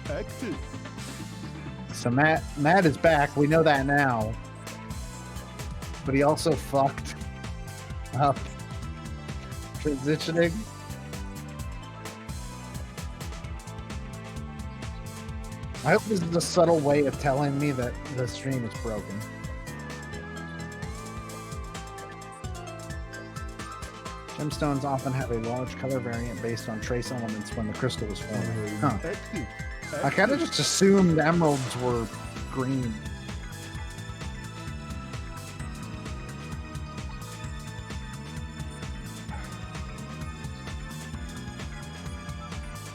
Exit. So Matt is back. We know that now. But he also fucked up transitioning. I hope this is a subtle way of telling me that the stream is broken. Gemstones often have a large color variant based on trace elements when the crystal was formed. Huh. I kind of just assumed emeralds were green.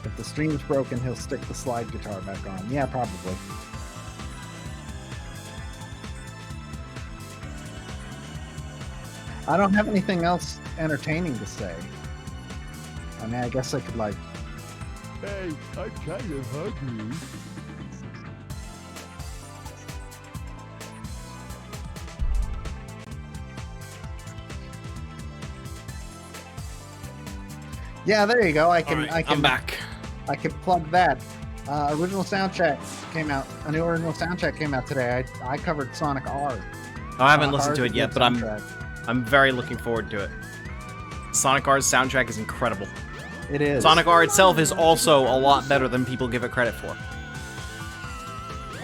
If the stream's broken, he'll stick the slide guitar back on. Yeah, probably. I don't have anything else entertaining to say. I mean, I guess I could, like... Hey, I'm kind of hungry. Yeah, there you go. I'm back. I can plug that. Original soundtrack came out. A new original soundtrack came out today. I covered Sonic R. I haven't listened to it yet, but I'm very looking forward to it. Sonic R's soundtrack is incredible. It is. Sonic R itself is also a lot better than people give it credit for.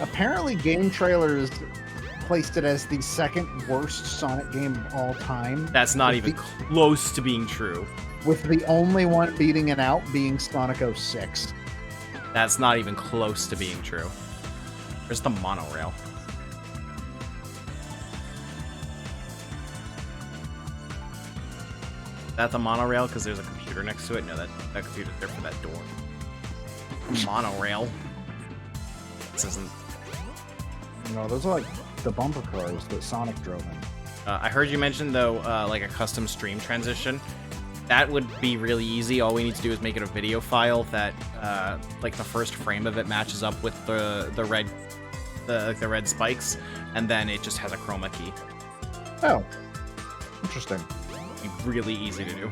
Apparently, Game Trailers placed it as the second worst Sonic game of all time. That's not even close to being true. With the only one beating it out being Sonic 06. That's not even close to being true. Where's the monorail? Is that the monorail? Because there's a computer next to it? No, that computer's there for that door. Monorail. This isn't... No, those are like the bumper cars that Sonic drove in. I heard you mention, though, like a custom stream transition. That would be really easy. All we need to do is make it a video file that, like, the first frame of it matches up with the red spikes, and then it just has a chroma key. Oh, interesting. It'd be really easy to do.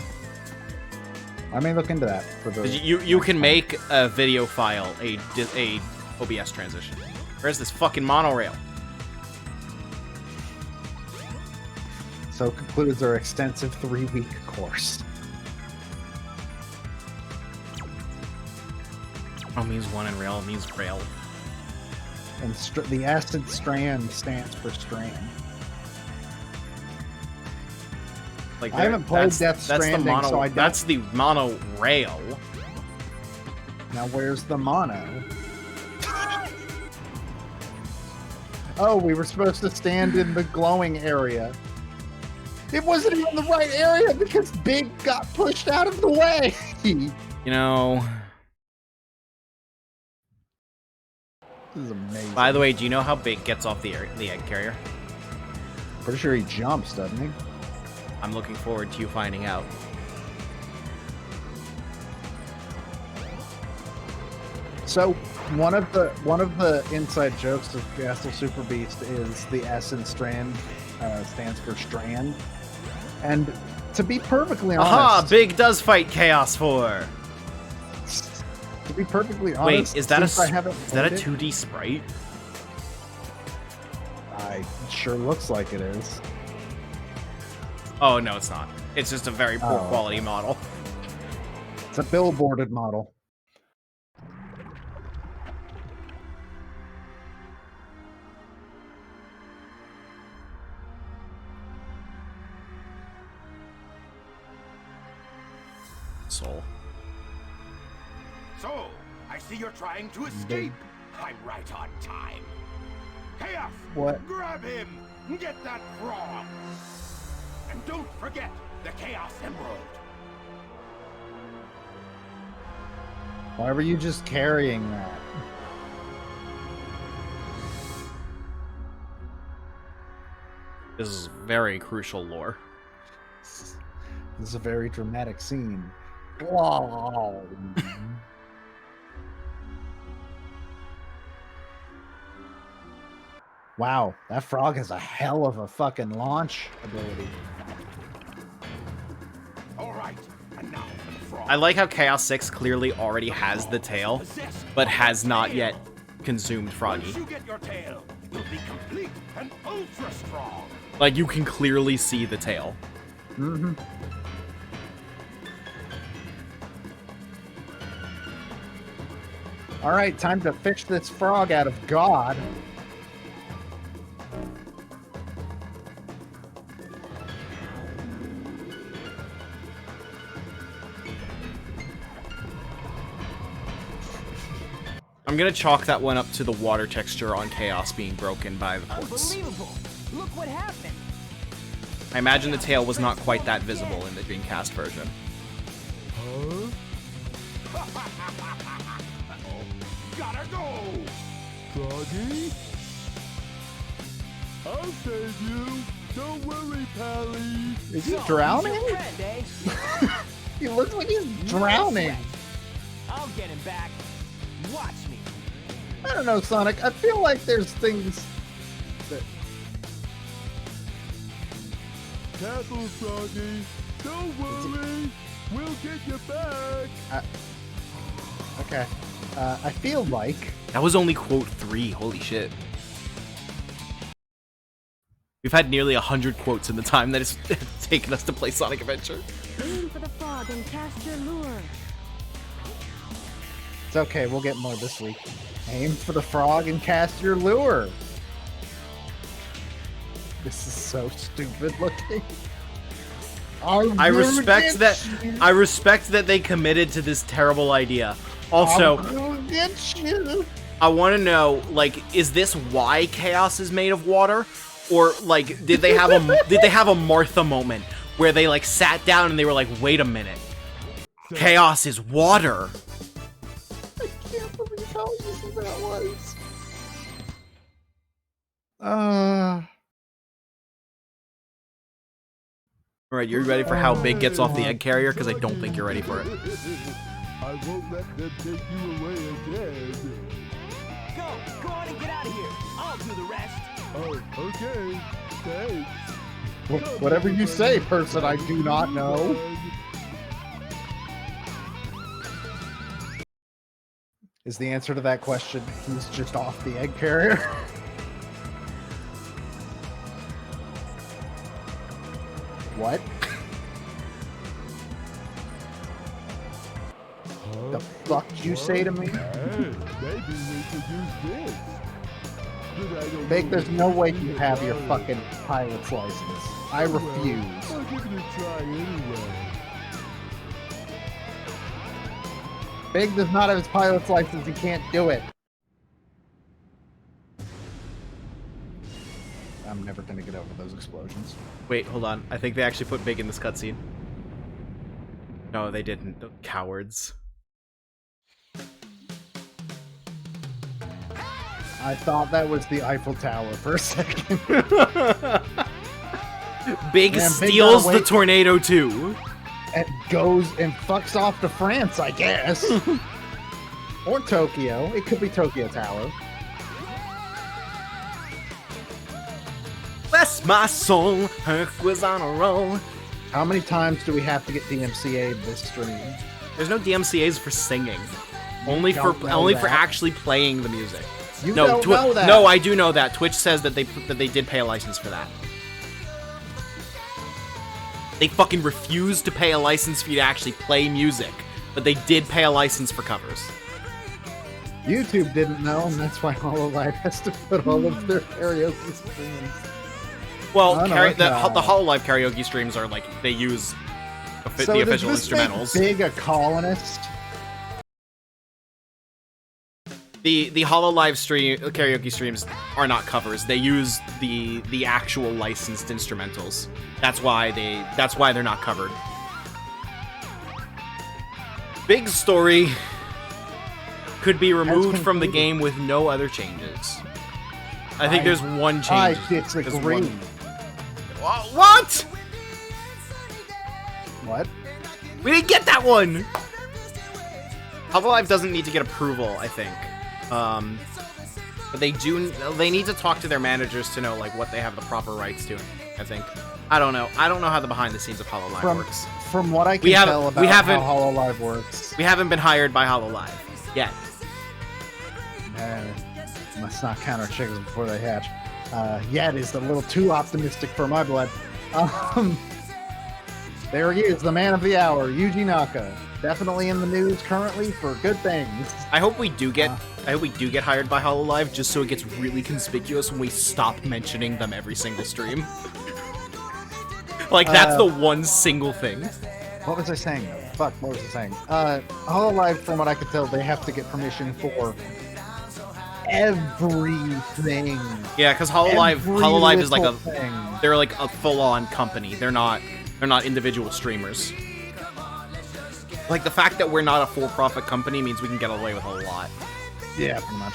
I may look into that for the. You can make a video file a OBS transition. Where's this fucking monorail? So concludes our extensive 3-week course. Oh, means one and rail means rail. And the acid strand stands for strand. Like I haven't played Death Stranding, so I don't... That's the monorail. Now where's the mono? Oh, we were supposed to stand in the glowing area. It wasn't even the right area because Big got pushed out of the way. You know... This is amazing. By the way, do you know how Big gets off the egg carrier? Pretty sure he jumps, doesn't he? I'm looking forward to you finding out. So one of the inside jokes of Castle Super Beast is the S in strand stands for strand. And to be perfectly honest, aha! Big does fight Chaos 4. To be perfectly honest, wait, is that a 2D sprite? It sure looks like it is. Oh no, it's not. It's just a very poor quality model. It's a billboarded model. Soul. So, I see you're trying to escape. I'm right on time. Chaos! What? Grab him! Get that frog! And don't forget the Chaos Emerald! Why were you just carrying that? This is very crucial lore. This is a very dramatic scene. Wow. Wow, that frog has a hell of a fucking launch ability. All right, and now for the frog. I like how Chaos 6 clearly already has the tail, but has not yet consumed Froggy. Once you get your tail, you'll be complete and ultra strong. Like, you can clearly see the tail. Mm-hmm. All right, time to fish this frog out of God. I'm gonna chalk that one up to the water texture on Chaos being broken by the ports. Unbelievable! Look what happened! I imagine the tail was not quite that visible in the Dreamcast version. Gotta go! Froggy? I'll save you. Don't worry, Pally. Is he drowning? Your friend, eh? He looks like he's drowning. I'll get him back. Watch me. I don't know, Sonic. I feel like there's things that... Careful, Froggy. Don't worry. We'll get you back. Okay. I feel like... That was only quote 3, holy shit. We've had nearly 100 quotes in the time that it's taken us to play Sonic Adventure. Aim for the frog and cast your lure. It's okay, we'll get more this week. Aim for the frog and cast your lure. This is so stupid looking. I respect that they committed to this terrible idea. Also, I want to know, like, is this why Chaos is made of water? Or, like, did they have a Martha moment where they, like, sat down and they were like, wait a minute. Chaos is water. I can't believe how easy that was. Alright, you ready for how Big gets off the egg carrier? Because I don't think you're ready for it. I won't let them take you away again. Go on and get out of here. I'll do the rest. Oh, okay. Thanks. Whatever you say, person I do not know. Is the answer to that question, he's just off the egg carrier? What? The fuck did you say to me? Hey, maybe we could use this. Big, there's no way you have your fucking pilot's license. I refuse. I'll give it a try anyway. Big does not have his pilot's license. He can't do it. I'm never gonna get over those explosions. Wait, hold on. I think they actually put Big in this cutscene. No, they didn't. The cowards. I thought that was the Eiffel Tower for a second. Big steals the tornado too. And goes and fucks off to France, I guess. Or Tokyo. It could be Tokyo Tower. Bless my soul, Herc was on a roll. How many times do we have to get DMCA'd this stream? There's no DMCA's for singing. Only for actually playing the music. You don't know that. No, I do know that. Twitch says that they did pay a license for that. They fucking refused to pay a license fee to actually play music, but they did pay a license for covers. YouTube didn't know, and that's why HoloLive has to put all of their karaoke streams. Well, the HoloLive karaoke streams are like, they use the official instrumentals. Make Big a colonist? The HoloLive karaoke streams are not covers. They use the actual licensed instrumentals. That's why they're not covered. Big's story could be removed from the game with no other changes. I think there's one change. I disagree. What? What? We didn't get that one! HoloLive doesn't need to get approval, I think. But they need to talk to their managers to know, like, what they have the proper rights to, I think. I don't know how the behind the scenes of HoloLive works. From what I can tell about how HoloLive works. We haven't been hired by HoloLive yet. Let's not count our chickens before they hatch. Yet is a little too optimistic for my blood. There he is, the man of the hour, Yuji Naka. Definitely in the news currently for good things. I hope we do get hired by HoloLive, just so it gets really conspicuous when we stop mentioning them every single stream. Like, that's the one single thing. What was I saying? Fuck, what was I saying? HoloLive, from what I could tell, they have to get permission for everything. Yeah, because Hololive is like little a thing. they're like a full-on company. They're not individual streamers. Like the fact that we're not a for-profit company means we can get away with a lot. Yeah, pretty much.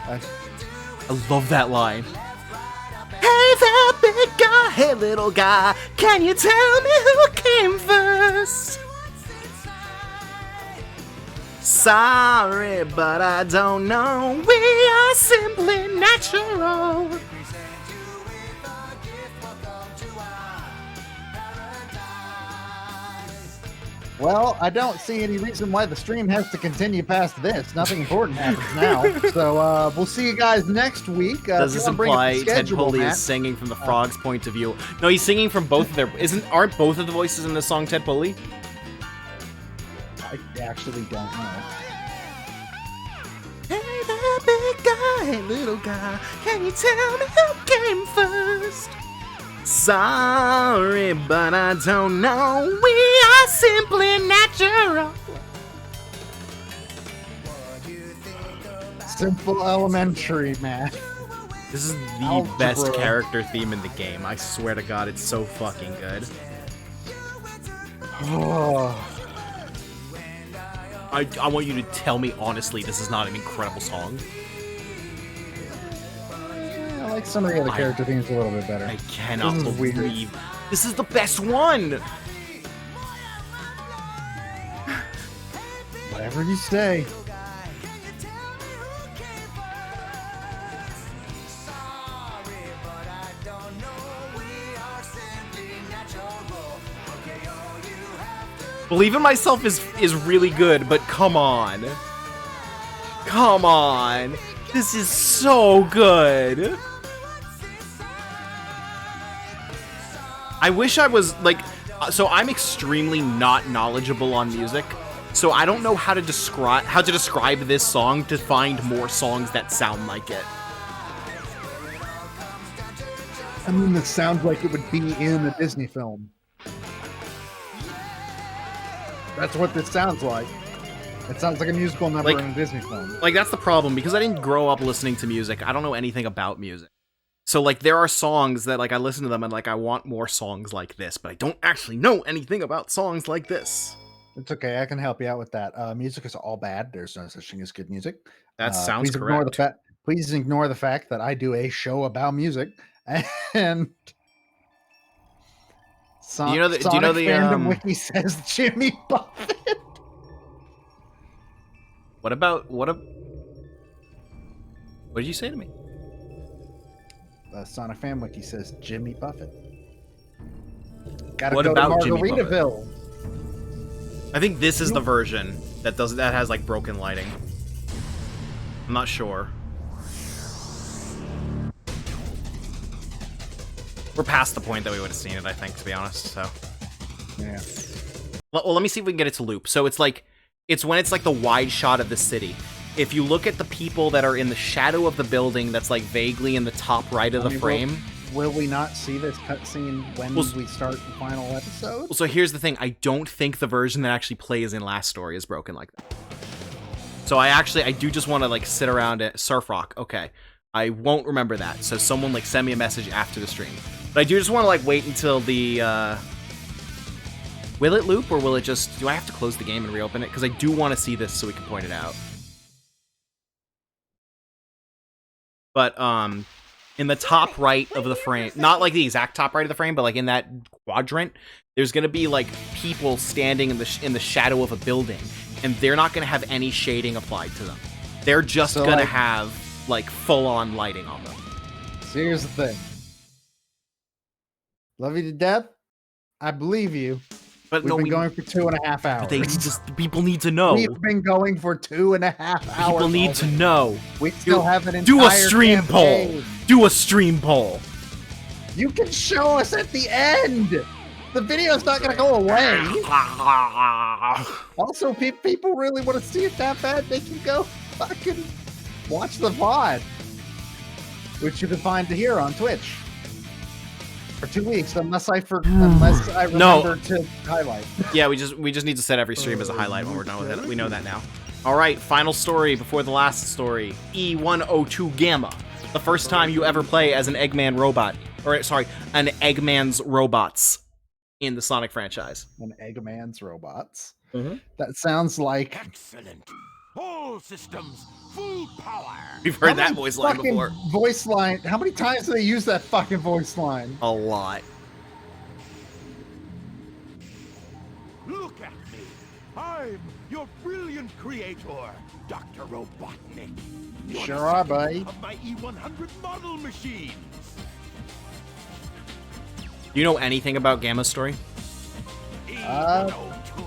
I love that line. Hey there, big guy. Hey, little guy. Can you tell me who came first? Sorry, but I don't know. We are simply natural. Well, I don't see any reason why the stream has to continue past this. Nothing important happens now. So we'll see you guys next week. Does this imply Ted Pulley is singing from the frog's point of view? No, he's singing from both of their... Aren't both of the voices in this song Ted Pulley? I actually don't know. Hey there, big guy, hey little guy, can you tell me who came first? Sorry, but I don't know. We are simply natural. Simple elementary math. This is the Algebra. best character theme in the game. I swear to God, it's so fucking good. Oh. I want you to tell me honestly, this is not an incredible song. I like some of the other character themes a little bit better. I cannot This is believe weird. this is the best one. Whatever you say. Believe in Myself is really good, but come on. Come on. This is so good. I wish I was like, so I'm extremely not knowledgeable on music, so I don't know how to describe this song to find more songs that sound like it. I mean, this sounds like it would be in a Disney film. That's what this sounds like. It sounds like a musical number in a Disney film. Like, that's the problem, because I didn't grow up listening to music. I don't know anything about music. So, like, there are songs that, like, I listen to them and, like, I want more songs like this, but I don't actually know anything about songs like this. It's okay. I can help you out with that. Music is all bad. There's no such thing as good music. That sounds please ignore correct. Please ignore the fact that I do a show about music, and Do you know the fandom wiki says Jimmy Buffett. What did you say to me? Sonic Fan Wiki says Jimmy Buffett. Gotta What go about to Jimmy Buffett? Margaritaville. I think this is the version that has like broken lighting. I'm not sure. We're past the point that we would have seen it, I think, to be honest. So yeah. Well, let me see if we can get it to loop. So it's when it's like the wide shot of the city. If you look at the people that are in the shadow of the building, that's like vaguely in the top right of the frame. Will we not see this cutscene when we start the final episode? So here's the thing. I don't think the version that actually plays in Last Story is broken like that. So I do just want to like sit around at Surf Rock. Okay. I won't remember that. So someone like send me a message after the stream. But I do just want to like wait until the will it loop or will it just do I have to close the game and reopen it? Because I do want to see this so we can point it out. But in the top right of the frame, not like the exact top right of the frame, but like in that quadrant, there's gonna be like people standing in the shadow of a building, and they're not gonna have any shading applied to them. They're just gonna have like full-on lighting on them. So here's the thing. Love you to death. I believe you. But We've been going for 2.5 hours. People need to know. We've been going for 2.5 hours. People need to know. We still have an entire Do a stream campaign. poll. Do a stream poll. You can show us at the end. The video's not going to go away. Also, people really want to see it that bad, they can go fucking watch the VOD, which you can find here on Twitch. for 2 weeks, unless I remember to highlight. Yeah, we just need to set every stream as a highlight when we're done with it. We know that now. All right, final story before the last story. E102 Gamma. The first time you ever play as an Eggman robot. Or, sorry, an Eggman's robots in the Sonic franchise. An Eggman's robots? Mm-hmm. That sounds like... Excellent. All systems, full power. We've heard that voice line before. Voice line. How many times do they use that fucking voice line? A lot. Look at me. I'm your brilliant creator, Dr. Robotnik. Sure are, buddy. Of my E100 model machines. Do you know anything about Gamma's story? E102.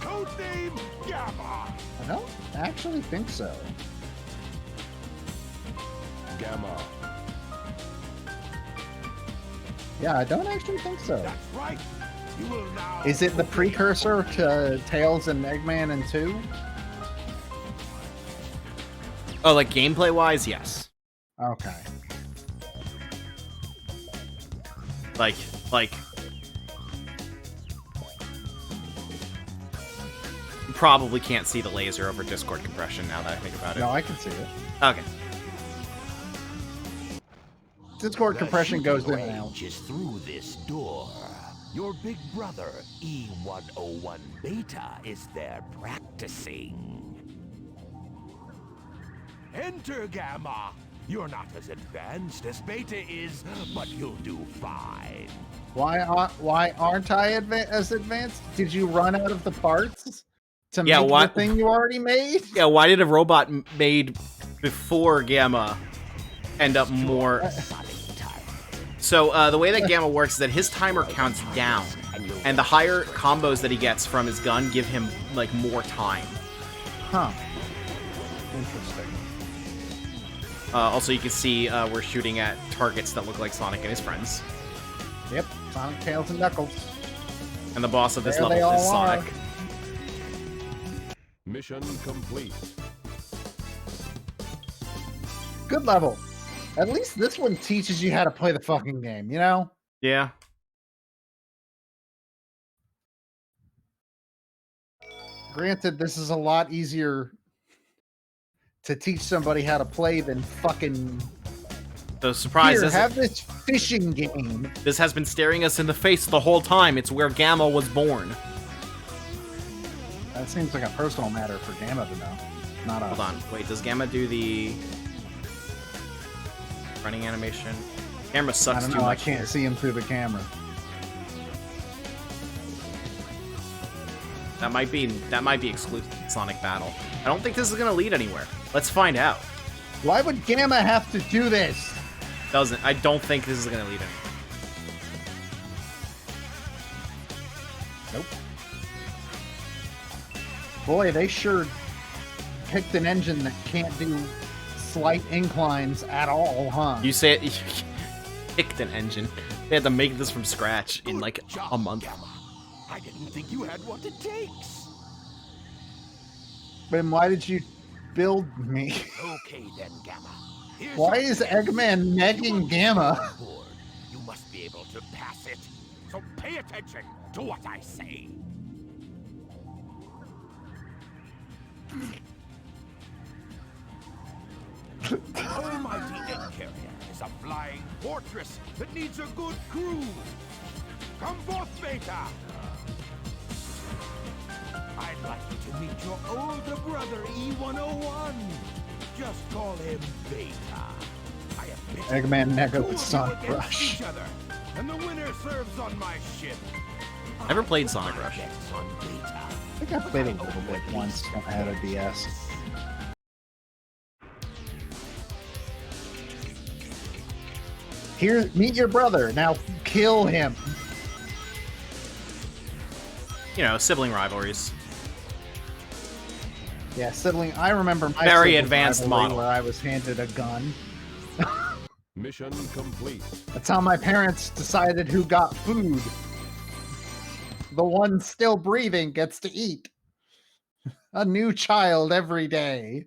Codename Gamma. I don't actually think so. Gamma. Yeah, I don't actually think so. That's right. You will now. Is it the precursor to Tails and Eggman and 2? Oh, like gameplay-wise, yes. Okay. Like... You probably can't see the laser over Discord compression now that I think about it. No, I can see it. Okay. Discord compression goes in and out. Just through this door. Your big brother, E101 Beta, is there practicing. Enter, Gamma. You're not as advanced as Beta is, but you'll do fine. Why aren't I as advanced? Did you run out of the parts to make the thing you already made? Yeah, why did a robot made before Gamma end up more... So, the way that Gamma works is that his timer counts down, and the higher combos that he gets from his gun give him, like, more time. Huh. Interesting. Also, you can see we're shooting at targets that look like Sonic and his friends. Yep, Sonic, Tails, and Knuckles. And the boss of this There level they is all Sonic. Mission complete. Good level. At least this one teaches you how to play the fucking game, you know? Yeah. Granted, this is a lot easier to teach somebody how to play than fucking... The surprise Here, is have this fishing game. This has been staring us in the face the whole time. It's where Gamma was born. That seems like a personal matter for Gamma to know. Not us. Hold on. Wait, does Gamma do the running animation? Camera sucks I don't too know, much. I can't see him through the camera. That might be exclusive to Sonic Battle. I don't think this is gonna lead anywhere. Let's find out. Why would Gamma have to do this? I don't think this is gonna lead anywhere. Nope. Boy, they sure picked an engine that can't do slight inclines at all, huh? You say it, picked an engine. They had to make this from scratch in like a month. Gamma. I didn't think you had what it takes. Then why did you build me? Okay then, Gamma. Here's Why your is test. Eggman nagging Gamma? On board. You must be able to pass it. So pay attention to what I say. Almighty Egg Carrier is a flying fortress that needs a good crew. Come forth, Beta. I'd like you to meet your older brother, E101. Just call him Beta. I have pitched Eggman two Nego of with you Sonic against Rush. each other, and the winner serves on my ship. Never played Sonic My Rush. bets on Beta. I think I played it a little bit once when I had a DS. Here, meet your brother. Now kill him. You know, sibling rivalries. Yeah, sibling. I remember my Very sibling advanced rivalry model. where I was handed a gun. Mission complete. That's how my parents decided who got food. The one still breathing gets to eat. A new child every day.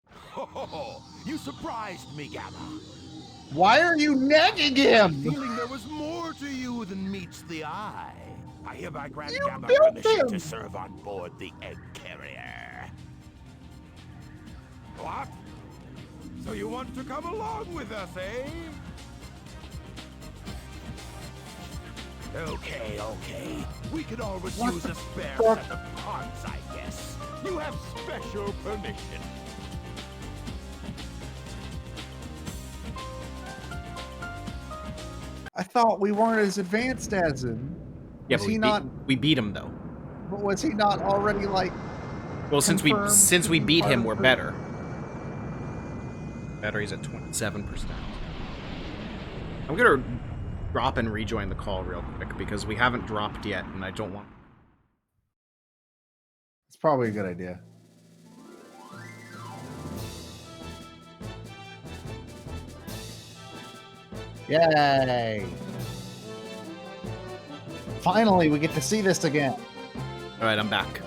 Ho, ho, ho. You surprised me, Gamma. Why are you negging him? Feeling there was more to you than meets the eye. I hereby grant You Gamma built permission him. to serve on board the egg carrier. What? So you want to come along with us, eh? Okay. We could always use a spare set of parts, I guess. You have special permission. I thought we weren't as advanced as him. Yeah, Was but he not? we beat him though. But was he not already like? Well, since we confirmed beat part him, of we're the- better. Battery's at 27%. I'm gonna drop and rejoin the call real quick because we haven't dropped yet, and I don't want. It's probably a good idea. Yay! Finally, we get to see this again. All right, I'm back.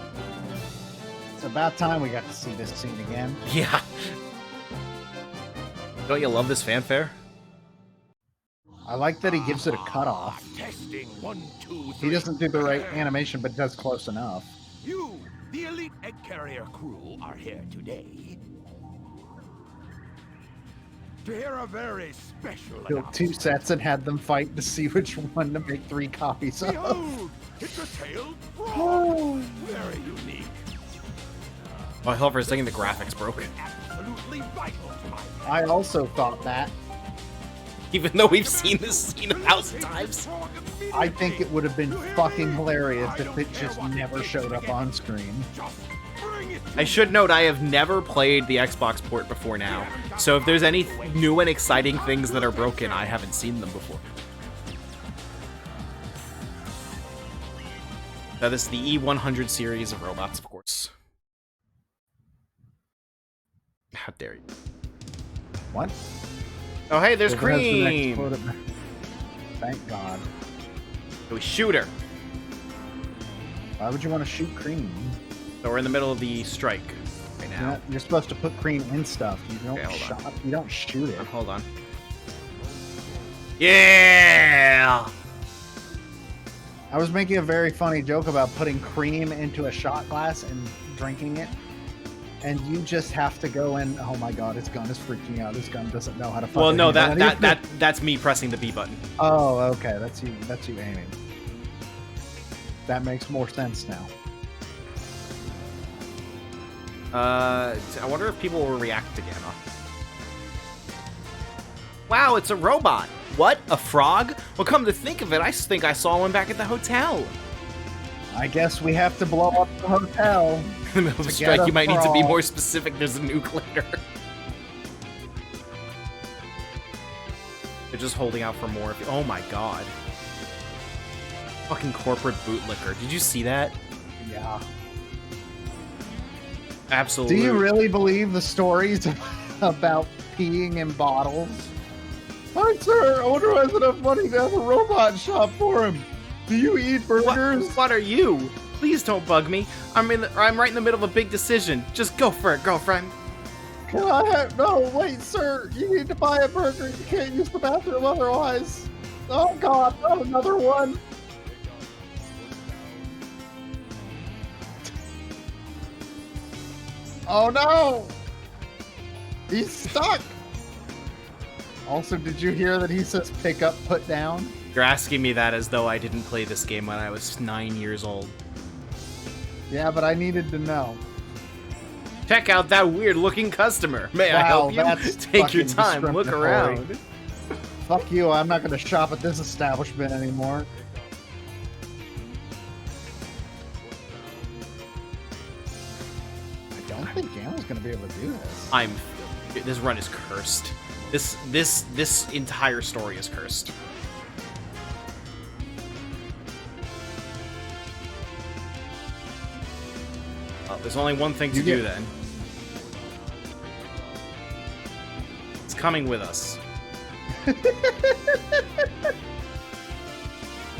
It's about time we got to see this scene again. Yeah. Don't you love this fanfare? I like that he gives it a cutoff. Testing 1, 2, 3. He doesn't do the right animation, but does close enough. You, the elite egg carrier crew, are here today to hear a very special Built 2 sets and had them fight to see which one to make 3 copies of. Behold, it's a tailed frog. Very unique. Oh, I thought for a second the graphics broke. Absolutely vital to my plan. I also thought that. Even though we've seen this scene 1,000 times. I think it would have been fucking hilarious if it just never showed up on screen. Just bring it. I should note I have never played the Xbox port before now, so if there's any new and exciting things that are broken, I haven't seen them before. Now this is the E100 series of robots, of course. How dare you? What? Oh hey, there's It has the next Cream! photo- Thank God. So we shoot her. Why would you want to shoot Cream? So we're in the middle of the strike right now. You're supposed to put Cream in stuff. You don't Okay, hold on. You don't shoot it. Hold on. Yeah! I was making a very funny joke about putting cream into a shot glass and drinking it. And you just have to go in. Oh my God, his gun is freaking out. His gun doesn't know how to. Well, no, handle anything. that's me pressing the B button. Oh, okay. That's you. That's you aiming. That makes more sense now. I wonder if people will react to Gamma. Wow, it's a robot. What? A frog? Well, come to think of it, I think I saw one back at the hotel. I guess we have to blow up the hotel. In the middle of a To strike, get a you might need to be frog. more specific. There's a nuke later. They're just holding out for more. Oh my God. Fucking corporate bootlicker. Did you see that? Yeah. Absolutely. Do you really believe the stories about peeing in bottles? Hi, sir. I wonder who has enough money to have a robot shop for him. Do you eat burgers? What are you? Please don't bug me. I'm right in the middle of a big decision. Just go for it, girlfriend. Can I have... No, wait, sir. You need to buy a burger. You can't use the bathroom otherwise. Oh, God. Not another one. Oh, no. He's stuck. Also, did you hear that he says pick up, put down? You're asking me that as though I didn't play this game when I was 9 years old. Yeah, but I needed to know. Check out that weird-looking customer. May I Wow, help you? that's Take your fucking time. Look discriminatory. around. Fuck you, I'm not going to shop at this establishment anymore. I don't think Gamma's going to be able to do this. This run is cursed. This entire story is cursed. Oh, there's only one thing to do then. It's coming with us.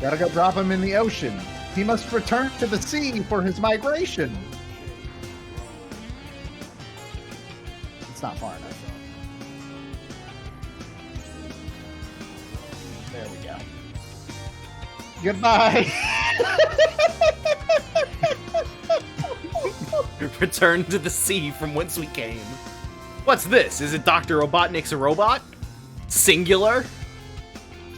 Gotta go drop him in the ocean. He must return to the sea for his migration. It's not far enough. There we go. Goodbye. Return to the sea from whence we came. What's this? Is it Dr. Robotnik's a robot? Singular?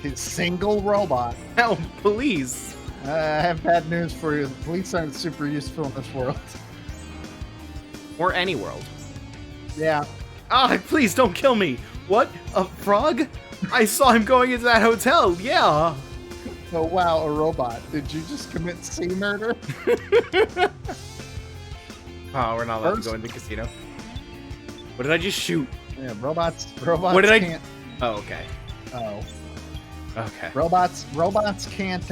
His single robot. Help, police. I have bad news for you. The police aren't super useful in this world. Or any world. Yeah. Ah, please don't kill me. What? A frog? I saw him going into that hotel. Yeah. Oh, wow, a robot. Did you just commit sea murder? Oh, we're not allowed to go in the casino. What did I just shoot? Yeah, robots What did can't... Oh, okay. Oh. Okay. Robots can't,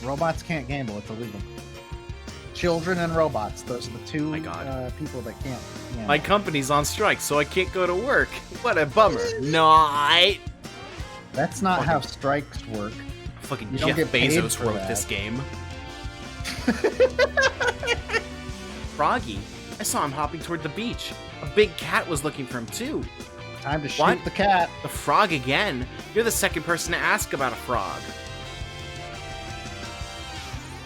Robots can't gamble. It's illegal. Children and robots. Those are the two people that can't gamble. My company's on strike, so I can't go to work. What a bummer. Not. That's not how strikes work. Fucking You don't Jeff get paid Bezos for wrote that. this game. Froggy, I saw him hopping toward the beach. A big cat was looking for him too. Time to shoot What? the cat. The frog again? You're the second person to ask about a frog.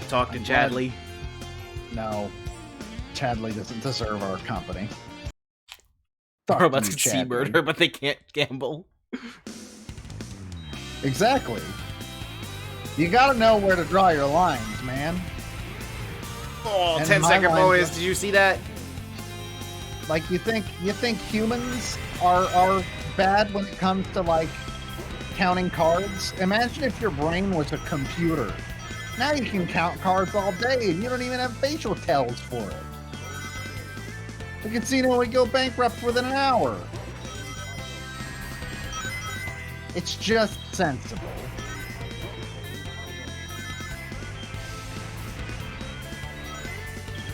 Talk to I'm glad- Chadley. No. Chadley doesn't deserve our company. Fuck Robots you, can see Chadley. murder, but they can't gamble. Exactly. You gotta know where to draw your lines, man. Oh, And 10-second my bonus. lines- Did you see that? Like, you think humans are bad when it comes to, like, counting cards? Imagine if your brain was a computer. Now you can count cards all day, and you don't even have facial tells for it. The casino would go bankrupt within an hour. It's just sensible.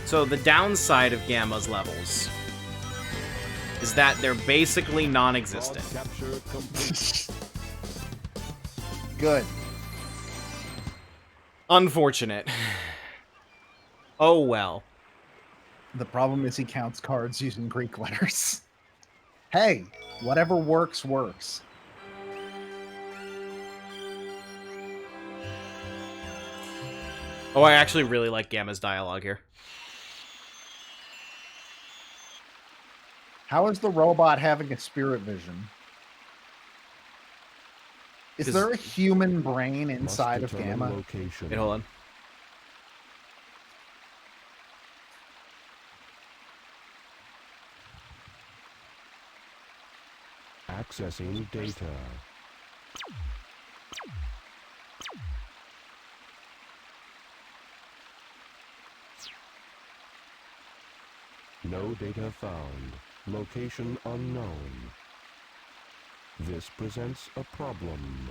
So the downside of Gamma's levels is that they're basically non-existent. Good. Unfortunate. Oh well. The problem is he counts cards using Greek letters. Hey, whatever works, works. Oh, I actually really like Gamma's dialogue here. How is the robot having a spirit vision? Is there a human brain inside of Gamma? Wait, hold on. Accessing data. No data found. Location unknown. This presents a problem.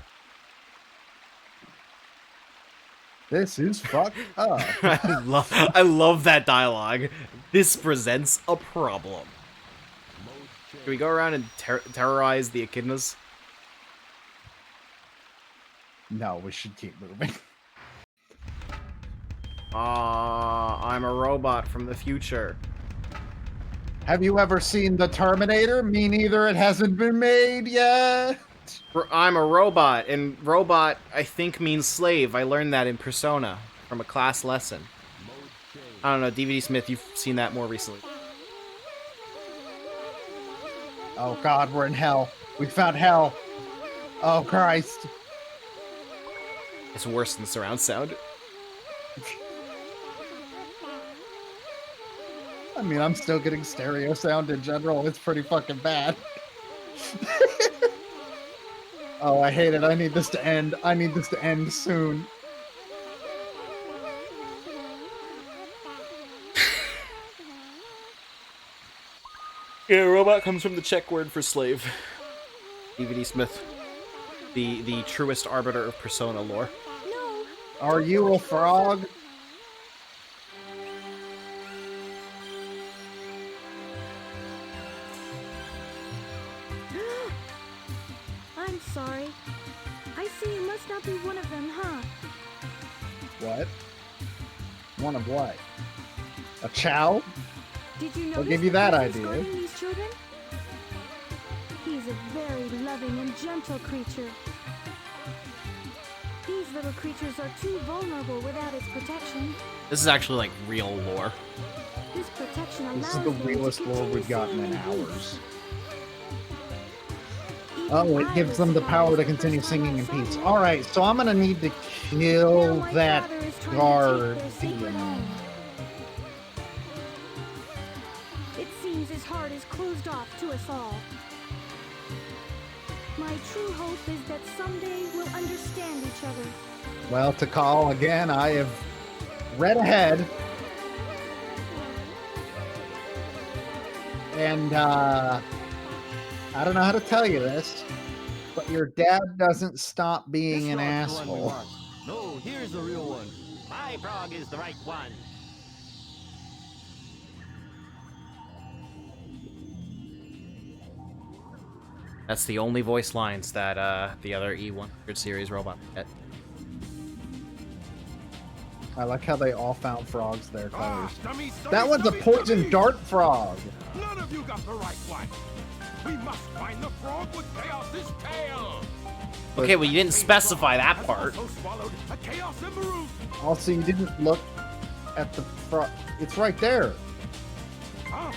This is fucked up. I love that dialogue. This presents a problem. Can we go around and terrorize the echidnas? No, we should keep moving. I'm a robot from the future. Have you ever seen The Terminator? Me neither. It hasn't been made yet. I'm a robot, and robot, I think, means slave. I learned that in Persona from a class lesson. I don't know, DVD Smith, you've seen that more recently. Oh god, we're in hell. We found hell. Oh Christ. It's worse than surround sound. I mean, I'm still getting stereo sound in general. It's pretty fucking bad. Oh, I hate it. I need this to end. I need this to end soon. Yeah, robot comes from the Czech word for slave. DVD Smith, the truest arbiter of Persona lore. No. Are you a frog? I'm sorry. I see you must not be one of them, huh? What? One of what? A chow? Did you I'll notice give you that who's idea. guarding these children? He's is a very loving and gentle creature. These little creatures are too vulnerable without its protection. This is actually like real lore. This protection allows This is the them to realest lore continue we've gotten in singing in peace. hours. Even Oh, it gives them the power to continue singing in peace. Alright, so I'm gonna need to kill that guardian. It seems his heart is closed off to us all. My true hope is that someday we'll understand each other. Well, to call again, I have read ahead. And, I don't know how to tell you this, but your dad doesn't stop being an asshole. No, here's the real one. My frog is the right one. That's the only voice lines that the other E100 series robot get. I like how they all found frogs there, colors. Dummy, That one's a poison dart frog. None of you got the right one. We must find the frog with Chaos's tail. Okay, well, you didn't specify that part. Also swallowed a Chaos Emerald. Also, you didn't look at the frog. It's right there. Huh?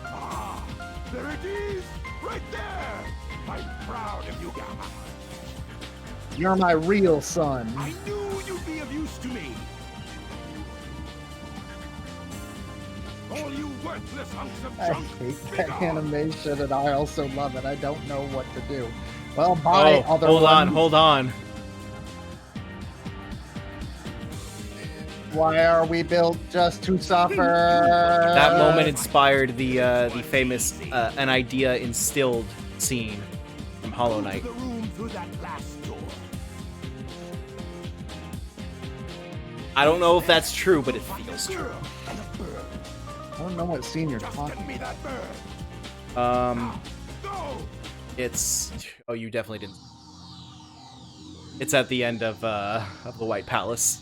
Ah, there it is, right there. I'm proud of you, Gamma. You're my real son. I knew you'd be of use to me. All you worthless hunks of I junk. hate be that gone. animation, and I also love it. I don't know what to do. Well, bye, Oh, other hold one. on, hold on. Why are we built just to suffer? That moment inspired the famous an idea instilled scene from Hollow Knight. The room through that last door. I don't know if that's true, but it feels true. Girl and a bird. I don't know what scene you're Just talking get me about. that bird. Go. It's oh, you definitely didn't. It's at the end of the White Palace.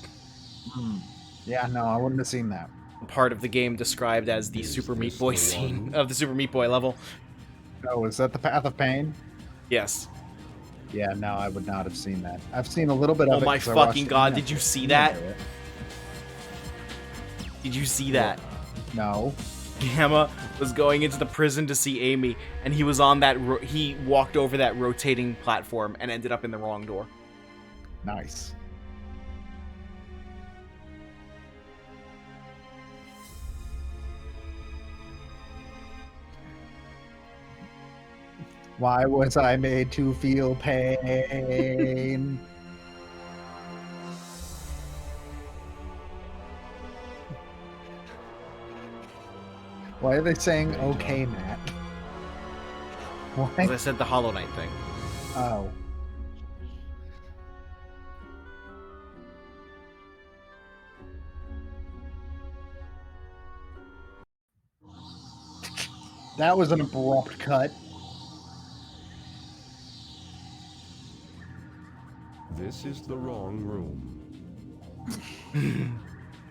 Yeah, no, I wouldn't have seen that. Part of the game described as the Super Meat Boy scene of the Super Meat Boy level. Oh, is that the Path of Pain? Yes. Yeah, no, I would not have seen that. I've seen a little bit of Oh it. my 'cause I watched fucking it. god! Yeah. Did you see that? Did you see that? No. Gamma was going into the prison to see Amy, and he was on that. He walked over that rotating platform and ended up in the wrong door. Nice. Why was I made to feel pain? Why are they saying okay, Matt? As I Why? said, the Hollow Knight thing. Oh. That was an abrupt cut. This is the wrong room.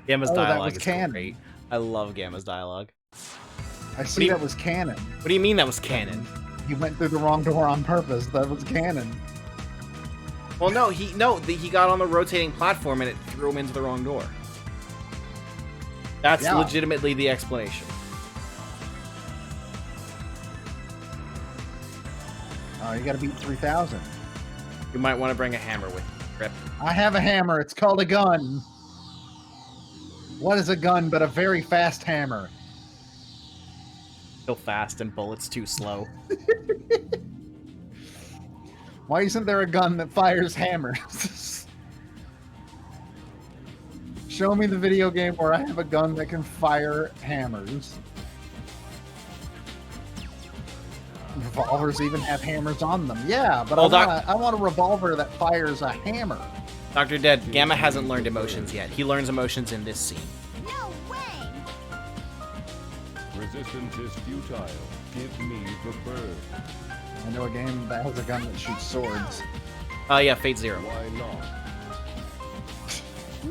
Gamma's Oh, that dialogue was is canon. great. I love Gamma's dialogue. I see that was canon. What do you mean that was canon? You went through the wrong door on purpose. That was canon. Well, no, he got on the rotating platform and it threw him into the wrong door. That's Yeah. legitimately the explanation. Oh, you gotta beat 3,000. You might want to bring a hammer with you, Rip. I have a hammer. It's called a gun. What is a gun but a very fast hammer? Still fast and bullets too slow. Why isn't there a gun that fires hammers? Show me the video game where I have a gun that can fire hammers. Revolvers even have hammers on them. Yeah, but Oh, I want a revolver that fires a hammer. Dr. Dead, Gamma hasn't learned emotions yet. He learns emotions in this scene. No way! Resistance is futile. Give me the bird. I know a game that has a gun that shoots swords. Yeah, Fate Zero. Why not?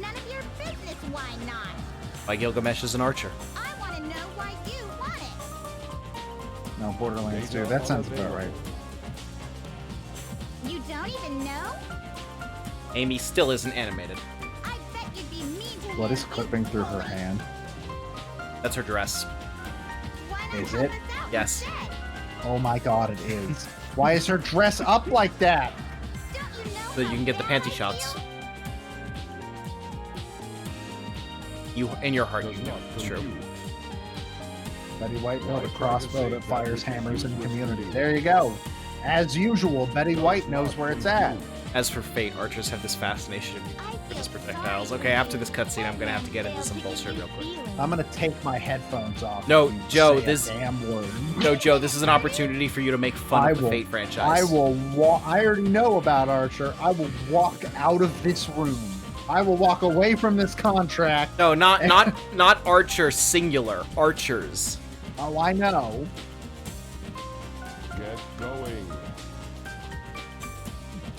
None of your business, why not? By Gilgamesh as an archer. I want to know why you want it. No, Borderlands 2. That sounds about right. You don't even know? Amy still isn't animated. I bet you'd be mean to What me is if clipping through her hand? That's her dress. Why not Is help it? us out Yes. instead? Oh my god, it is. Why is her dress up like that? Don't you know So you how can get the bad panty I shots. feel? You, in your heart, you know. It's true. Betty White built a crossbow that fires hammers in community. There you go. As usual, Betty White knows where it's at. As for fate, archers have this fascination with his projectiles. Okay, after this cutscene, I'm gonna have to get into some bullshit real quick. I'm gonna take my headphones off. No, if you Joe, say a this- damn word. No, Joe, this is an opportunity for you to make fun of the Fate franchise. I will walk. I already know about Archer. I will walk out of this room. I will walk away from this contract. No, not Archer singular. Archers. Oh, I know. Get going.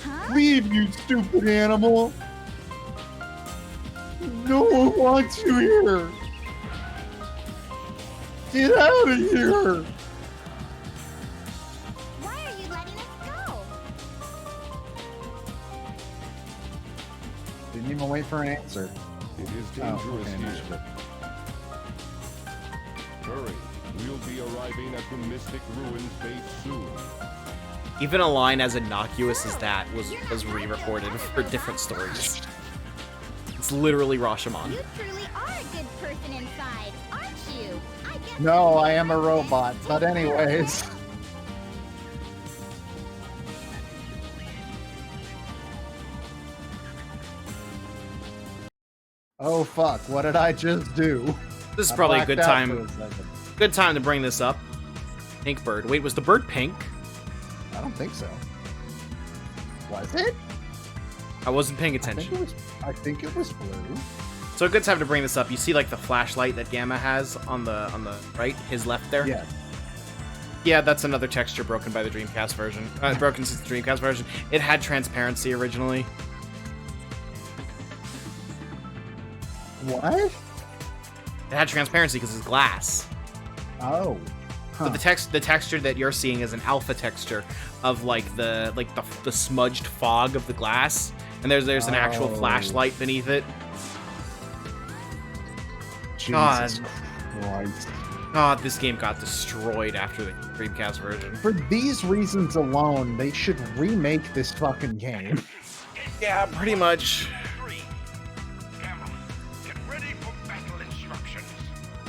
Huh? Leave, you stupid animal. No one wants you here. Get out of here. Why are you letting us go? Didn't even wait for an answer. It is Oh, dangerous okay, nice. here. Hurry. We'll be arriving at the Mystic Ruins base soon. Even a line as innocuous as that was re-recorded for different stories. It's literally Rashomon. You truly are a good person inside, aren't you? I get No, I am a robot. But anyways. Oh fuck, what did I just do? This is I probably a blacked good out time. for a second. Good time to bring this up. Pink bird. Wait, was the bird pink? I don't think so. Was it? I wasn't paying I think attention. I think it was blue. So a good time to bring this up. You see, like the flashlight that Gamma has on the right, his left there. Yeah. Yeah, that's another texture broken by the Dreamcast version. Broken since the Dreamcast version. It had transparency originally. What? It had transparency because it's glass. Oh. Huh. But the texture that you're seeing is an alpha texture of like the smudged fog of the glass, and there's an actual Oh. flashlight beneath it. Jesus Christ. God, this game got destroyed after the Dreamcast version. For these reasons alone, they should remake this fucking game. Yeah, pretty much. Gamma, get ready for battle instructions.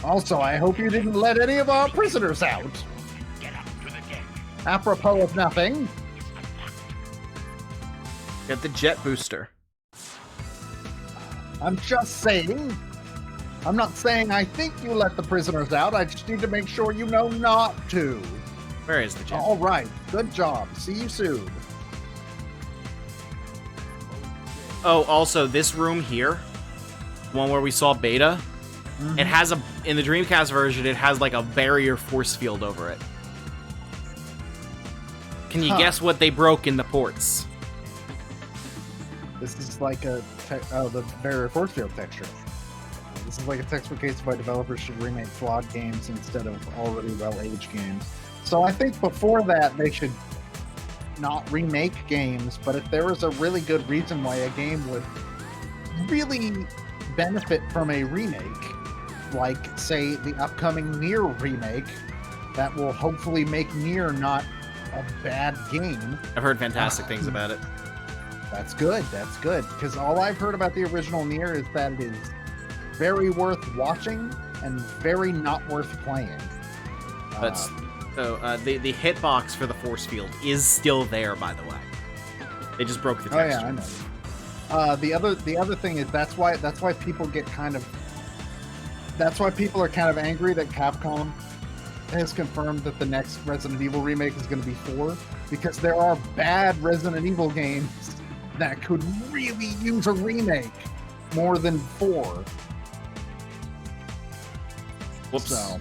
Also, I hope you didn't let any of our prisoners out. Get up to the deck. Apropos of nothing. Get the jet booster. I'm just saying. I'm not saying I think you let the prisoners out. I just need to make sure you know not to. Where is the jet? All right. Good job. See you soon. Oh, also this room here, one where we saw Beta, it has in the Dreamcast version, it has like a barrier force field over it. Can you guess what they broke in the ports? This is like the barrier force field texture. This is like a textbook case why developers should remake flawed games instead of already well-aged games. So I think before that they should not remake games, but if there was a really good reason why a game would really benefit from a remake, like say the upcoming Nier remake, that will hopefully make Nier not a bad game. I've heard fantastic things about it. That's good. That's good. Because all I've heard about the original Nier is that it is very worth watching and very not worth playing. That's so the hitbox for the force field is still there, by the way. They just broke the texture. Oh yeah, I know. The other thing is that's why people get that's why people are kind of angry that Capcom has confirmed that the next Resident Evil remake is going to be 4, because there are bad Resident Evil games that could really use a remake more than 4. Whoops. So,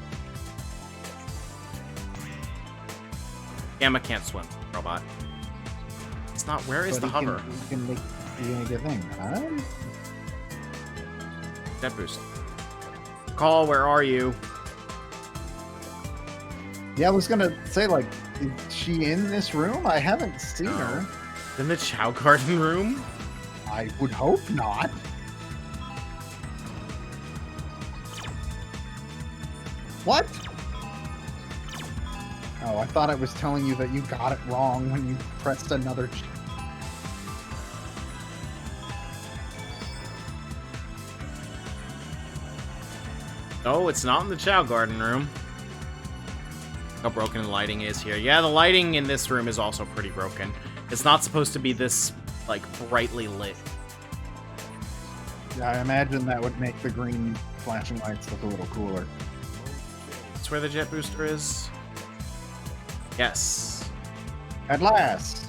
Gamma can't swim, robot. It's not. Where is but the he hover? He can make a thing. Huh? Jet boost. Call, where are you? Yeah, I was gonna say, like, is she in this room? I haven't seen her. In the Chow Garden room? I would hope not. What? Oh, I thought I was telling you that you got it wrong when you pressed another. No, it's not in the Chow Garden room. How broken the lighting is here. Yeah, the lighting in this room is also pretty broken. It's not supposed to be this, like, brightly lit. Yeah, I imagine that would make the green flashing lights look a little cooler. That's where the jet booster is? Yes. At last!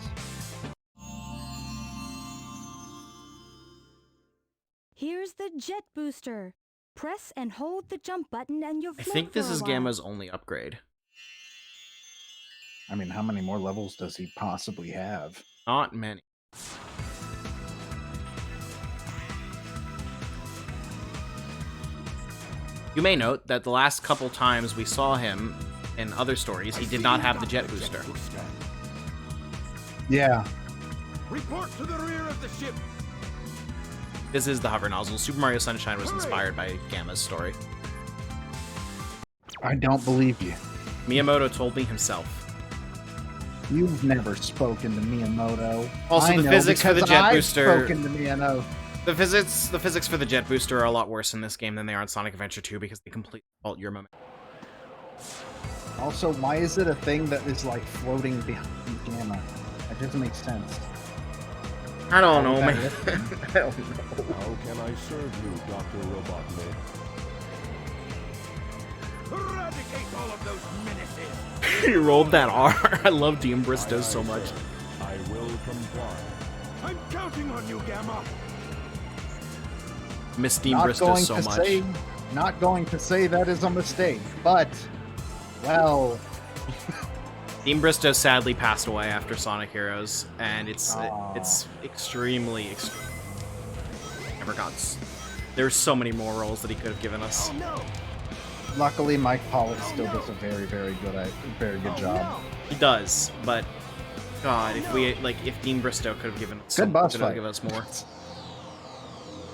Here's the jet booster. Press and hold the jump button and you'll I float think this for a is while. Gamma's only upgrade. I mean, how many more levels does he possibly have? Not many. You may note that the last couple times we saw him in other stories, he did not have the jet booster. Yeah. Report to the rear of the ship. This is the hover nozzle. Super Mario Sunshine was inspired by Gamma's story. I don't believe you. Miyamoto told me himself. You've never spoken to Miyamoto. Also, I the know, physics for the because jet I've booster. spoken to Miyamoto. The physics for the jet booster are a lot worse in this game than they are in Sonic Adventure 2 because they completely fault your moment. Also, why is it a thing that is like floating behind Gamma? That doesn't make sense. I don't know, Okay. man. I don't know. How can I serve you, Dr. Robotnik? Eradicate all of those menaces. He rolled that R. I love Dean Bristow so much. I will comply. I'm counting on you, Gamma. Miss Dean Bristow so much. Not going to say that is a mistake, but, well, Dean Bristow sadly passed away after Sonic Heroes, and it's extremely never got. There's so many more roles that he could have given us. luckily Mike Pollock still does a very, very good job. He does, but God, if Dean Bristow could have given us Good boss fight. given us more.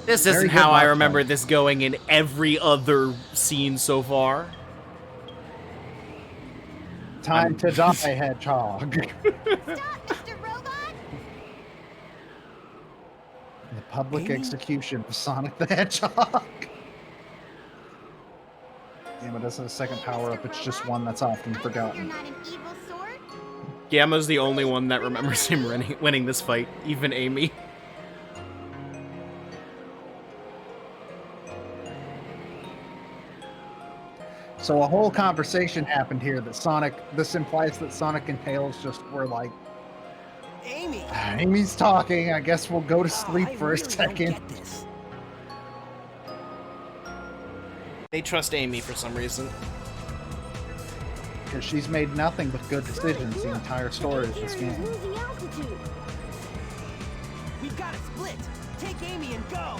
This Very isn't good how I boss remember fight. this going in every other scene so far. Time to die, Hedgehog. Stop, Mr. Robot! The public execution of Sonic the Hedgehog. Damn, it doesn't have a second power-up, it's just one that's often You're forgotten. not an evil sword? Gamma's the only one that remembers him winning this fight, even Amy. So a whole conversation happened here that this implies that Sonic and Tails just were like, Amy! Amy's talking, I guess we'll go to sleep I for a really don't second. get this. They trust Amy for some reason. Because she's made nothing but good decisions the entire story of this Carrier's game. losing altitude. We've got to split. Take Amy and go.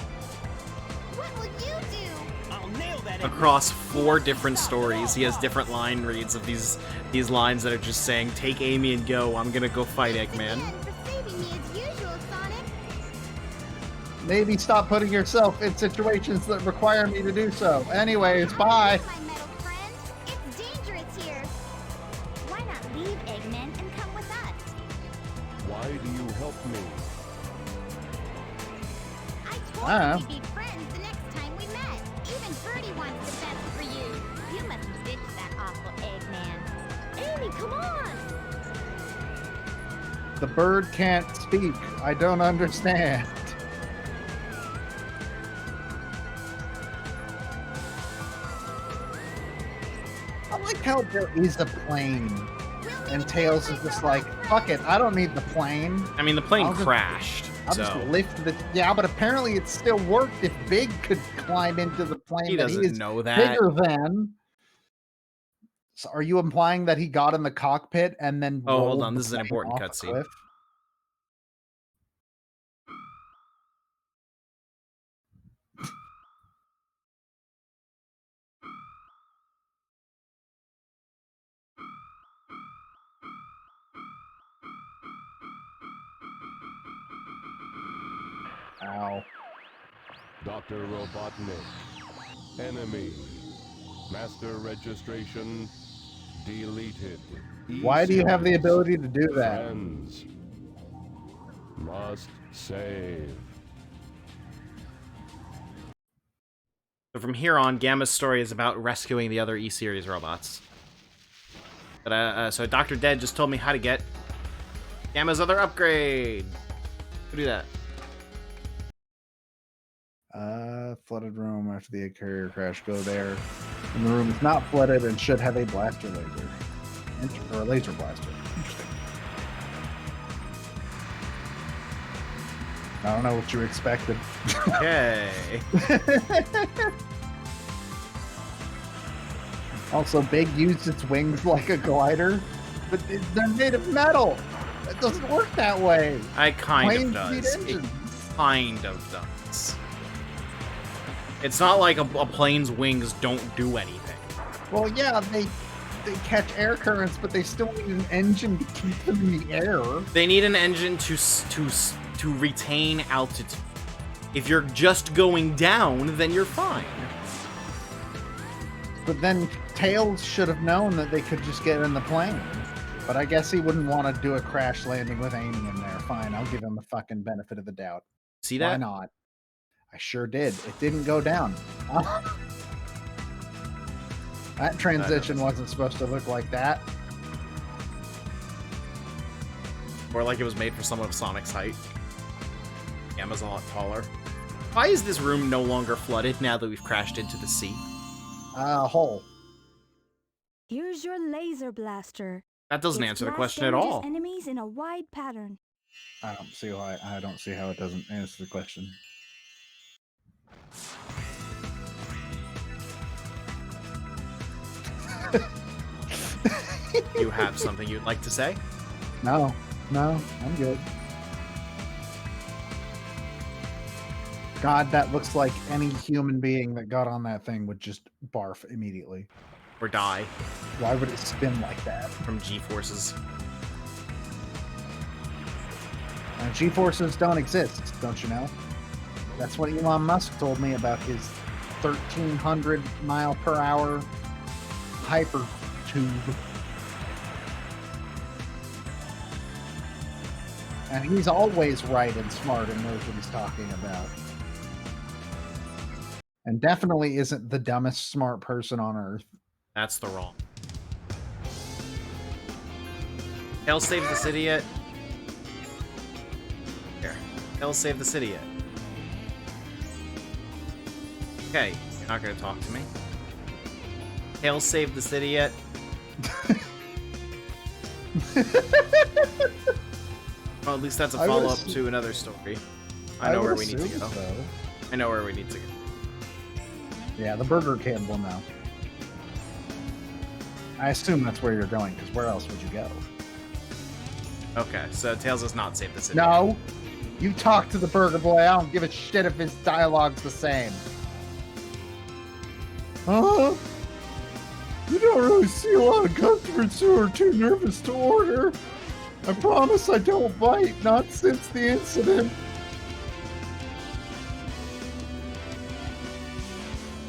What will you do? I'll nail that. Across 4 different stories, he has different line reads of these lines that are just saying, "Take Amy and go. I'm gonna go fight Eggman." Again, for saving me as usual, Sonic. Maybe stop putting yourself in situations that require me to do so. Anyways, bye. My metal friend, it's dangerous here. Why not leave Eggman and come with us? Why do you help me? I told Ah. you we'd be friends the next time we met. Even Birdie wants the best for you. You must ditch that awful Eggman. Amy, come on! The bird can't speak. I don't understand. I like how there is a plane, and Tails is just like, fuck it, I don't need the plane. I mean, the plane I'll just- crashed, I'll just so lift the... Yeah, but apparently it still worked if Big could climb into the plane he that doesn't he is know that. bigger than. So are you implying that he got in the cockpit and then Oh, hold rolled on, the this is an plane important off a cutscene. cliff? Ow. Dr. Robotnik. Enemy. Master registration deleted. Why do you have the ability to do that? Friends. Must save. So from here on, Gamma's story is about rescuing the other E-Series robots. But so Dr. Dead just told me how to get Gamma's other upgrade. Go do that. Flooded room after the egg carrier crash. Go there. And the room is not flooded and should have a blaster laser. Or a laser blaster. Interesting. I don't know what you expected. Okay. Also, Big used its wings like a glider, but they're made of metal. It doesn't work that way. I kind Planes of does. need It engines. kind of does. It's not like a plane's wings don't do anything. Well, yeah, they catch air currents, but they still need an engine to keep them in the air. They need an engine to retain altitude. If you're just going down, then you're fine. But then Tails should have known that they could just get in the plane. But I guess he wouldn't want to do a crash landing with Amy in there. Fine, I'll give him the fucking benefit of the doubt. See that? Why not? I sure did. It didn't go down. That transition wasn't supposed to look like that. Or like it was made for someone of Sonic's height. Gamma's a lot taller. Why is this room no longer flooded now that we've crashed into the sea? Hole. Here's your laser blaster. That doesn't Its answer the blast question at damages all. Enemies in a wide pattern. I don't see how it doesn't answer the question. You have something you'd like to say? No, I'm good. God, that looks like any human being that got on that thing would just barf immediately. Or die Why would it spin like that? from G-forces? G-forces don't exist, don't you know? That's what Elon Musk told me about his 1,300 mile per hour hyper tube. And he's always right and smart and knows what he's talking about. And definitely isn't the dumbest smart person on Earth. That's the wrong. Hell save the city yet? Here. Hell save the city yet? Okay, you're not gonna talk to me. Hell save the city yet? Well, at least that's a follow-up to another story. I know where we need to go. So. I know where we need to go. Yeah, the Burger King will know. I assume that's where you're going, because where else would you go? Okay, so Tails has not saved the city. No! You talk to the Burger Boy, I don't give a shit if his dialogue's the same. Huh? You don't really see a lot of customers who are too nervous to order. I promise I don't bite, not since the incident.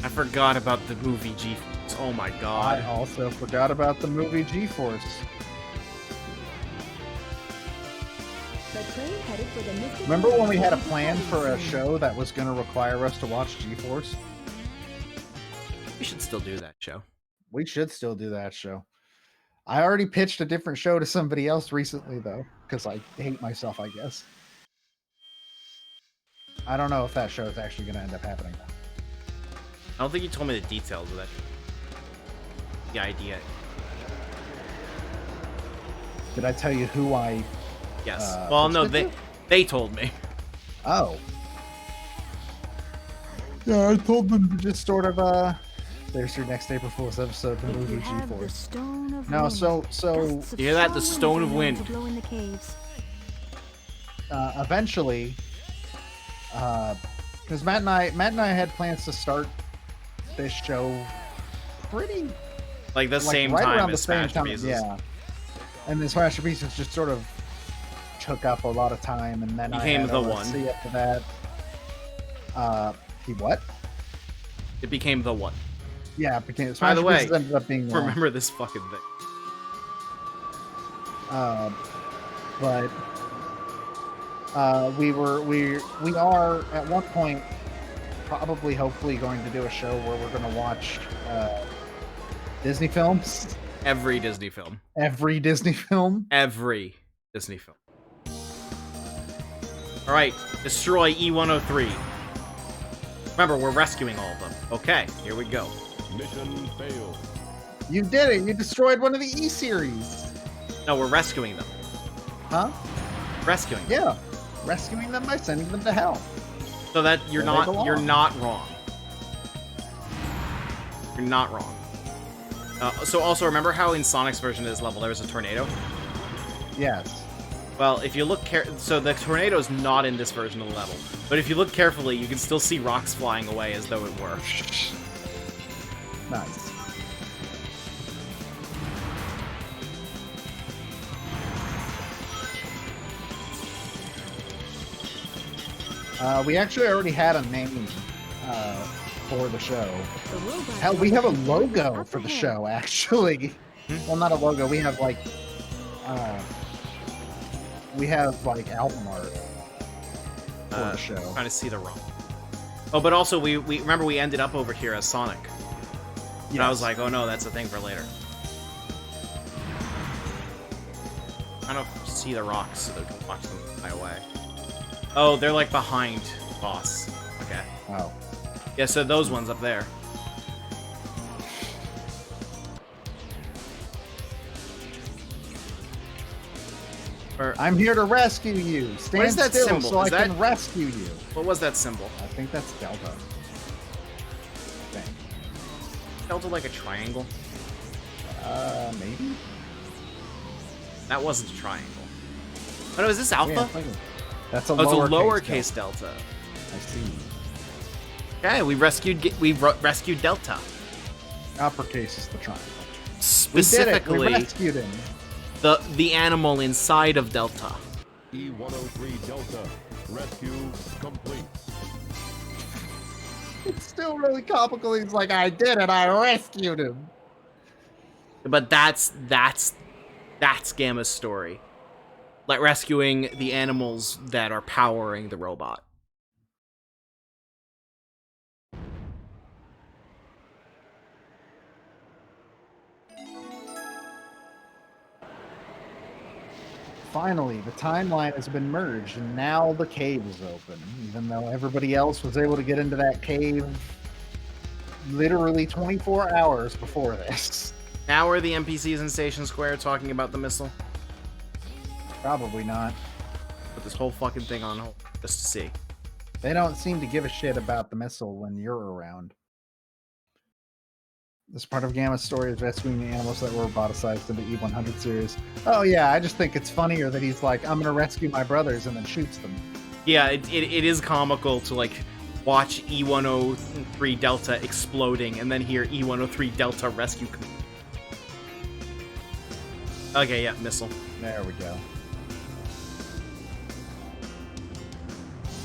I forgot about the movie G-Force. Oh my god. I also forgot about the movie G-Force. The train headed for the Mystic Remember when we had a Mountains plan for a Zone. show that was going to require us to watch G-Force? We should still do that show. We should still do that show. I already pitched a different show to somebody else recently, though, because I hate myself, I guess. I don't know if that show is actually going to end up happening. I don't think you told me the details of that show. The idea. Did I tell you who I... Yes. Well, no, they told me. Oh. Yeah, I told them to just sort of, there's your next April Fool's episode, the If you movie have the G-Force. Stone of No, Wind, so gusts of You hear that? The strong Stone of are known Wind. to blow in the caves. Eventually, because Matt and I had plans to start this show pretty Like the same right time around the as same Smash time, Pieces. yeah. And the Smash Pieces just sort of took up a lot of time, and then Became I had the OSC one. after that. He what? It became the one. Yeah, it became. By the way, ended up being remember this fucking thing. But we are at one point probably, hopefully, going to do a show where we're going to watch Disney films. Every Disney film. Every Disney film. Every Disney film. All right, destroy E103. Remember, we're rescuing all of them. Okay, here we go. Mission failed. You did it. You destroyed one of the E series. No, we're rescuing them. Huh? Rescuing them. Yeah, rescuing them by sending them to hell. So that you're Where they belong. not wrong. You're not wrong. So also remember how in Sonic's version of this level there was a tornado? Yes. Well, if you look so the tornado's not in this version of the level, but if you look carefully, you can still see rocks flying away as though it were. Nice. We actually already had a name for the show. Hell, we have a logo for the show, actually. Well, not a logo. We have like album art for the show. Trying to see the wrong. Oh, but also we remember we ended up over here as Sonic. And I was like, oh no, that's a thing for later. I don't see the rocks so they can watch them fly away. Oh, they're like behind boss. Okay. Oh. Yeah, so those ones up there. I'm here to rescue you. Stand What is that still symbol? so I Is that- can rescue you. What was that symbol? I think that's Delta. Dang. Delta like a triangle? Maybe? That wasn't a triangle. Oh no, is this Alpha? Yeah, I think that's a Oh, it's a lowercase lowercase delta. I see. Okay, we rescued Delta. Uppercase is the triangle. Specifically, We rescued him. the animal inside of Delta. E103 Delta. Rescue complete. It's still really comical. He's like, I did it. I rescued him. But that's Gamma's story. Like rescuing the animals that are powering the robot. Finally, the timeline has been merged, and now the cave is open. Even though everybody else was able to get into that cave literally 24 hours before this. Now are the NPCs in Station Square talking about the missile? Probably not. Put this whole fucking thing on hold just to see. They don't seem to give a shit about the missile when you're around. This part of Gamma's story is rescuing the animals that were roboticized in the E100 series. Oh yeah, I just think it's funnier that he's like, I'm gonna rescue my brothers, and then shoots them. Yeah, it is comical to like watch E103 Delta exploding and then hear E103 Delta rescue. Okay, yeah, missile. There we go.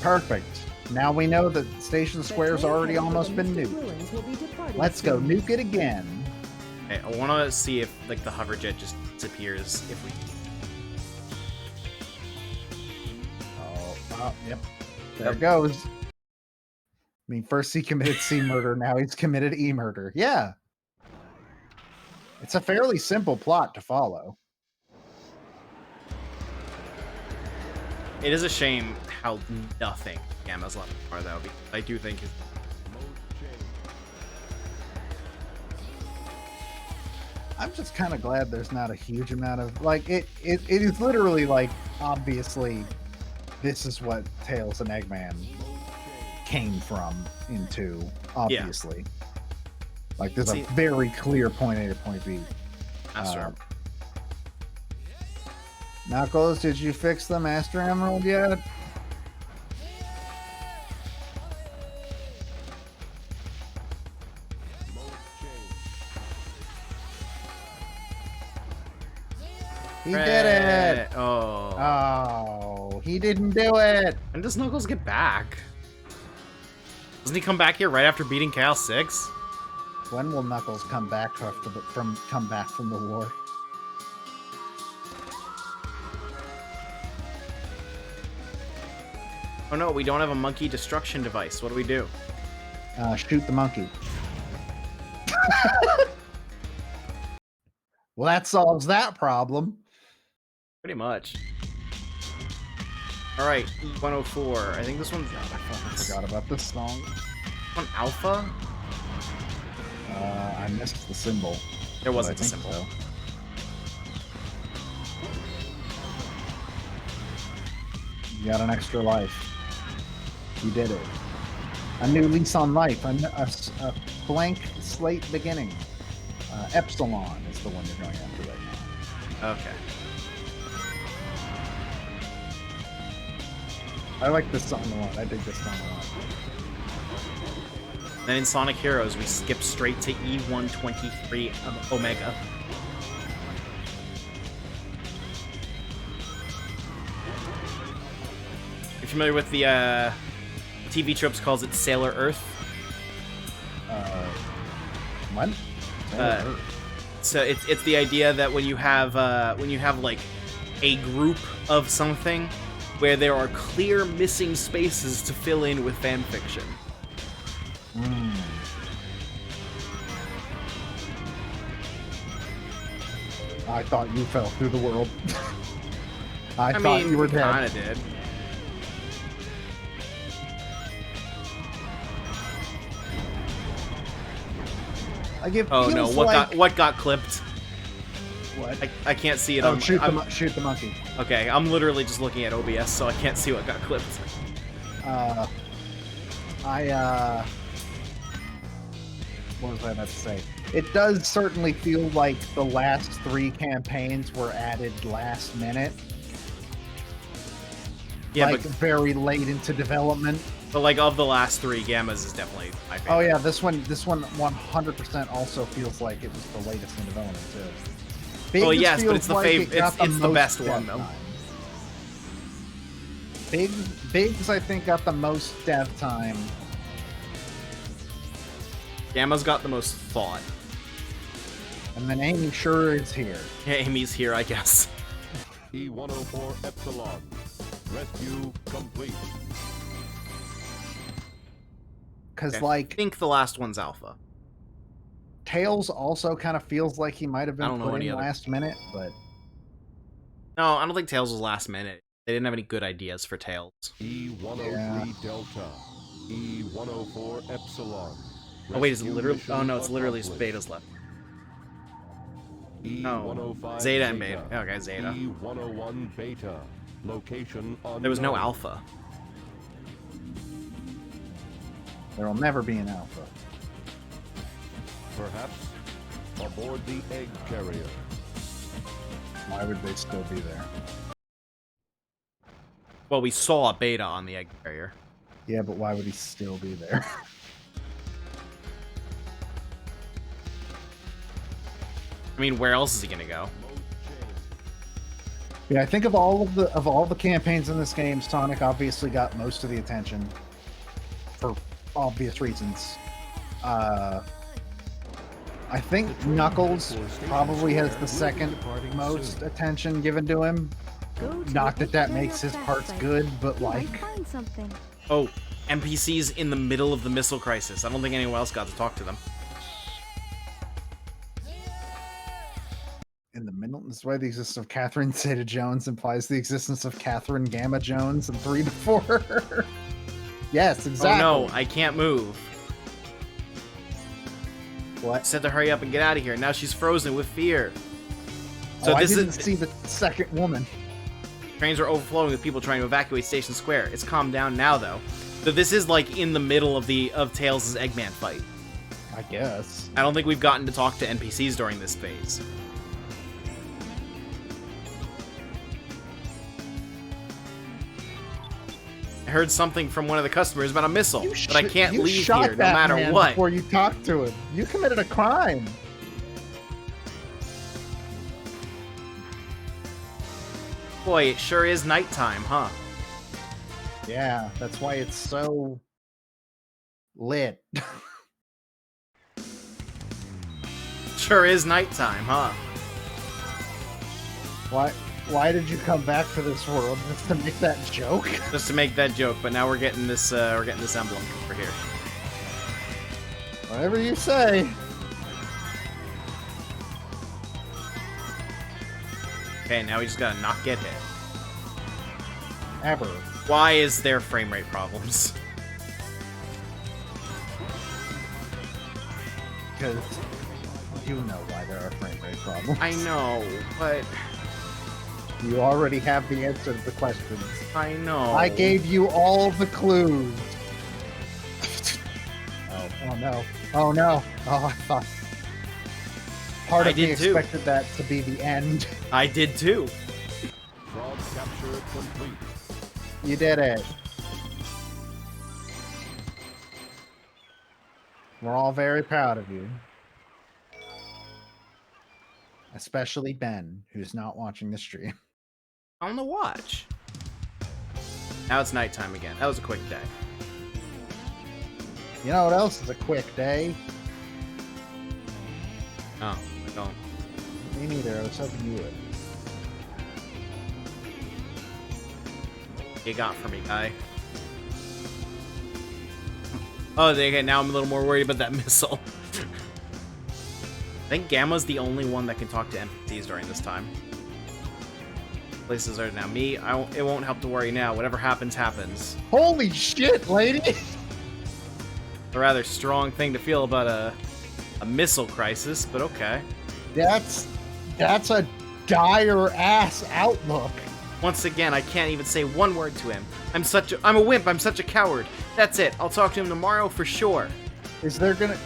Perfect. Now we know that Station Square's already almost been nuked. Let's go nuke it again. Okay, I want to see if like the hover jet just disappears if we. Oh, yep. There it goes. I mean, first he committed C murder, now he's committed E murder. Yeah. It's a fairly simple plot to follow. It is a shame how nothing Gamma's left are though. Because I do think his. I'm just kind of glad there's not a huge amount of like it is literally like obviously this is what Tails and Eggman came from into obviously. Like there's a very clear point A to point B. That's true. Knuckles, did you fix the Master Emerald yet? He did it! Oh. Oh, he didn't do it! When does Knuckles get back? Doesn't he come back here right after beating Chaos 6? When will Knuckles come back from the war? Oh no, we don't have a monkey destruction device. What do we do? Shoot the monkey. Well, that solves that problem. Pretty much. Alright, E104. I think this one's... I forgot about this song. One Alpha? I missed the symbol. There wasn't a I think symbol. so. You got an extra life. You did it. A new lease on life. A blank slate beginning. Epsilon is the one you're going after right now. Okay. I like this song a lot. I dig this song a lot. Then in Sonic Heroes, we skip straight to E123 Omega. You're familiar with the TV tropes calls it Sailor Earth? What? So it's the idea that when you have like a group of something where there are clear missing spaces to fill in with fan fiction. I thought you fell through the world. I thought mean, you were dead. Kinda did. Oh no! What got clipped? What? I can't see it. Oh, shoot the monkey. Okay, I'm literally just looking at OBS, so I can't see what got clipped. What was I about to say? It does certainly feel like the last 3 campaigns were added last minute. Yeah, like but very late into development. But like of the last 3, Gamma's is definitely my favorite. Oh yeah, this one 100% also feels like it was the latest in development too. Well, Biggs yes, but it's the feels like it's the best one though. Biggs, I think, got the most dev time. Gamma's got the most thought. And then Amy sure is here. Yeah, Amy's here, I guess. E104 Epsilon. Rescue complete. Because, Okay. like, I think the last one's Alpha. Tails also kind of feels like he might have I don't been know put any in other. last minute, but No, I don't think Tails was last minute. They didn't have any good ideas for Tails. E103 Delta. E104 Epsilon. Oh wait, is it Rescue literally? mission Oh no, it's literally accomplished. Beta's left. Oh, E105 Zeta and Beta. Okay, Zeta. E101 Beta. Location unknown. There was no Alpha. there will never be an alpha. Perhaps aboard the egg carrier. Why would they still be there? Well, we saw a Beta on the egg carrier. Yeah, but why would he still be there? I mean, where else is he gonna go? Yeah, I think of all the campaigns in this game, Sonic obviously got most of the attention for obvious reasons. I think Knuckles probably has the second most attention given to him. Not that makes his parts good, but like, Find something. Oh, NPCs in the middle of the missile crisis. I don't think anyone else got to talk to them. in the middle. This is why the existence of Catherine Zeta-Jones implies the existence of Catherine Gamma-Jones in 3 to 4. Yes, exactly. Oh no, I can't move. What? I said to hurry up and get out of here. Now she's frozen with fear. So I this didn't is see the second woman. trains are overflowing with people trying to evacuate Station Square. It's calmed down now though. So this is like in the middle of Tails' Eggman fight. I guess. I don't think we've gotten to talk to NPCs during this phase. I heard something from one of the customers about a missile, but I can't You leave shot here no that matter man what. Before you talk to him, you committed a crime. Boy, it sure is nighttime, huh? Yeah, that's why it's so lit. Sure is nighttime, huh? Why did you come back to this world just to make that joke? Just to make that joke, but now we're getting this emblem over here. Whatever you say. Okay, now we just gotta not get hit. Ever. Why is there frame rate problems? Because you know why there are frame rate problems. I know, but You already have the answer to the questions. I know. I gave you all the clues. Oh no. Oh no. Oh, I thought. Part of me expected that to be the end. I did too. Frog capture complete. You did it. We're all very proud of you. Especially Ben, who's not watching the stream. On the watch. Now it's nighttime again. That was a quick day. You know what else is a quick day? Oh, I don't. Me neither. I was hoping you would. You got for me, guy. Oh, okay, now I'm a little more worried about that missile. I think Gamma's the only one that can talk to NPCs during this time. Places are now me. It won't help to worry now. Whatever happens, happens. Holy shit, lady! A rather strong thing to feel about a missile crisis, but okay. That's a dire ass outlook. Once again, I can't even say one word to him. I'm a wimp. I'm such a coward. That's it. I'll talk to him tomorrow for sure. Is there gonna...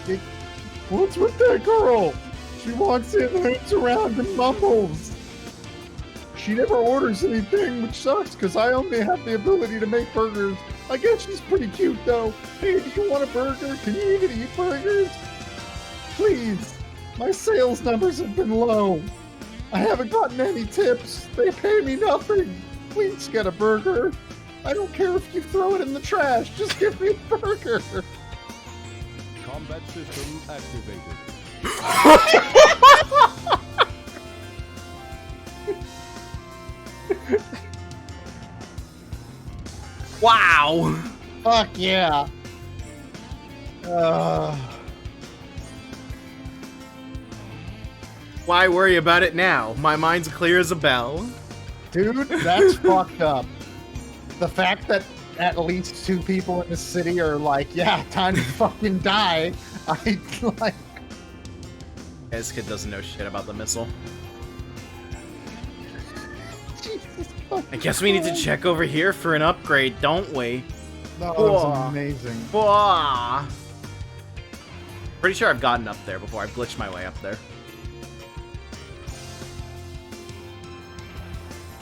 What's with that girl? She walks in, hoots around, and mumbles. She never orders anything, which sucks, because I only have the ability to make burgers. I guess she's pretty cute, though. Hey, do you want a burger? Can you even eat burgers? Please. My sales numbers have been low. I haven't gotten any tips. They pay me nothing. Please get a burger. I don't care if you throw it in the trash. Just give me a burger. Combat system activated. Wow. Fuck yeah. Why worry about it now? My mind's clear as a bell. Dude, that's fucked up. The fact that at least 2 people in the city are like, yeah, time to fucking die. I like. This kid doesn't know shit about the missile. Jesus I guess we need to check over here for an upgrade, don't we? That was amazing. Whoa. Pretty sure I've gotten up there before. I've glitched my way up there.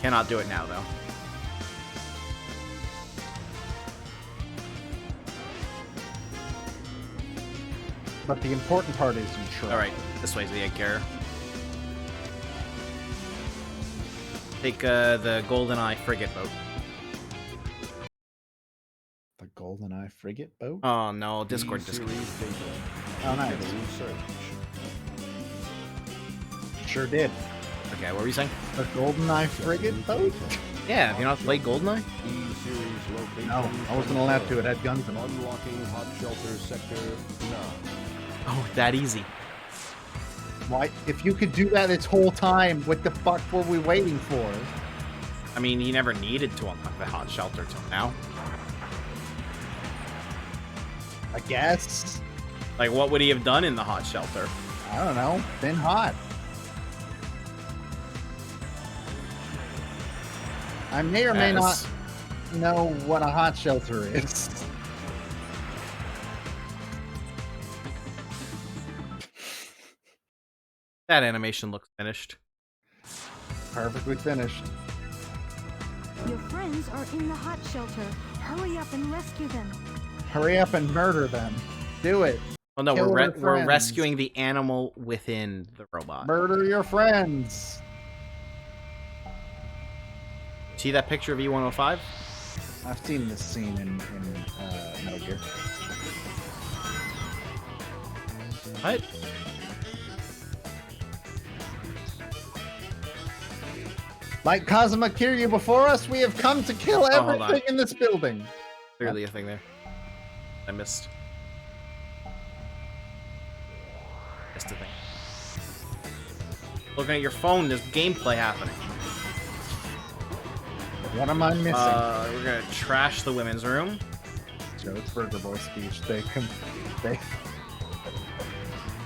Cannot do it now, though. But the important part is you try. Alright, this way's the egg carrier. Take the GoldenEye frigate boat. The GoldenEye frigate boat? Oh no, Discord. Oh, nice. Sure did. Okay, what were you saying? The GoldenEye frigate boat? Yeah, have you not played GoldenEye? No, I wasn't allowed to. It had guns in it. Unlocking hot shelter sector now. Oh, that easy. Why? If you could do that this whole time, what the fuck were we waiting for? I mean, he never needed to unlock the hot shelter till now. I guess. Like, what would he have done in the hot shelter? I don't know. Been hot. I may or may not know what a hot shelter is. That animation looks finished. Perfectly finished. Your friends are in the hot shelter. Hurry up and rescue them. Hurry up and murder them. Do it. Oh no, Kill their we're friends. rescuing the animal within the robot. Murder your friends. See that picture of E105? I've seen this scene in Metal Gear. What? Like Kazuma Kiryu before us, we have come to kill Oh, hold on. everything in this building. Clearly a thing there. I missed. Missed a thing. Looking at your phone, there's gameplay happening. What am I missing? We're gonna trash the women's room. So it's Burger Boy speech.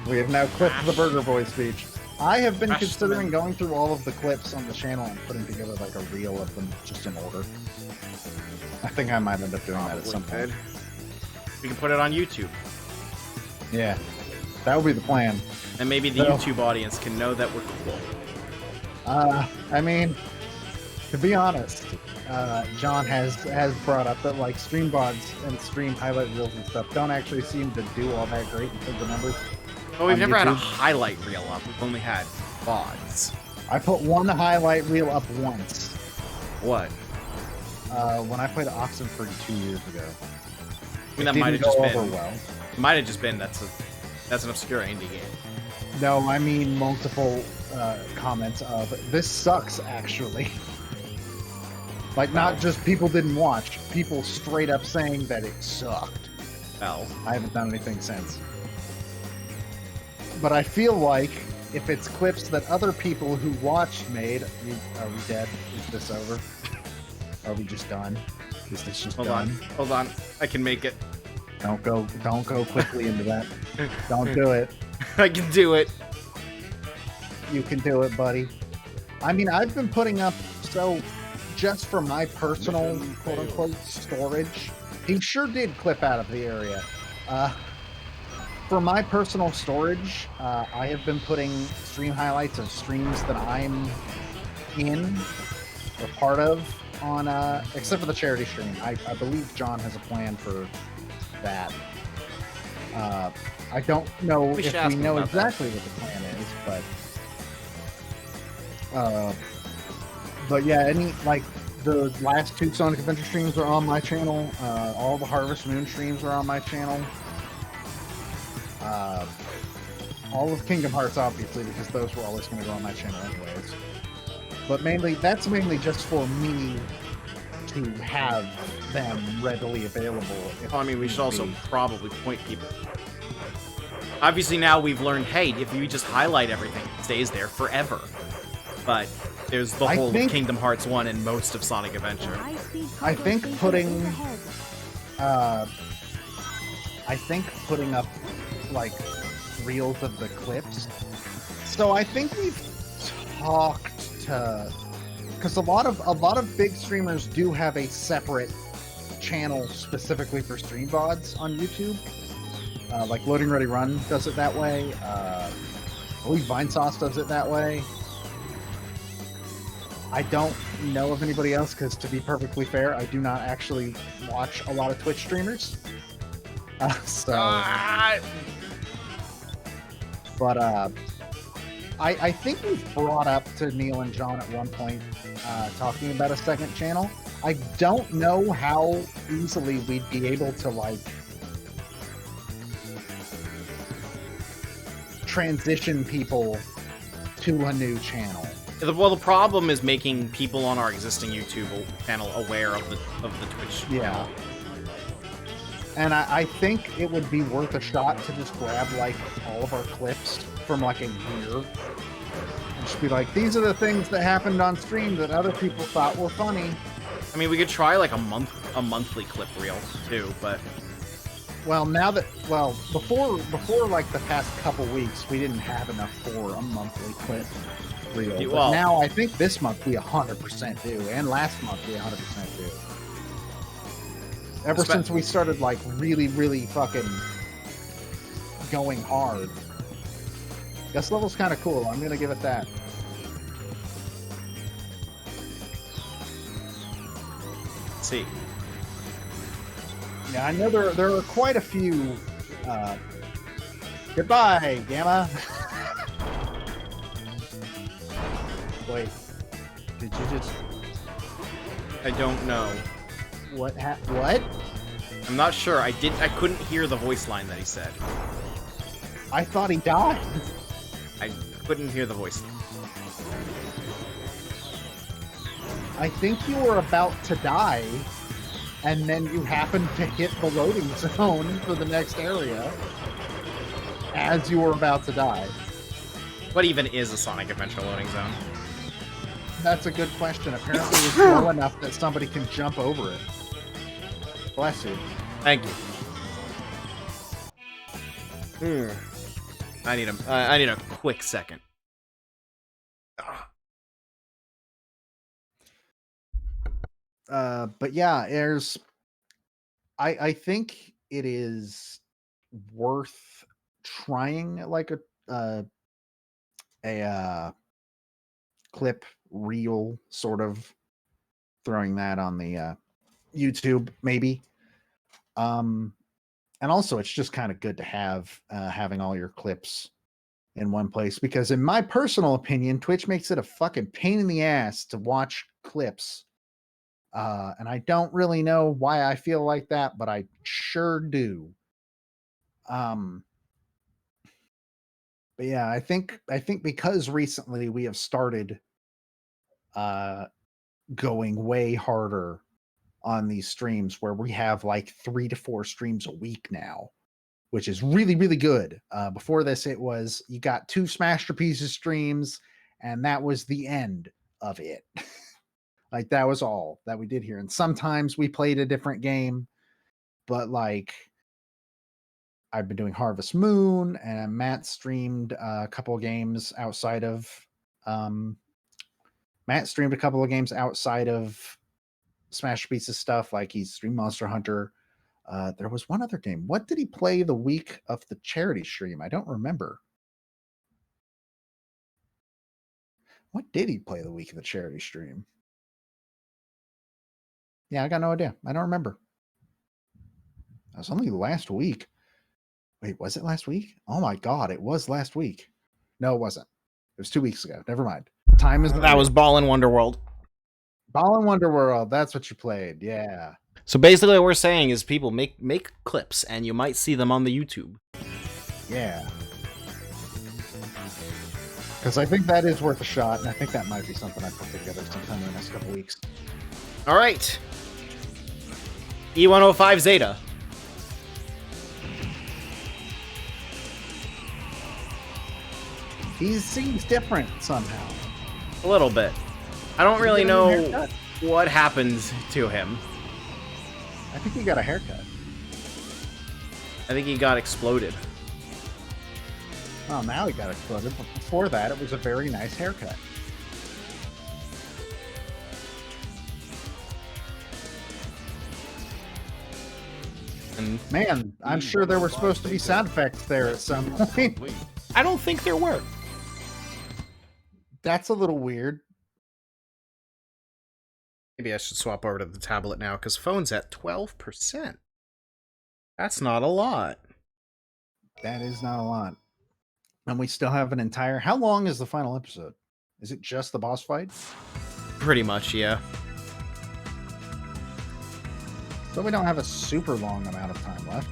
We have now clipped the Burger Boy speech. I have been Trash considering going through all of the clips on the channel and putting together like a reel of them just in order. I think I might end up doing that at some point. We can put it on YouTube. Yeah, that would be the plan. And maybe the YouTube audience can know that we're cool. I mean, to be honest, John has brought up that like stream VODs and stream highlight reels and stuff don't actually seem to do all that great in terms of numbers. Well, we've never had a YouTube. highlight reel up. We've only had VODs. I put one highlight reel up once. What? When I played Oxenford 2 years ago. I mean, that might have just been. It might have just been that's an obscure indie game. No, I mean multiple comments of this sucks actually. Like not just people didn't watch, people straight up saying that it sucked. Well, I haven't done anything since. But I feel like if it's clips that other people who watched made, are we dead? Is this over? Are we just done? Is this just done? Hold on. I can make it. Don't go quickly into that. Don't do it. I can do it. You can do it, buddy. I mean, I've been putting up, so just for my personal quote-unquote storage, he sure did clip out of the area. For my personal storage, I have been putting stream highlights of streams that I'm in or part of on, except for the charity stream. I believe John has a plan for that. I don't know if we know exactly what the plan is, but yeah, like the last 2 Sonic Adventure streams are on my channel. All the Harvest Moon streams are on my channel. All of Kingdom Hearts, obviously, because those were always going to go on my channel anyways. But that's mainly just for me to have them readily available. Well, I mean, we should also probably point people. Obviously, now we've learned, hey, if you just highlight everything, it stays there forever. But there's the whole of Kingdom Hearts 1 and most of Sonic Adventure. I think putting up like reels of the clips. So I think we've talked to, because a lot of big streamers do have a separate channel specifically for stream VODs on YouTube. Like Loading Ready Run does it that way. I believe Vinesauce does it that way. I don't know of anybody else because, to be perfectly fair, I do not actually watch a lot of Twitch streamers. But I think we've brought up to Neil and John at one point talking about a second channel. I don't know how easily we'd be able to like transition people to a new channel. Well, the problem is making people on our existing YouTube channel aware of the Twitch. Yeah. And I think it would be worth a shot to just grab like all of our clips from like a year and just be like, these are the things that happened on stream that other people thought were funny. I mean, we could try like a monthly clip reel too, but well, before like the past couple weeks, we didn't have enough for a monthly clip reel. Yeah, but now I think this month we 100% do, and last month we 100% do. Ever since we started, like, really, really fucking going hard. This level's kind of cool. I'm gonna give it that. Let's see. Yeah, I know there are quite a few. Goodbye, Gamma. Wait, did you just? I don't know. What? I'm not sure. I couldn't hear the voice line that he said. I thought he died. I couldn't hear the voice. I think you were about to die, and then you happened to hit the loading zone for the next area as you were about to die. What even is a Sonic Adventure loading zone? That's a good question. Apparently it's low enough that somebody can jump over it. Bless you. Thank you. I need a quick second. But yeah, I think it is worth trying like a clip reel sort of, throwing that on the YouTube maybe. And also it's just kind of good to have having all your clips in one place, because in my personal opinion, Twitch makes it a fucking pain in the ass to watch clips. And I don't really know why I feel like that, but I sure do. But yeah, I think because recently we have started going way harder on these streams, where we have like 3 to 4 streams a week now, which is really, really good. Before this, it was you got 2 Smasterpieces streams, and that was the end of it. Like, that was all that we did here. And sometimes we played a different game, but like, I've been doing Harvest Moon, and Matt streamed a couple of games outside of Smash Pieces stuff. Like, he streamed Monster Hunter. There was one other game. What did he play the week of the charity stream? I don't remember. What did he play the week of the charity stream? Yeah, I got no idea. I don't remember. That was only last week. Wait, was it last week? Oh my god, it was last week. No, it wasn't. It was 2 weeks ago. Never mind. Time is That was Ball in Wonderworld. Ball in Wonderworld. That's what you played. Yeah. So basically what we're saying is people make clips, and you might see them on the YouTube. Yeah. Because I think that is worth a shot, and I think that might be something I put together sometime in the next couple weeks. All right. E105 Zeta. He seems different somehow. A little bit. I don't really know what happened to him. I think he got a haircut. I think he got exploded. Oh, now he got exploded. But before that, it was a very nice haircut. And man, I'm sure there were supposed to be sound effects there at some point. I don't think there were. That's a little weird. Maybe I should swap over to the tablet now, because phone's at 12%. That's not a lot. That is not a lot. And we still have an entire... How long is the final episode? Is it just the boss fight? Pretty much, yeah. So we don't have a super long amount of time left.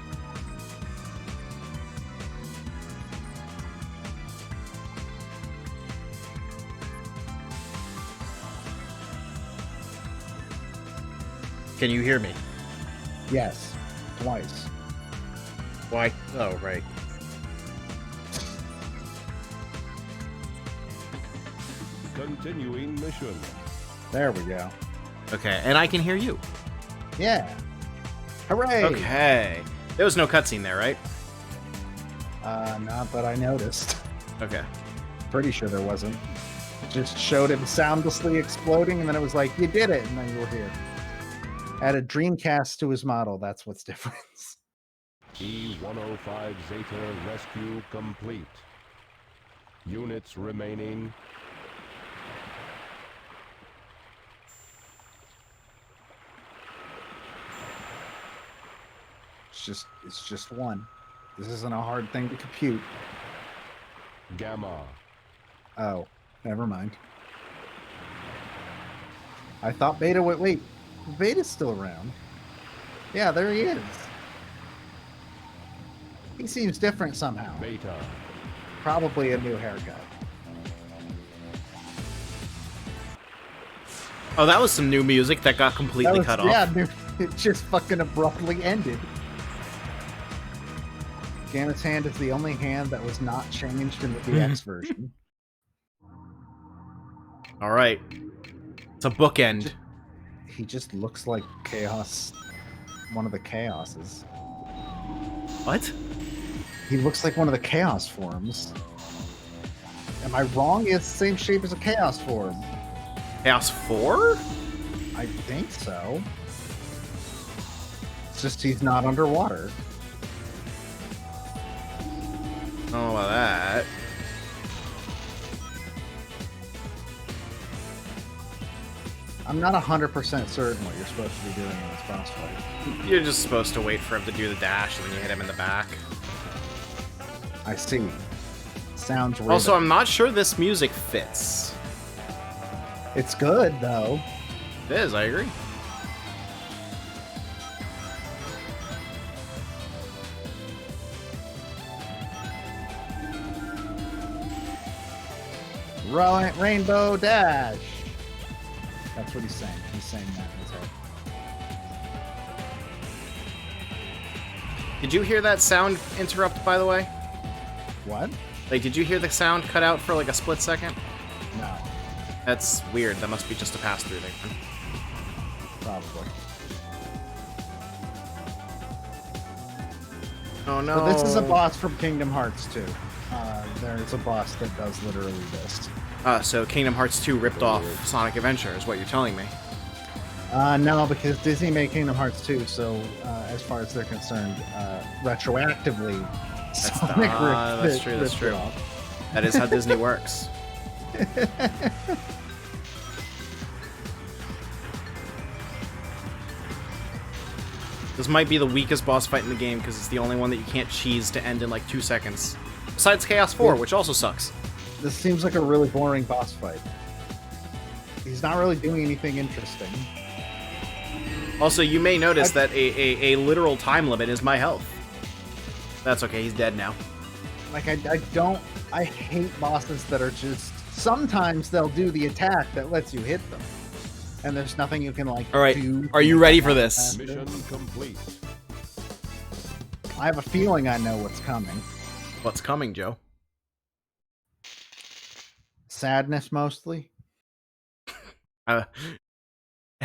Can you hear me? Yes. Twice. Why? Oh, right. Continuing mission. There we go. Okay, and I can hear you. Yeah. Hooray! Okay. There was no cutscene there, right? Not that I noticed. Okay. Pretty sure there wasn't. It just showed him soundlessly exploding, and then it was like, you did it, and then you were here. Add a Dreamcast to his model. That's what's different. E105 Zeta rescue complete. Units remaining. It's just one. This isn't a hard thing to compute. Gamma. Oh, never mind. I thought Beta would... Wait, Beta's still around. Yeah, there he is. He seems different somehow. Beta. Probably a new haircut. Oh, that was some new music that got completely cut off. Yeah, it just fucking abruptly ended. Ganon's hand is the only hand that was not changed in the DX version. All right. It's a bookend. He just looks like Chaos. One of the Chaoses. What? He looks like one of the Chaos forms. Am I wrong? He has the same shape as a Chaos form. Chaos 4? I think so. It's just he's not underwater. I don't know about that. I'm not 100% certain what you're supposed to be doing in this boss fight. You're just supposed to wait for him to do the dash and then you hit him in the back. I see. Sounds weird. Also, I'm not sure this music fits. It's good, though. It is, I agree. Rainbow Dash! That's what he's saying. He's saying that in his head. Did you hear that sound interrupt, by the way? What? Like, did you hear the sound cut out for like a split second? No. That's weird. That must be just a pass-through thing. Probably. Oh no. So this is a boss from Kingdom Hearts 2. There's a boss that does literally this. So Kingdom Hearts 2 ripped off Sonic Adventure, is what you're telling me. No, because Disney made Kingdom Hearts 2, so as far as they're concerned, retroactively, Sonic that's true, that's ripped true. it off. That is how Disney works. This might be the weakest boss fight in the game because it's the only one that you can't cheese to end in like 2 seconds. Besides Chaos 4, which also sucks. This seems like a really boring boss fight. He's not really doing anything interesting. Also, you may notice that a literal time limit is my health. That's okay, he's dead now. Like, I hate bosses that are just, sometimes they'll do the attack that lets you hit them. And there's nothing you can, like, all right, do. Are you ready for this? Mission complete. I have a feeling I know what's coming. What's coming, Joe? Sadness, mostly.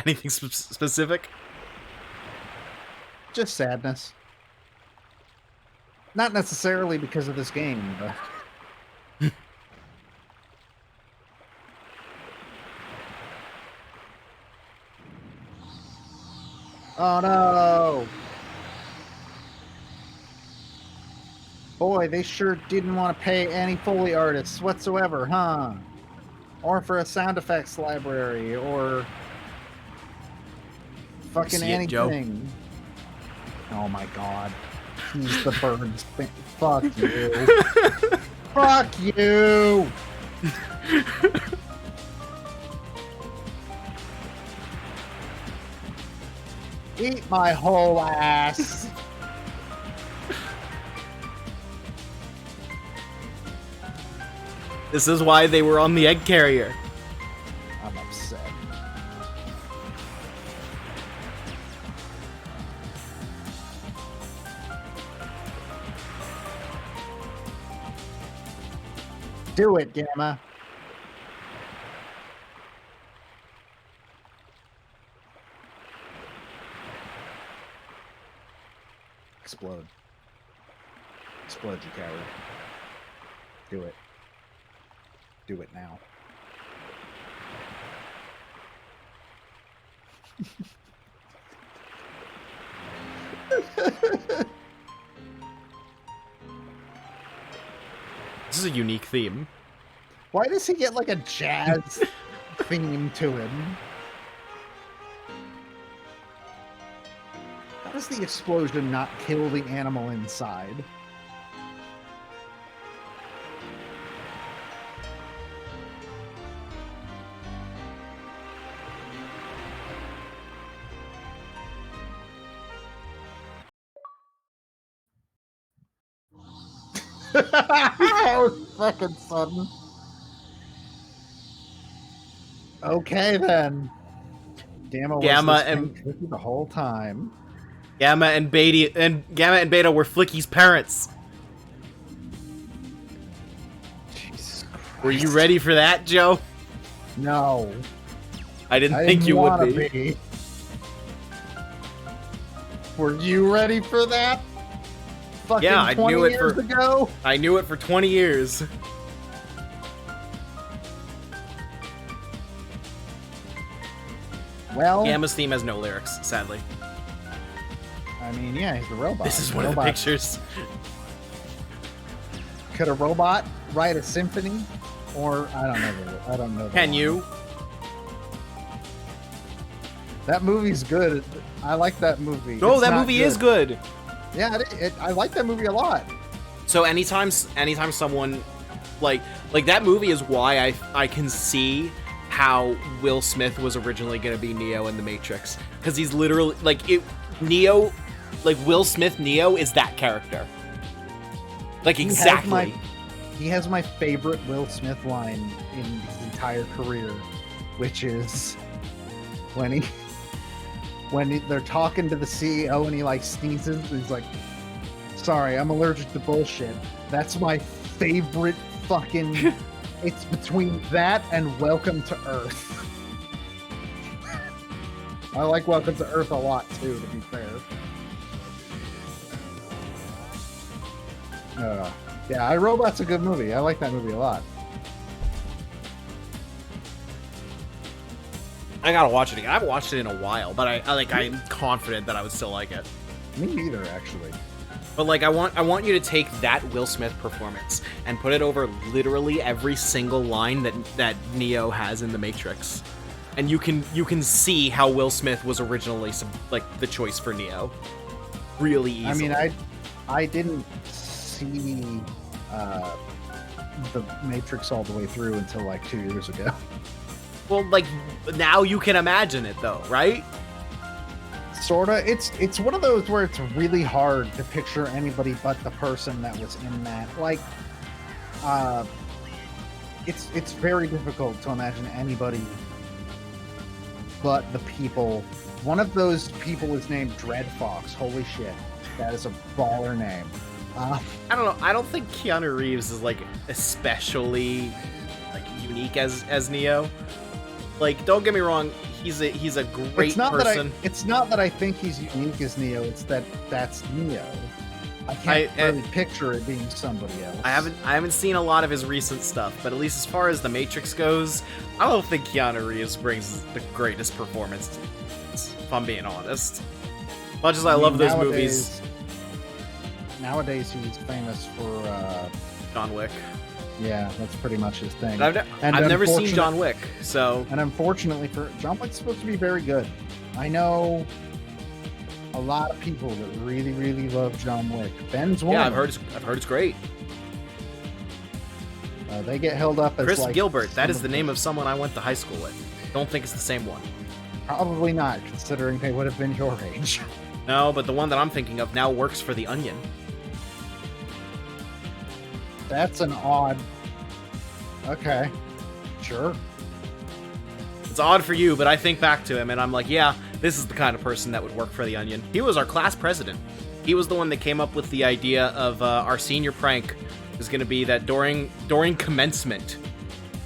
Anything specific? Just sadness. Not necessarily because of this game, but... Oh no! Boy, they sure didn't want to pay any Foley artists whatsoever, huh? Or for a sound effects library, or... fucking See it, Joe? anything. Oh my god. He's the bird's thing. Fuck you. Fuck you! Eat my whole ass! This is why they were on the egg carrier. I'm upset. Do it, Gamma. Explode. Explode, you coward. Do it. Do it now. This is a unique theme. Why does he get like a jazz theme to him? How does the explosion not kill the animal inside? That was fucking sudden. Okay then. Gamma was Gamma this and- pink cookie the whole time. Gamma and Beta were Flicky's parents. Jesus Christ. Were you ready for that, Joe? No. I didn't I think didn't you would wanna be. Were you ready for that? Fucking Yeah, I 20 knew it years for ago? I knew it for 20 years. Well, Gamma's theme has no lyrics, sadly. I mean, yeah, he's a robot. This is one of the Robot. pictures. Could a robot write a symphony? Or I don't know. I don't know. Can you? That movie's good. I like that movie. No, It's that not movie is good. Yeah, I like that movie a lot. So anytime someone like that movie is why I can see how Will Smith was originally going to be Neo in The Matrix, because he's literally Neo, like Will Smith Neo is that character. Like exactly. He has my favorite Will Smith line in his entire career, which is when they're talking to the CEO and he like sneezes. He's like, "Sorry, I'm allergic to bullshit." That's my favorite fucking. It's between that and Welcome to Earth. I like Welcome to Earth a lot too, to be fair. Yeah, iRobot's a good movie. I like that movie a lot. I gotta watch it again. I haven't watched it in a while, but I'm confident that I would still like it. Me neither, actually. But like, I want you to take that Will Smith performance and put it over literally every single line that Neo has in The Matrix, and you can see how Will Smith was originally like the choice for Neo. Really easily. I mean, I didn't see The Matrix all the way through until like 2 years ago. Well, like now you can imagine it though, right? Sorta. It's one of those where it's really hard to picture anybody but the person that was in that. Like, it's very difficult to imagine anybody but the people. One of those people is named Dread Fox. Holy shit, that is a baller name. I don't know. I don't think Keanu Reeves is like especially like unique as Neo. Like, don't get me wrong, he's a great person. It's not that I think he's unique as Neo. It's that that's Neo. I can't really picture it being somebody else. I haven't seen a lot of his recent stuff, but at least as far as The Matrix goes, I don't think Keanu Reeves brings the greatest performance to this, if I'm being honest. Much as I love those movies. Nowadays, he's famous for John Wick. Yeah, that's pretty much his thing. I've never seen John Wick, so. And unfortunately, for John Wick's supposed to be very good. I know a lot of people that really, really love John Wick. Ben's one. Yeah, I've heard it's great. They get held up as Chris like Gilbert. That is the name of someone I went to high school with. Don't think it's the same one. Probably not, considering they would have been your age. No, but the one that I'm thinking of now works for The Onion. That's an odd. Okay, sure. It's odd for you, but I think back to him and I'm like, yeah, this is the kind of person that would work for The Onion. He was our class president. He was the one that came up with the idea of our senior prank was going to be that during commencement,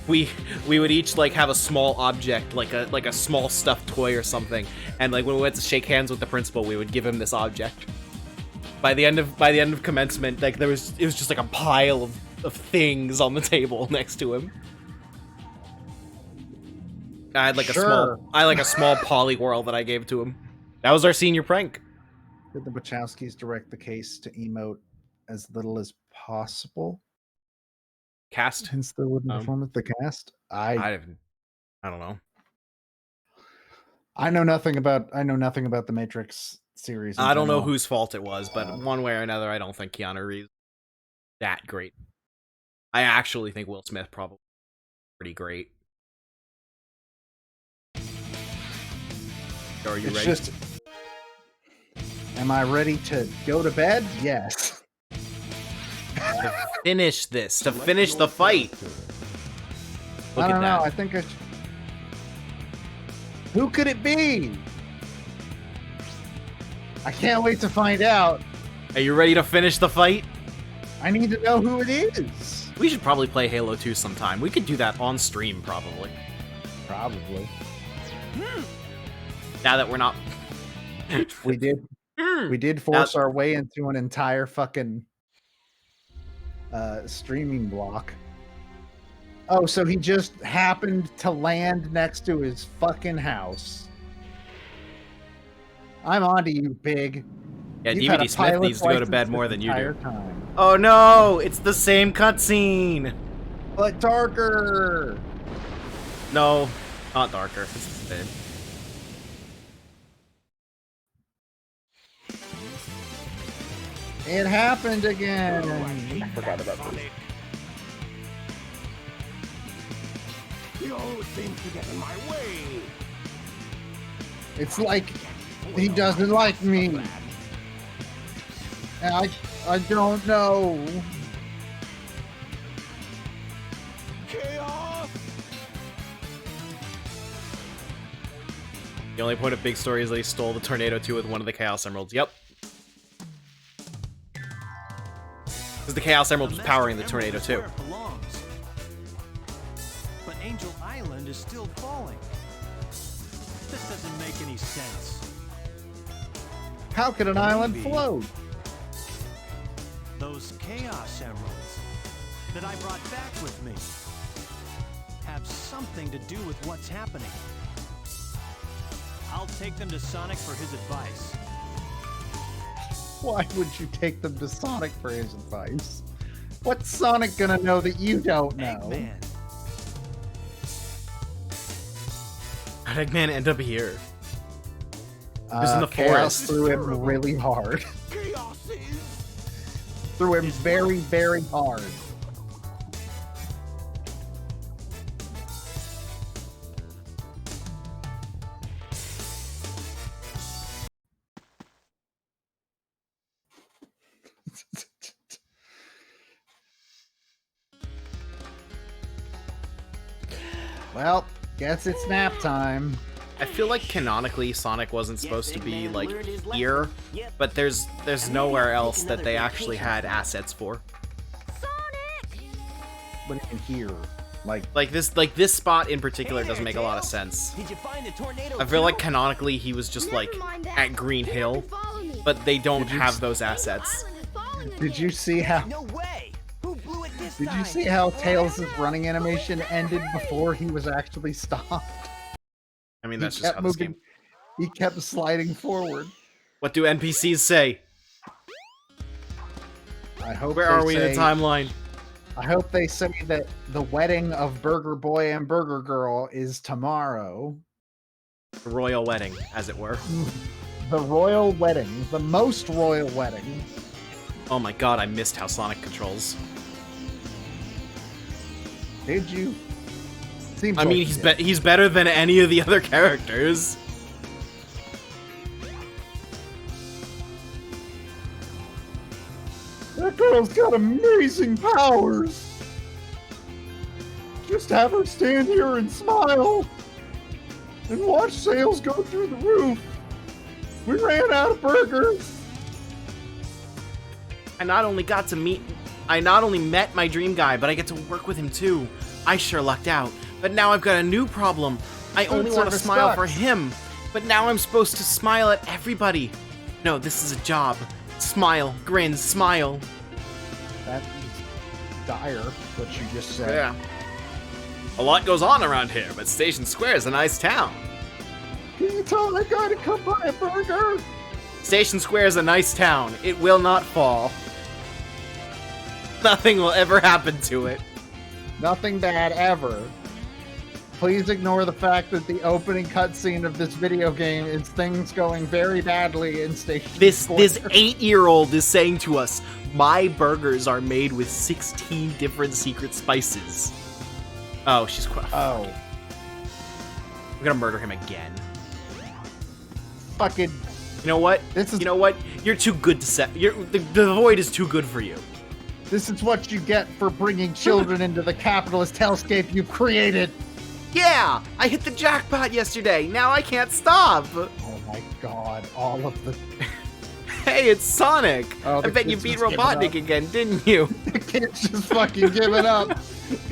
we would each like have a small object, like a small stuffed toy or something, and like when we went to shake hands with the principal, we would give him this object. By the end of commencement, like it was just like a pile of things on the table next to him. I had like a small Polywhirl that I gave to him. That was our senior prank. Did the Wachowskis direct the case to emote as little as possible? Cast? Hence the wooden performance. The cast. I don't know. I know nothing about the Matrix series. I don't know whose fault it was, but one way or another, I don't think Keanu Reeves that great. I actually think Will Smith probably pretty great. Are you ready? Am I ready to go to bed? Yes. to finish this, to finish the fight. Look I at don't know. that. I think I. Who could it be? I can't wait to find out. Are you ready to finish the fight? I need to know who it is. We should probably play Halo 2 sometime. We could do that on stream, probably. Probably. Now that we're not... We did. We did force our way into an entire fucking streaming block. Oh, so he just happened to land next to his fucking house. I'm onto you, Big. Yeah, You've had a DVD Smith pilot's needs to go to license bed more this than you do. entire time. Oh no! It's the same cutscene! But darker! No, not darker. It's the same. It happened again! I forgot about this. He always seems to get in my way. It's like he doesn't like me. And I don't know. Chaos! The only point of Big Story is that he stole the Tornado 2 with one of the Chaos Emeralds. Yep. Because the Chaos Emerald was powering the Tornado 2. But Angel Island is still falling. This doesn't make any sense. How could an island float? Those Chaos Emeralds that I brought back with me have something to do with what's happening. I'll take them to Sonic for his advice. Why would you take them to Sonic for his advice? What's Sonic gonna know that you don't know? Eggman. How did Eggman end up here? He was in the Chaos forest. threw him really hard. Chaos is... Threw him very, very hard. Well, guess it's nap time. I feel like canonically Sonic wasn't supposed to be like here, but there's nowhere else that they actually had assets for. But in here, Like this spot in particular doesn't make a lot of sense. Did you find the tornado? I feel like canonically he was just like at Green Hill, but they don't have those assets. did you see how? No way. Who blew it this Did time? you see how Tails' running animation ended before he was actually stopped? I mean, He that's just kept how this game. He kept sliding forward. What do NPCs say? I hope. Where they are we in the say- timeline? I hope they say that the wedding of Burger Boy and Burger Girl is tomorrow. The royal wedding, as it were. The royal wedding, the most royal wedding. Oh my god, I missed how Sonic controls. Did you? Seems I mean, like he's better than any of the other characters. That girl's got amazing powers. Just have her stand here and smile and watch sales go through the roof. We ran out of burgers. I not only met my dream guy, but I get to work with him too. I sure lucked out. But now I've got a new problem. I only want to service smile sucks. for him. But now I'm supposed to smile at everybody. No, this is a job. Smile, grin, smile. That's dire, what you just said. Yeah. A lot goes on around here, but Station Square is a nice town. Can you tell that guy to come buy a burger? Station Square is a nice town. It will not fall. Nothing will ever happen to it. Nothing bad ever. Please ignore the fact that the opening cutscene of this video game is things going very badly in Station This Square. 8-year-old is saying to us, my burgers are made with 16 different secret spices. Oh, she's quite. Oh. I'm gonna murder him again. Fucking. You know what? This is. You know what? You're too good to set. The void is too good for you. This is what you get for bringing children into the capitalist hellscape you've created. Yeah, I hit the jackpot yesterday. Now I can't stop. Oh my god, all of the... Hey, it's Sonic. Oh, I bet you kid's beat just giving Robotnik up. again, didn't you? The kid's just fucking giving up.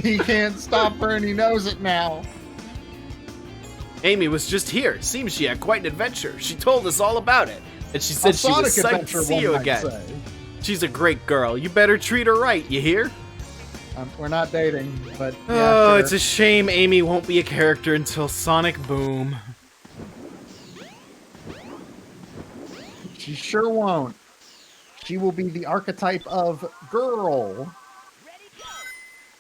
He can't stop her and he knows it now. Amy was just here. Seems she had quite an adventure. She told us all about it. And she said she was psyched to see you again. She's a great girl. You better treat her right, you hear? We're not dating, but yeah, Oh, sure. it's a shame Amy won't be a character until Sonic Boom. She sure won't. She will be the archetype of girl.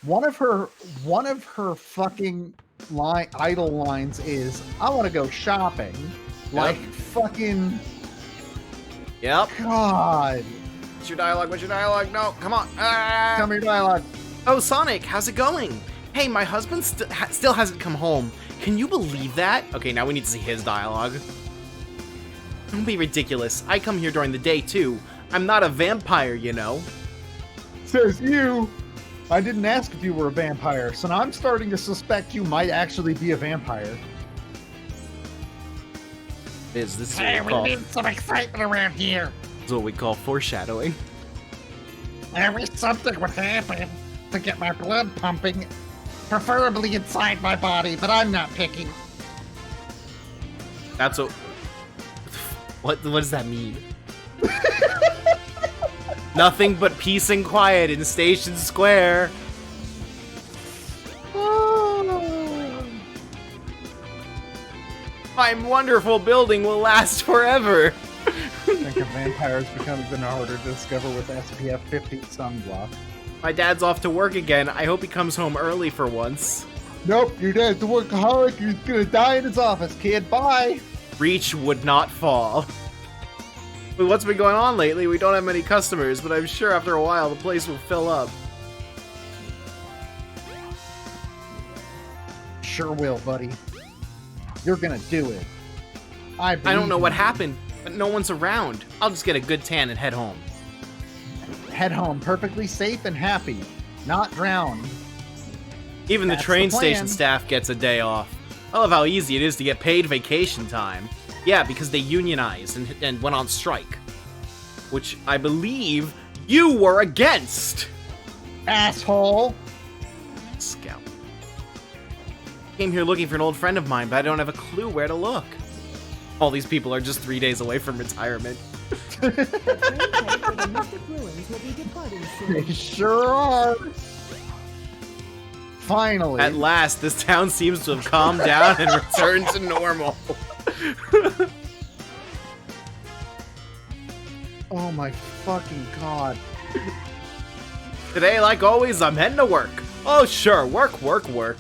One of her fucking idol lines is, "I want to go shopping." Like fucking. Yep. God. What's your dialogue? What's your dialogue? No, come on. Ah. Tell me your dialogue. Oh, Sonic, how's it going? Hey, my husband still hasn't come home. Can you believe that? Okay, now we need to see his dialogue. Don't be ridiculous. I come here during the day, too. I'm not a vampire, you know. Says you. I didn't ask if you were a vampire, so now I'm starting to suspect you might actually be a vampire. This is Hey, what we need some excitement around here. this is what we call foreshadowing. I wish something would happen to get my blood pumping, preferably inside my body, but I'm not picky. That's what... What does that mean? Nothing but peace and quiet in Station Square. My wonderful building will last forever. I think a vampire's become even harder to discover with SPF 50 sunblock. My dad's off to work again. I hope he comes home early for once. Nope, your dad's a workaholic. He's gonna die in his office, kid. Bye. Reach would not fall. Wait, what's been going on lately? We don't have many customers, but I'm sure after a while the place will fill up. Sure will, buddy. You're gonna do it. I don't know believe what in happened, but no one's around. I'll just get a good tan and head home. you. Head home perfectly safe and happy, not drowned. Even the That's train the plan. station staff gets a day off. I love how easy it is to get paid vacation time. Yeah, because they unionized and went on strike. Which I believe you were against! Asshole! Scout. Came here looking for an old friend of mine, but I don't have a clue where to look. All these people are just 3 days away from retirement. The train headed for the Mystic Ruins will be departing soon. They sure are. Finally. At last, this town seems to have calmed down and returned to normal. Oh my fucking god. Today, like always, I'm heading to work. Oh, sure, work, work, work.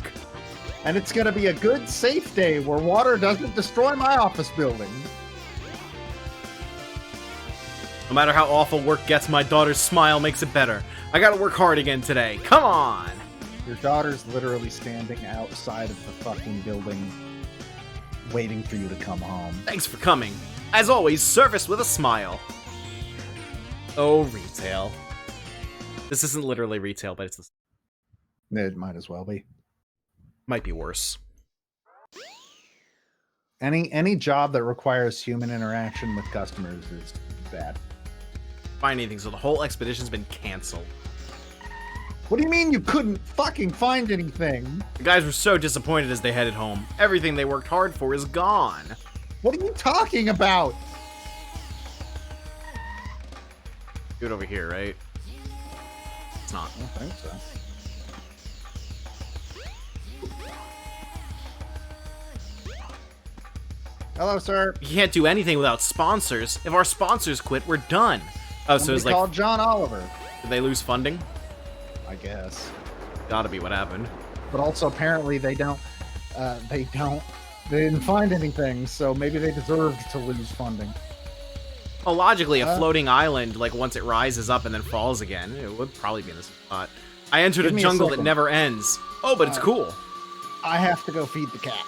And it's gonna be a good, safe day where water doesn't destroy my office building. No matter how awful work gets, my daughter's smile makes it better. I gotta work hard again today. Come on! Your daughter's literally standing outside of the fucking building, waiting for you to come home. Thanks for coming. As always, service with a smile. Oh, retail. This isn't literally retail, but it's the... It might as well be. Might be worse. Any job that requires human interaction with customers is bad. Find anything, so the whole expedition's been canceled. What do you mean you couldn't fucking find anything? The guys were so disappointed as they headed home. Everything they worked hard for is gone. What are you talking about? Do it over here, right? It's not. I don't think so. Hello, sir. You can't do anything without sponsors. If our sponsors quit, we're done. Oh, so it's like... called John Oliver. Did they lose funding? I guess. Gotta be what happened. But also apparently they didn't find anything, so maybe they deserved to lose funding. Well, logically, a floating island, like, once it rises up and then falls again, it would probably be in this spot. I entered a jungle that never ends. Oh, but it's cool. I have to go feed the cat.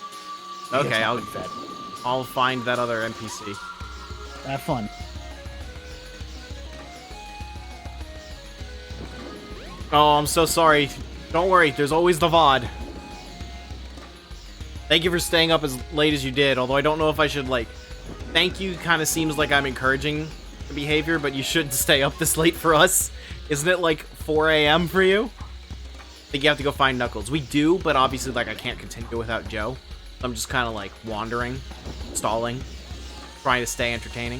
Okay, I'll find that other NPC. Have fun. Oh, I'm so sorry. Don't worry, there's always the VOD. Thank you for staying up as late as you did, although I don't know if I should, like... Thank you kind of seems like I'm encouraging the behavior, but you shouldn't stay up this late for us. Isn't it, like, 4 a.m. for you? I think you have to go find Knuckles. We do, but obviously, like, I can't continue without Joe. So I'm just kind of, like, wandering, stalling, trying to stay entertaining.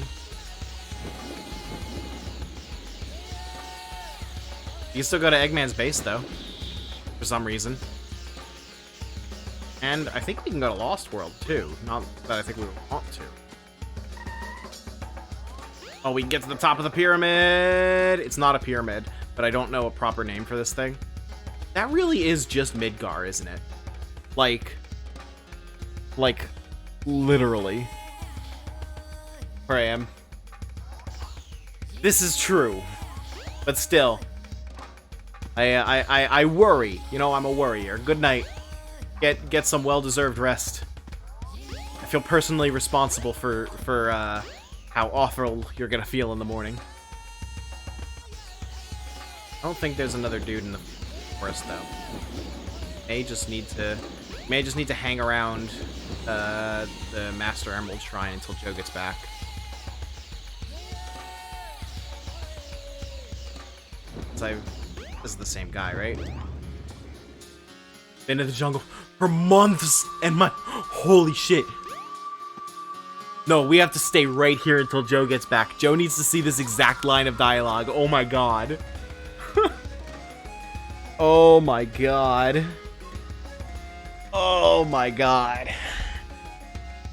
You can still go to Eggman's base, though, for some reason. And I think we can go to Lost World, too. Not that I think we want to. Oh, we can get to the top of the pyramid! It's not a pyramid, but I don't know a proper name for this thing. That really is just Midgar, isn't it? Like, literally. Where I am. This is true. But still. I worry. You know, I'm a worrier. Good night. Get some well-deserved rest. I feel personally responsible for how awful you're gonna feel in the morning. I don't think there's another dude in the forest though. May just need to hang around the Master Emerald Shrine until Joe gets back. This is the same guy, right? Been in the jungle for months, and holy shit. No, we have to stay right here until Joe gets back. Joe needs to see this exact line of dialogue. Oh my god. Oh my god. Oh my god.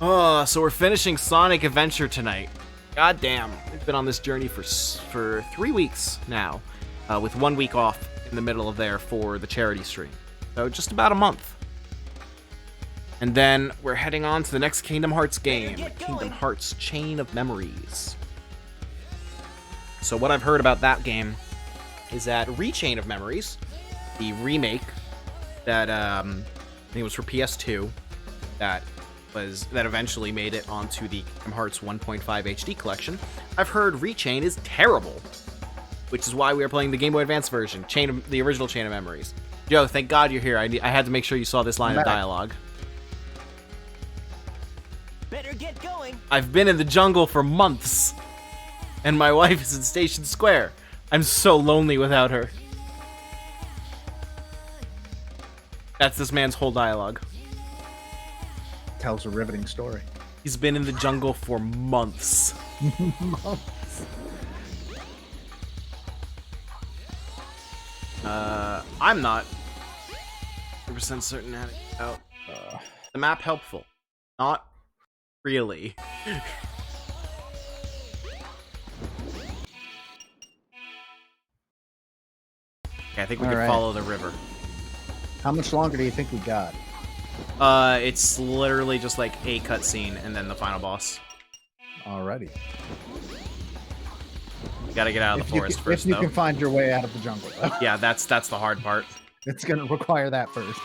Oh, so we're finishing Sonic Adventure tonight. God damn. We've been on this journey for 3 weeks now, with 1 week off in the middle of there for the charity stream. So just about a month. And then we're heading on to the next Kingdom Hearts game, Kingdom Hearts Chain of Memories. So what I've heard about that game is that Rechain of Memories, the remake that I think it was for PS2, that eventually made it onto the Kingdom Hearts 1.5 HD collection. I've heard Rechain is terrible, which is why we are playing the Game Boy Advance version, the original Chain of Memories. Joe, thank God you're here. I had to make sure you saw this line of dialogue. Better get going. I've been in the jungle for months, and my wife is in Station Square. I'm so lonely without her. That's this man's whole dialogue. Tells a riveting story. He's been in the jungle for months. Months. I'm not 100% certain how to get out. The map helpful. Not really. Okay, I think we can follow the river. How much longer do you think we got? It's literally just like a cutscene and then the final boss. Alrighty. You gotta get out of the forest first, if you can find your way out of the jungle, though. Yeah, that's the hard part. It's gonna require that first.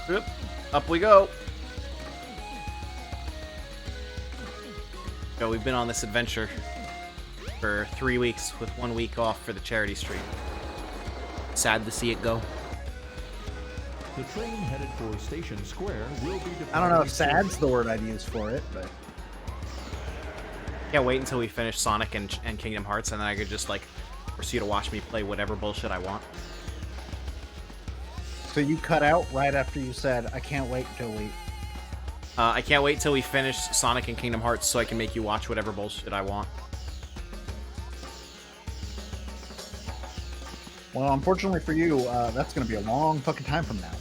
Yep. Up we go. So we've been on this adventure for 3 weeks with 1 week off for the charity stream. Sad to see it go. The train headed for Station Square will be... I don't know if sad's the word I'd use for it, but... Can't wait until we finish Sonic and Kingdom Hearts, and then I could just, like, force you to watch me play whatever bullshit I want. So you cut out right after you said, I can't wait until we... I can't wait till we finish Sonic and Kingdom Hearts so I can make you watch whatever bullshit I want. Well, unfortunately for you, that's going to be a long fucking time from now.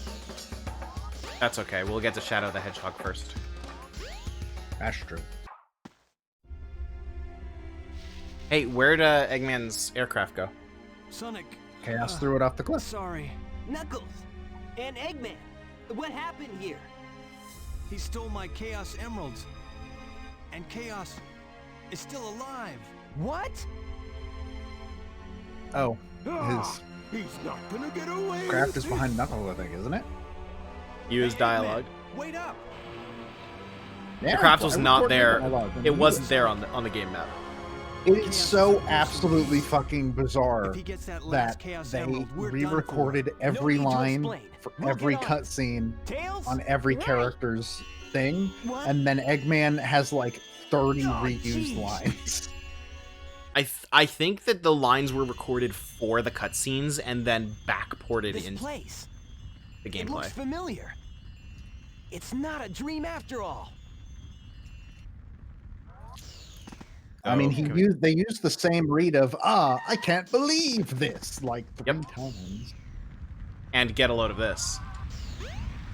That's okay. We'll get to Shadow the Hedgehog first. That's true. Hey, where'd Eggman's aircraft go? Sonic. Chaos threw it off the cliff. Sorry. Knuckles and Eggman, what happened here? He stole my Chaos Emeralds. And Chaos is still alive. What? Oh, He's not gonna get away. his craft is behind Knuckles, I think, isn't it? Use dialogue. Wait up. The craft was not there. dialogue. It wasn't there on the game map. It is so absolutely fucking bizarre If he gets that that last Chaos they Emerald, we're done re-recorded for. every No need to line explain. for We'll every get on. cutscene Tails? on every Right. character's thing, What? and then Eggman has like 30 Oh, reused jeez. lines. I think that the lines were recorded for the cutscenes and then backported This into place. the It looks gameplay. familiar. It's not a dream after all. I mean, Oh, they used the same read of I can't believe this like 3 times. And get a load of this.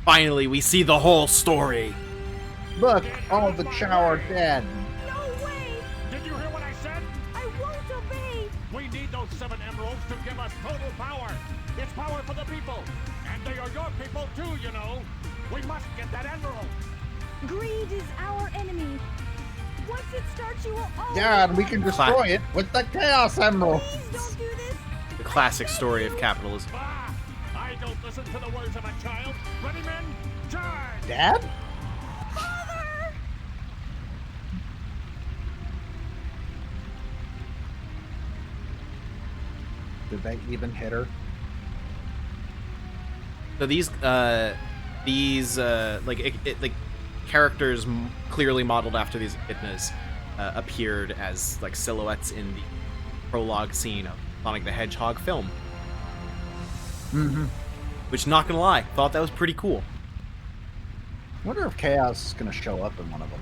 Finally, we see the whole story. Look, all the Chow are dead. No way! Did you hear what I said? I won't obey! We need those 7 emeralds to give us total power. It's power for the people. And they are your people too, you know. We must get that emerald. Greed is our enemy. Once it starts, you will always Yeah, and we can want destroy it with the Chaos more. Emerald. Please don't do this. The classic story of capitalism. Bah! I don't listen to the words of a child. Ready, men? Charge! Dad? Father! Did they even hit her? So these like characters clearly modeled after these echidnas appeared as like silhouettes in the prologue scene of Sonic the Hedgehog film. Mm-hmm. Which, not gonna lie, thought that was pretty cool. Wonder if Chaos is gonna show up in one of them.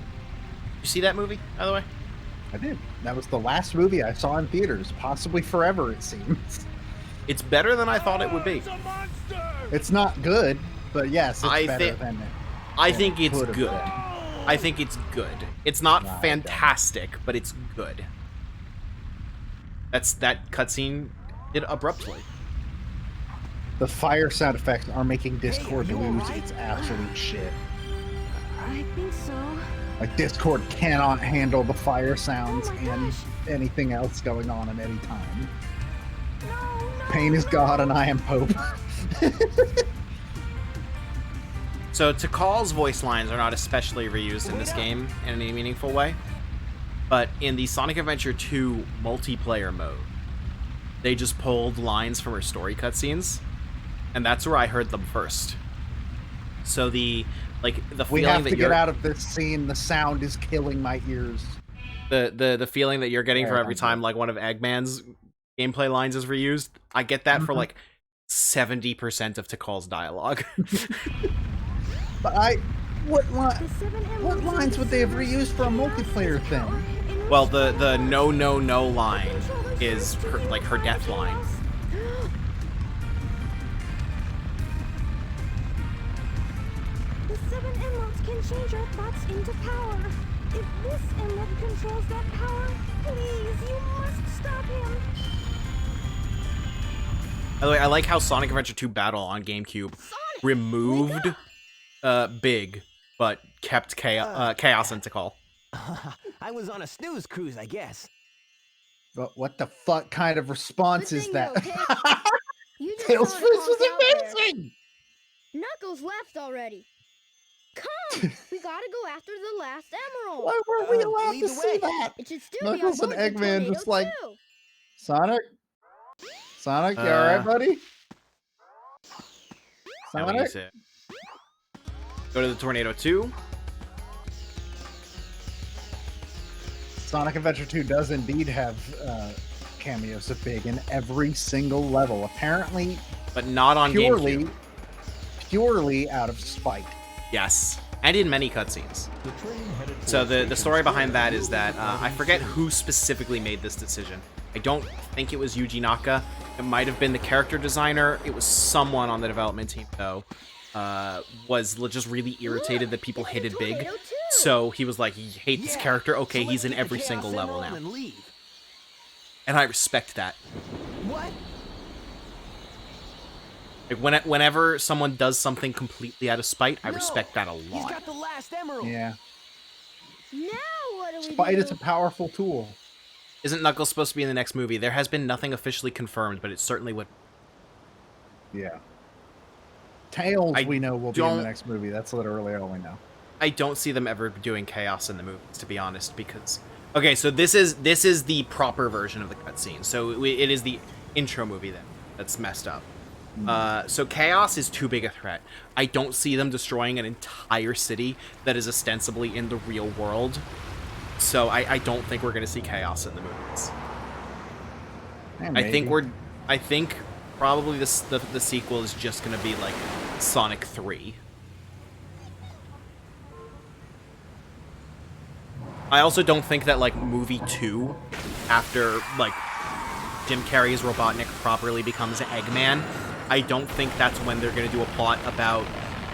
You see that movie, by the way? I did. That was the last movie I saw in theaters, possibly forever, it seems. It's better than I thought it would be. It's a monster! It's not good, but yes, it's I better thi- than it. I than think it it's could have good. been. I think it's good. It's not Nah, fantastic, but it's good. That cutscene did abruptly. The fire sound effects are making Discord you lose alright? its absolute shit. I think so. Like, Discord cannot handle the fire sounds Oh my and gosh. anything else going on at any time. No, Pain is God and I am Pope. So Tikal's voice lines are not especially reused in this game in any meaningful way, but in the Sonic Adventure 2 multiplayer mode, they just pulled lines from her story cutscenes, and that's where I heard them first. So the We feeling have that to you're get out of this scene. The sound is killing my ears. the feeling that you're getting for Yeah, every time like one of Eggman's gameplay lines is reused, I get that for like 70% of Tikal's dialogue. But what The 7 emeralds in lines the would they have server reused for a give us multiplayer this thing? power in which Well, to the no no no line control those is things to her, give like her power death to line. us. The 7 emeralds can change our thoughts into power. If this emerald controls that power, please, you must stop him. By the way, I like how Sonic Adventure 2 Battle on GameCube removed Big, but kept Chaos and Tikal. I was on a snooze cruise, I guess. But what the fuck kind of response is that? You just Tails' saw face it was conk out there. amazing! Knuckles left already. Come, we gotta go after the last emerald. Why weren't we allowed lead to the see way. that? It should still Knuckles be on and board the Eggman tornado just like, too. Sonic? Sonic, you alright, buddy? Now we Sonic? use it. Go to the Tornado 2. Sonic Adventure 2 does indeed have cameos of Big in every single level. Apparently, But not on GameCube. purely out of spite. Yes. And in many cutscenes. So the story behind that is that I forget who specifically made this decision. I don't think it was Yuji Naka. It might have been the character designer. It was someone on the development team, though. Was just really irritated that people hated Big. So he was like, you hate this character? Okay, So he's in let's get every the single Chaos level Emerald now. and leave. And I respect that. What? Like whenever someone does something completely out of spite, I No, respect that a He's lot. got the last emerald. Yeah. Now what do we Spite do? is a powerful tool. Isn't Knuckles supposed to be in the next movie? There has been nothing officially confirmed, but it certainly would. Yeah. Tails, I we know, will be in the don't- next movie. That's literally all we know. I don't see them ever doing chaos in the movies, to be honest, because... Okay, so this is the proper version of the cutscene. So it is the intro movie then that's messed up. So chaos is too big a threat. I don't see them destroying an entire city that is ostensibly in the real world. So I don't think we're going to see chaos in the movies. I think probably the sequel is just going to be like Sonic 3. I also don't think that, like, movie 2, after, like, Jim Carrey's Robotnik properly becomes Eggman, I don't think that's when they're gonna do a plot about,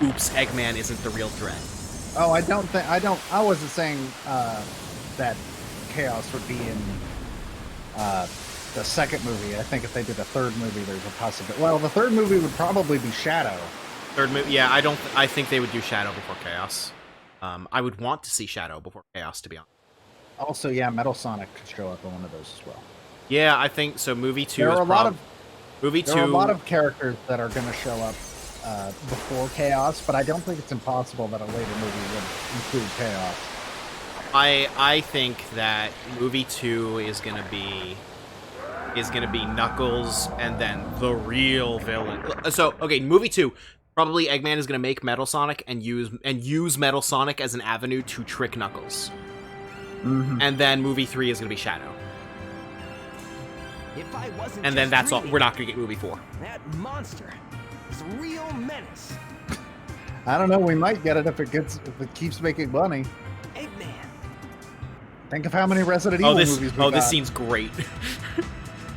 oops, Eggman isn't the real threat. Oh, I wasn't saying, that chaos would be in, the second movie. I think if they did a third movie, there's a possibility. Well, the third movie would probably be Shadow. Third movie, yeah, I think they would do Shadow before Chaos. I would want to see Shadow before Chaos, to be honest. Also, yeah, Metal Sonic could show up in one of those as well. Yeah, I think so. Movie 2 there is are a lot of movie 2. There are a lot of characters that are going to show up before Chaos, but I don't think it's impossible that a later movie would include Chaos. I think that movie 2 is gonna be Knuckles and then the real villain. So okay, movie 2. Probably Eggman is going to make Metal Sonic and use Metal Sonic as an avenue to trick Knuckles. And then movie 3 is going to be Shadow. If I wasn't and then just that's all. dreaming, We're not going to get movie 4. That monster is a real menace. I don't know. We might get it if it keeps making money. Eggman. Think of how many Resident Evil movies we got. This scene's great.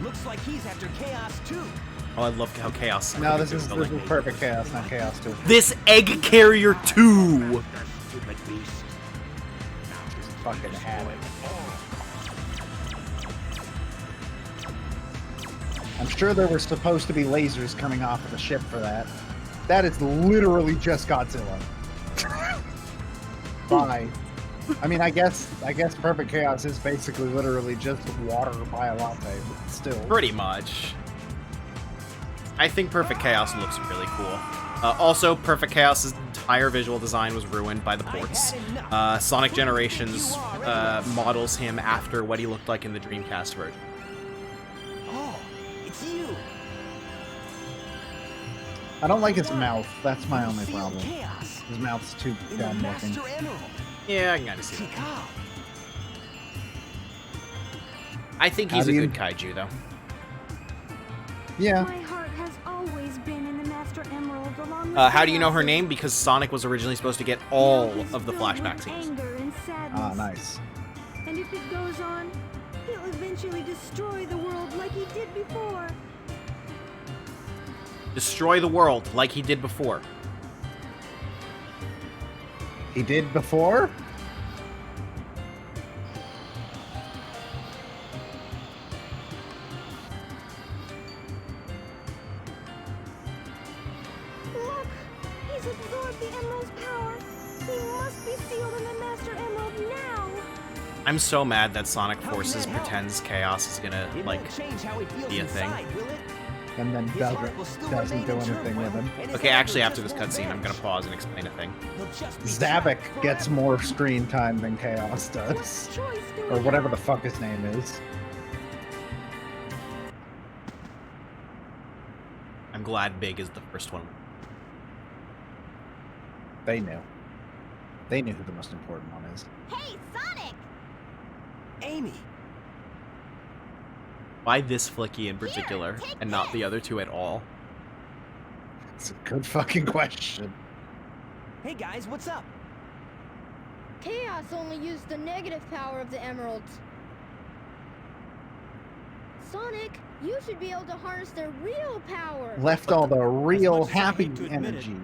Looks like he's after Chaos too. Oh, I love how Chaos... No, this is perfect Chaos, not Chaos 2. This Egg Carrier 2! Fucking had it. I'm sure there were supposed to be lasers coming off of the ship for that. That is literally just Godzilla. Bye. I mean, I guess Perfect Chaos is basically literally just water by a latte, but still. Pretty much. I think Perfect Chaos looks really cool. Also, Perfect Chaos's entire visual design was ruined by the ports. Sonic Generations models him after what he looked like in the Dreamcast version. Oh, it's you. I don't like his mouth. That's my only problem. His mouth's too dumb looking. Yeah, I can kind of see that. I think he's a good kaiju, though. Yeah. My heart has always been in the Master Emerald along How do you know her name? Because Sonic was originally supposed to get all of the flashback scenes. Anger and sadness. Ah, nice. And if it goes on, he'll eventually destroy the world like he did before. Destroy the world like he did before. He did before? Look! He's absorbed the Emerald's power. He must be sealed in the Master Emerald now. I'm so mad that Sonic Forces pretends Chaos is gonna, like, be a thing. And then doesn't do anything with him. Okay, actually, after this cutscene, I'm gonna pause and explain a thing. Zavik gets more screen time than Chaos does. Or whatever the fuck his name is. I'm glad Big is the first one. They knew. They knew who the most important one is. Hey, Sonic! Amy! Why this Flicky in particular, and not the other two at all? It's a good fucking question. Hey guys, what's up? Chaos only used the negative power of the emeralds. Sonic, you should be able to harness their real power. Left all the real happy energy.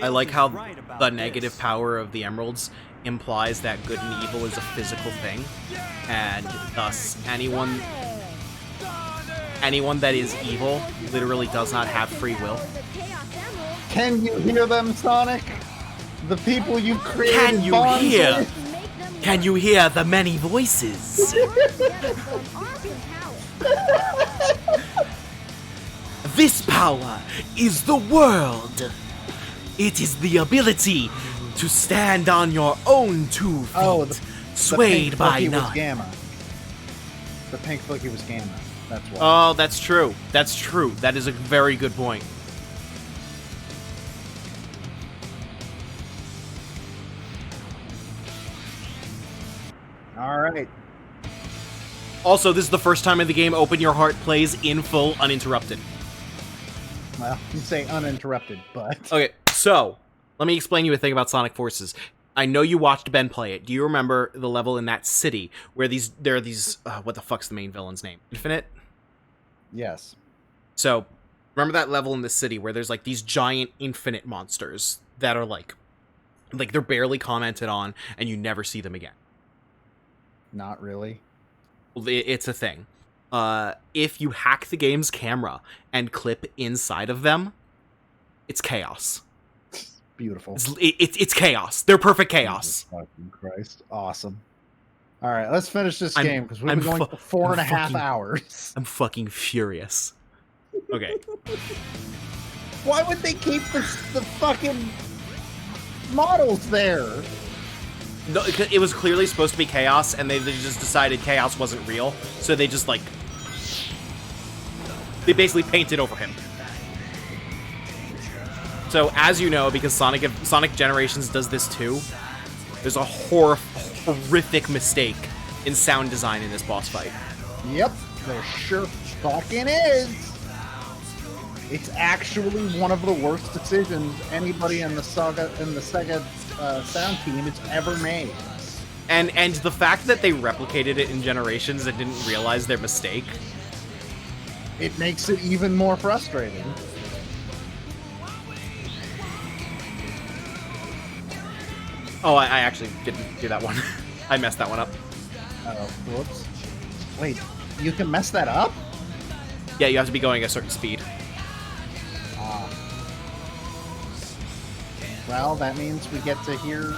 I like how the negative power of the emeralds implies that good and evil is a physical thing, and thus anyone that is evil literally does not have free will. Can you hear them, Sonic? The people you created. Can you hear? Can you hear the many voices? This power is the world. It is the ability To stand on your own 2 feet, Oh, swayed by was none. Gamma. The pink flicky was Gamma. That's why. Oh, that's true. That's true. That is a very good point. All right. Also, this is the first time in the game Open Your Heart plays in full, uninterrupted. Well, you say uninterrupted, but... Okay, so, let me explain you a thing about Sonic Forces. I know you watched Ben play it. Do you remember the level in that city where there are these... what the fuck's the main villain's name? Infinite? Yes. So, remember that level in the city where there's, like, these giant Infinite monsters that are, like they're barely commented on, and you never see them again? Not really. It's a thing. If you hack the game's camera and clip inside of them, it's chaos. Beautiful. It's chaos. They're perfect chaos. Jesus fucking Christ. Awesome. All right, let's finish this game because we've been going for 4.5 hours. I'm fucking furious. Okay. Why would they keep the fucking models there? No, it was clearly supposed to be chaos, and they just decided chaos wasn't real, so they just, like... They basically painted over him. So, as you know, because Sonic Generations does this too, there's a horrific mistake in sound design in this boss fight. Yep, there sure fucking is. It's actually one of the worst decisions anybody in the Sega sound team has ever made. And the fact that they replicated it in Generations and didn't realize their mistake, it makes it even more frustrating. Oh, I actually didn't do that one. I messed that one up. Oh, whoops. Wait, you can mess that up? Yeah, you have to be going a certain speed. Well, that means we get to hear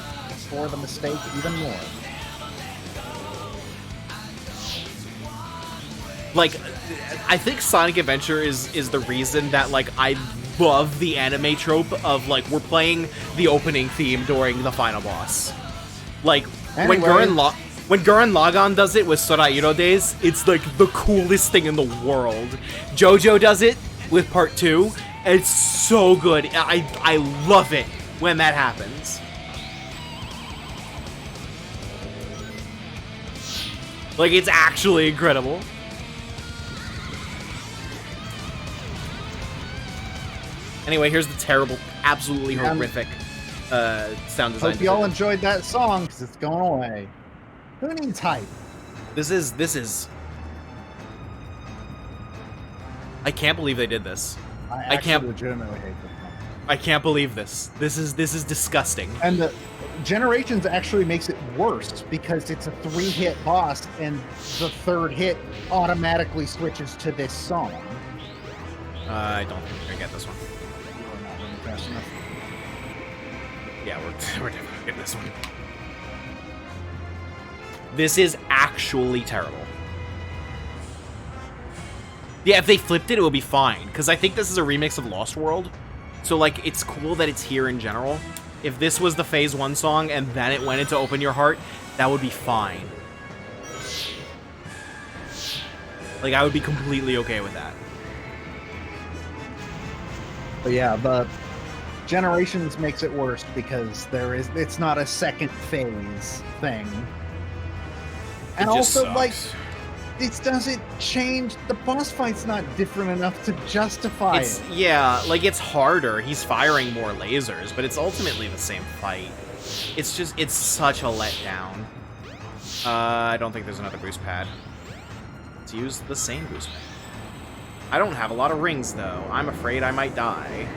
for the mistake even more. Like, I think Sonic Adventure is the reason that, like, I love the anime trope of, like, we're playing the opening theme during the final boss. Like, anyway. when Gurren Lagann does it with Sorairo Days, it's, like, the coolest thing in the world. JoJo does it with Part 2, and it's so good. I love it when that happens. Like, it's actually incredible. Anyway, here's the terrible, absolutely horrific sound design. Hope y'all enjoyed that song, because it's going away. Who needs hype? This is... I can't believe they did this. I can't legitimately hate this song. I can't believe this. This is disgusting. And the Generations actually makes it worse, because it's a 3-hit boss, and the 3rd hit automatically switches to this song. I don't think we're gonna get this one. We're not running fast enough. Yeah, we're definitely getting this one. This is actually terrible. Yeah, if they flipped it, it would be fine, because I think this is a remix of Lost World. So, like, it's cool that it's here in general. If this was the Phase 1 song and then it went into Open Your Heart, that would be fine. Like, I would be completely okay with that. But yeah, the Generations makes it worse because it's not a second phase thing. And also, sucks. like, it doesn't change. The boss fight's not different enough to justify it. Yeah, like, it's harder. He's firing more lasers, but it's ultimately the same fight. It's just, it's such a letdown. I don't think there's another boost pad. Let's use the same boost pad. I don't have a lot of rings, though. I'm afraid I might die.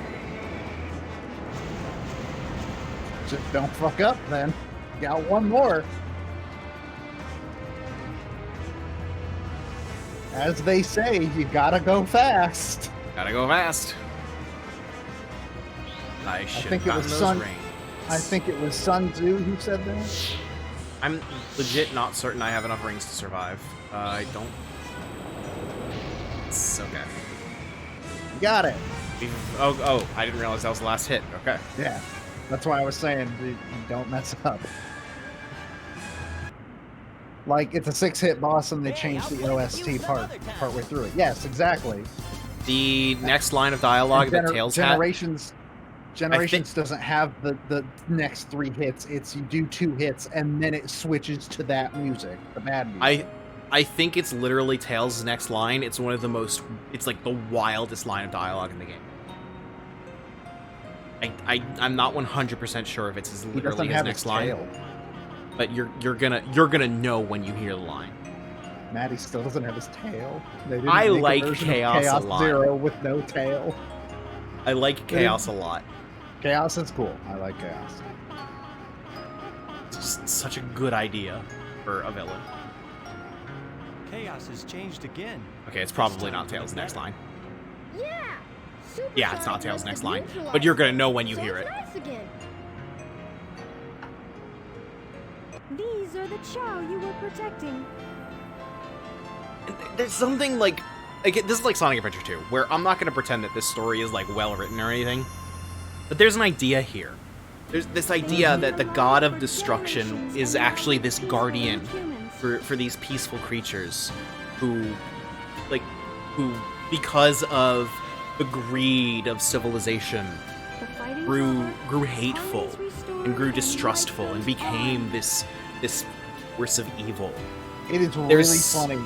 Just don't fuck up, then. Got one more. As they say, you gotta go fast. Gotta go fast. I should think have it was gotten those Sun. rings. I think it was Sun Tzu who said that. I'm legit not certain I have enough rings to survive. I don't. It's okay. You got it. Oh, I didn't realize that was the last hit. Okay. Yeah. That's why I was saying, dude, don't mess up. Like, it's a 6-hit boss and they changed the OST partway through it. Yes, exactly. The next line of dialogue that Tails had... Generations doesn't have the next 3 hits. It's you do 2 hits and then it switches to that music, the bad music. I think it's literally Tails' next line. It's one of the most... It's like the wildest line of dialogue in the game. I'm not 100% sure if it's literally his next line. But you're gonna know when you hear the line. Maddie still doesn't have his tail. I like Chaos a lot. Zero with no tail. I like Chaos a lot. Chaos is cool. I like Chaos. It's just such a good idea for a villain. Chaos has changed again. Okay, it's probably not Tails' next line. Yeah! Yeah, it's not Tails' next line. But you're gonna know when you hear it. Nice again. These are the Chow you were protecting. There's something like this is like Sonic Adventure 2, where I'm not gonna pretend that this story is like well written or anything, but there's an idea here. There's this idea that the god of destruction is actually this guardian for these peaceful creatures who because of the greed of civilization grew hateful and grew distrustful and became this force of evil. It is really funny.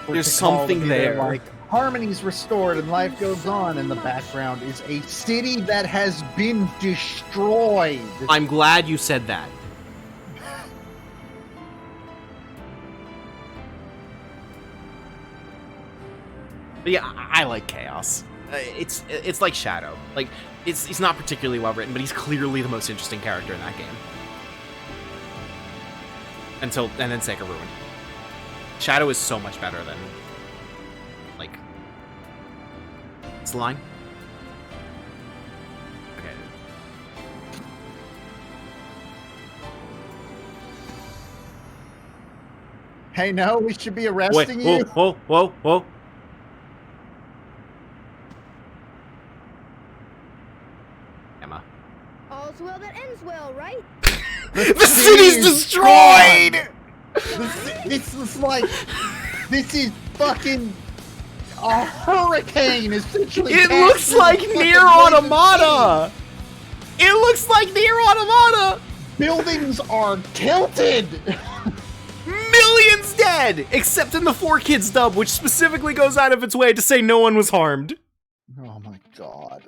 There's something there. Like, harmony's restored and life goes on. In the background is a city that has been destroyed. I'm glad you said that. But yeah, I like Chaos. It's like Shadow. Like he's not particularly well written, but he's clearly the most interesting character in that game. And then Sega ruined. Shadow is so much better than like. What's the line? Okay. Hey, no, we should be arresting you. Whoa. Emma. All's well that ends well, right? The city's destroyed! This is fucking a hurricane, essentially. It looks like Nier Automata! It looks like Nier Automata! Buildings are tilted! Millions dead! Except in the 4Kids dub, which specifically goes out of its way to say no one was harmed. Oh my god.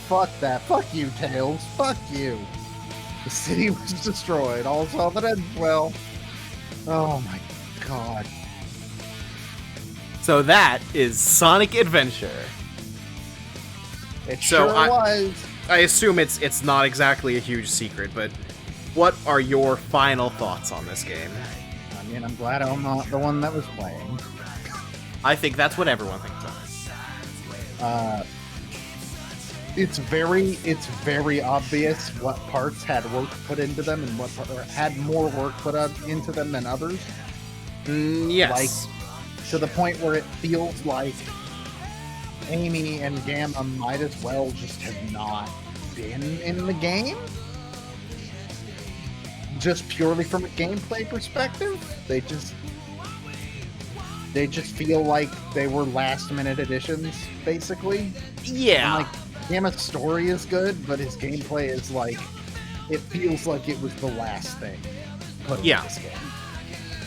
Fuck that. Fuck you, Tails. Fuck you. The city was destroyed. All's well that ends well. Oh my god. So that is Sonic Adventure. It sure was. I assume it's not exactly a huge secret, but what are your final thoughts on this game? I mean, I'm glad I'm not the one that was playing. I think that's what everyone thinks of it. It's very obvious what parts had work put into them and what had more work put into them than others. Yes. Like, to the point where it feels like Amy and Gamma might as well just have not been in the game. Just purely from a gameplay perspective, they just feel like they were last-minute additions, basically. Yeah. And, like, Gamma's story is good, but his gameplay is like, it feels like it was the last thing put in this game.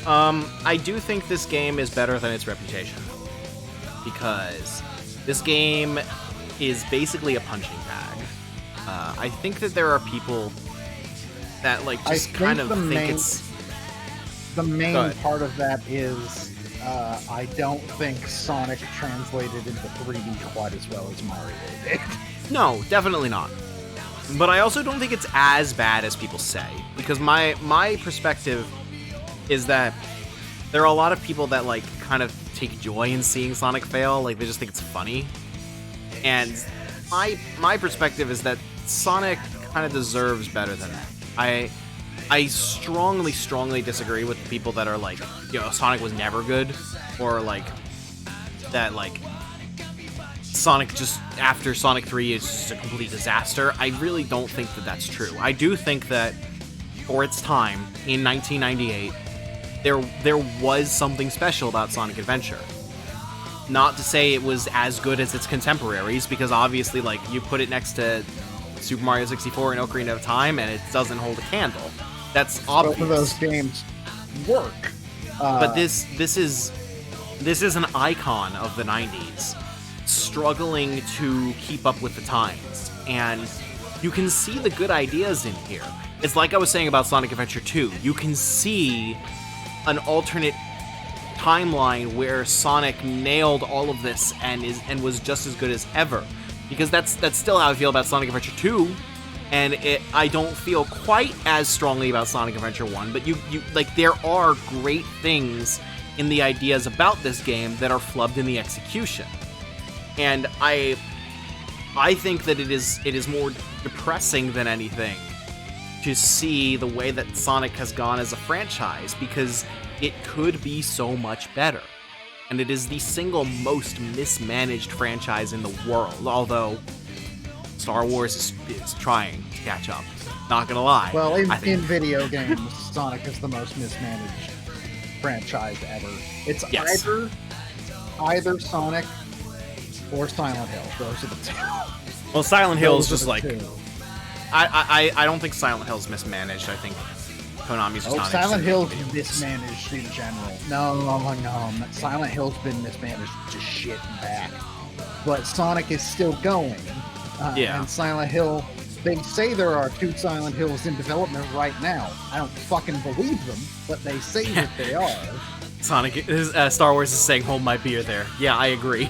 I do think this game is better than its reputation, because this game is basically a punching bag. I think that there are people that like just kind of think it's... The main part of that is I don't think Sonic translated into 3D quite as well as Mario did. No, definitely not. But I also don't think it's as bad as people say, because my perspective is that there are a lot of people that like kind of take joy in seeing Sonic fail, like they just think it's funny. And my perspective is that Sonic kind of deserves better than that. I strongly disagree with the people that are like, Sonic was never good, or like that like Sonic just, after Sonic 3 is just a complete disaster. I really don't think that that's true. I do think that, for its time, in 1998, there was something special about Sonic Adventure. Not to say it was as good as its contemporaries, because obviously, like, you put it next to Super Mario 64 and Ocarina of Time, and it doesn't hold a candle. That's obvious. Both of those games work. But this is an icon of the 90s, struggling to keep up with the times, and you can see the good ideas in here. It's like I was saying about Sonic Adventure 2. You can see an alternate timeline where Sonic nailed all of this and was just as good as ever. Because that's still how I feel about Sonic Adventure 2, and I don't feel quite as strongly about Sonic Adventure 1, but you like, there are great things in the ideas about this game that are flubbed in the execution. And I think that it is more depressing than anything to see the way that Sonic has gone as a franchise, because it could be so much better. And it is the single most mismanaged franchise in the world, although Star Wars is trying to catch up. Not gonna lie. Well, in video games, Sonic is the most mismanaged franchise ever. It's either Sonic or Silent Hill. Those are the two. Well, Silent Hill is Those just are like... the two. I don't think Silent Hill's mismanaged. I think Konami's just not Silent interested Hill's in video games. mismanaged in general. No. Silent Hill's been mismanaged to shit and back. But Sonic is still going. And Silent Hill, they say there are 2 Silent Hills in development right now. I don't fucking believe them, but they say that they are. Star Wars is saying, hold my beer there. Yeah, I agree.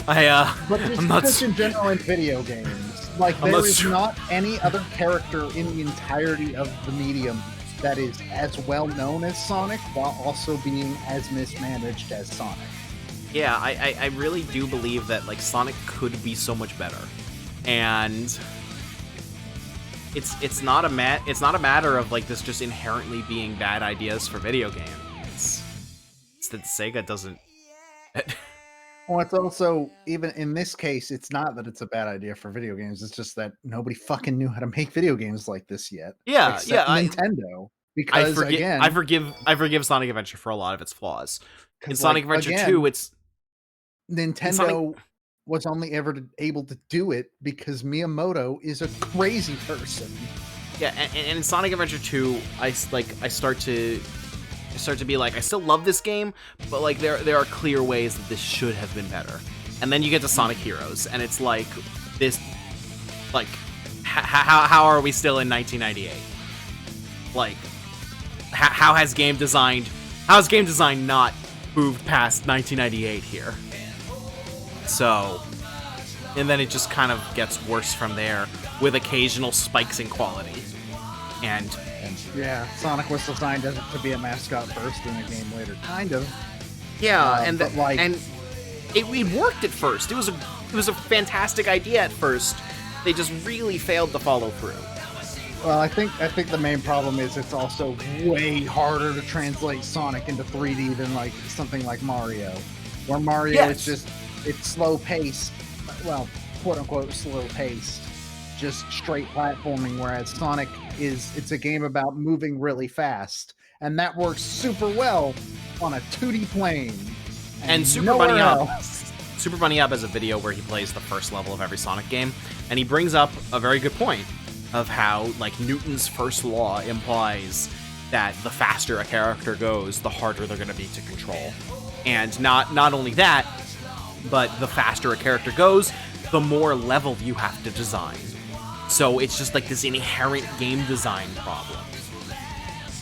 But just in general in video games. Like, there is not any other character in the entirety of the medium that is as well known as Sonic while also being as mismanaged as Sonic. Yeah, I really do believe that, like, Sonic could be so much better. And it's not a matter of, like, this just inherently being bad ideas for video games. It's that Sega doesn't... Well, it's also, even in this case, it's not that it's a bad idea for video games. It's just that nobody fucking knew how to make video games like this yet. Yeah, except Nintendo. Because I forgive Sonic Adventure for a lot of its flaws. In Sonic Adventure 2, it's Nintendo was only ever able to do it because Miyamoto is a crazy person. Yeah, and in Sonic Adventure 2, I start to be like, I still love this game, but like there are clear ways that this should have been better. And then you get to Sonic Heroes, and it's like this, like, how are we still in 1998? Like, how has game design not moved past 1998 here? So, and then it just kind of gets worse from there with occasional spikes in quality. And yeah, Sonic was designed to be a mascot first and a game later, kind of. Yeah, and it worked at first. It was a fantastic idea at first. They just really failed to follow through. Well, I think the main problem is it's also way harder to translate Sonic into 3D than like something like Mario, where Mario is just, it's slow paced, well, quote unquote slow paced, just straight platforming, whereas Sonic it's a game about moving really fast, and that works super well on a 2D plane. And Super Bunny Up has a video where he plays the first level of every Sonic game, and he brings up a very good point of how, like, Newton's first law implies that the faster a character goes, the harder they're going to be to control. And not only that, but the faster a character goes, the more level you have to design. So it's just like this inherent game design problem.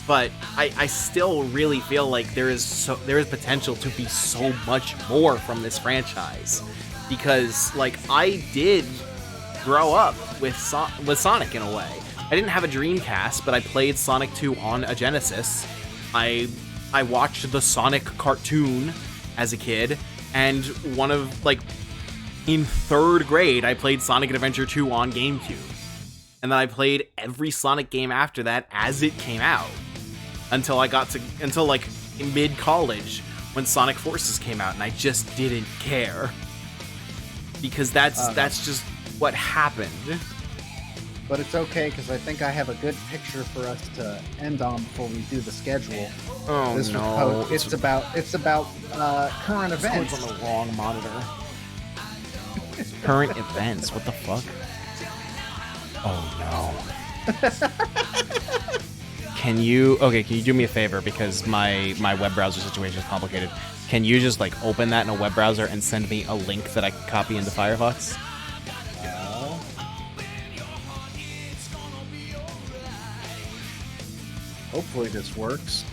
But I still really feel like there is potential to be so much more from this franchise, because like I did grow up with Sonic in a way. I didn't have a Dreamcast, but I played Sonic 2 on a Genesis. I watched the Sonic cartoon as a kid, and in 3rd grade I played Sonic Adventure 2 on GameCube. And then I played every Sonic game after that as it came out. Until like mid-college when Sonic Forces came out, and I just didn't care. because that's just what happened. But it's okay because I think I have a good picture for us to end on before we do the schedule. Oh This was no! it's about current events. on the wrong monitor. Current events. What the fuck? Oh no! Can you do me a favor, because my web browser situation is complicated. Can you just like open that in a web browser and send me a link that I can copy into Firefox? Hopefully this works.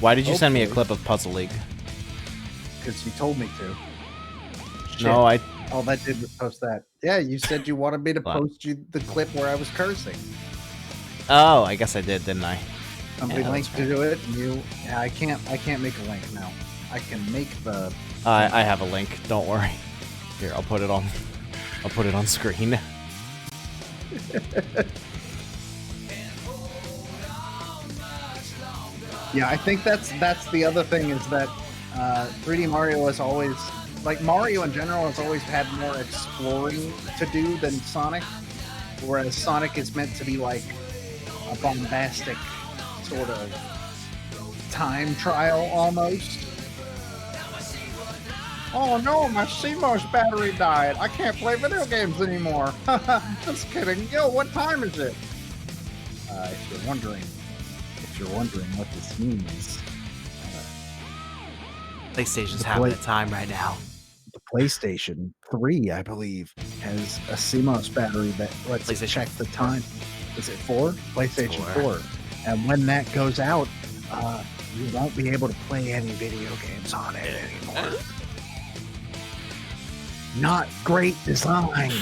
Why did you send me a clip of Puzzle League? Because you told me to. Shit. No, All that did was post that. Yeah, you said you wanted me to post you the clip where I was cursing. Oh, I guess I did, didn't I? Somebody linked to it. And I can't make a link now. I can make the. I have a link. Don't worry. Here, I'll put it on screen. Yeah, I think that's the other thing is that 3D Mario has always, like Mario in general, has always had more exploring to do than Sonic, whereas Sonic is meant to be like a bombastic sort of time trial almost. Oh no, my CMOS battery died. I can't play video games anymore. Just kidding. Yo, what time is it? If you're wondering what this means, PlayStation's having a time right now. The PlayStation 3, I believe, has a CMOS battery that lets you check the time. Is it 4? PlayStation 4. And when that goes out, you won't be able to play any video games on it anymore. Not great design.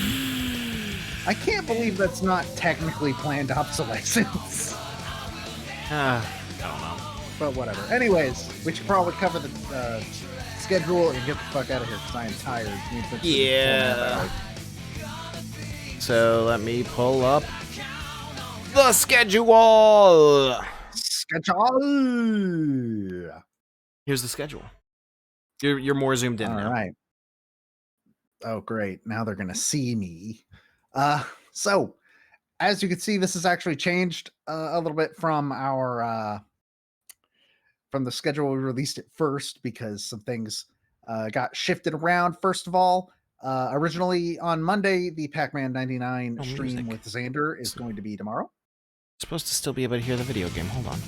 I can't believe that's not technically planned obsolescence. I don't know. But whatever. Anyways, we should probably cover the schedule and get the fuck out of here because I am tired. Yeah. So let me pull up the schedule. Here's the schedule. You're more zoomed in now. All right. Oh, great. Now they're going to see me. So, as you can see, this has actually changed a little bit from our from the schedule we released it first because some things got shifted around. First of all, originally on Monday, the Pac-Man 99 stream with Xander is going to be tomorrow. You're supposed to still be able to hear the video game. Hold on.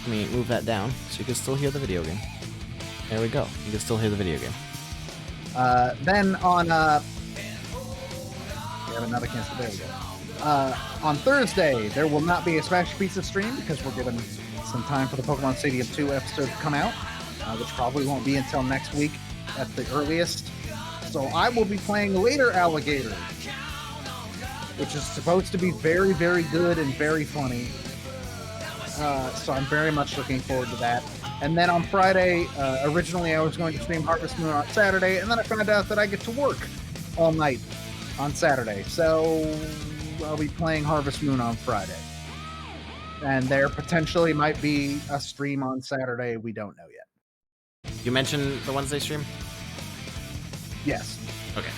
Let me move that down so you can still hear the video game. There we go. You can still hear the video game. Then on we have another cancel. There we go. On Thursday, there will not be a Smash Pizza stream because we're given some time for the Pokemon Stadium 2 episode to come out, which probably won't be until next week at the earliest. So I will be playing Later Alligator, which is supposed to be very, very good and very funny. So I'm very much looking forward to that. And then on Friday, originally I was going to stream Harvest Moon on Saturday, and then I found out that I get to work all night on Saturday. So I'll be playing Harvest Moon on Friday. And there potentially might be a stream on Saturday. We don't know yet. You mentioned the Wednesday stream? Yes. Okay.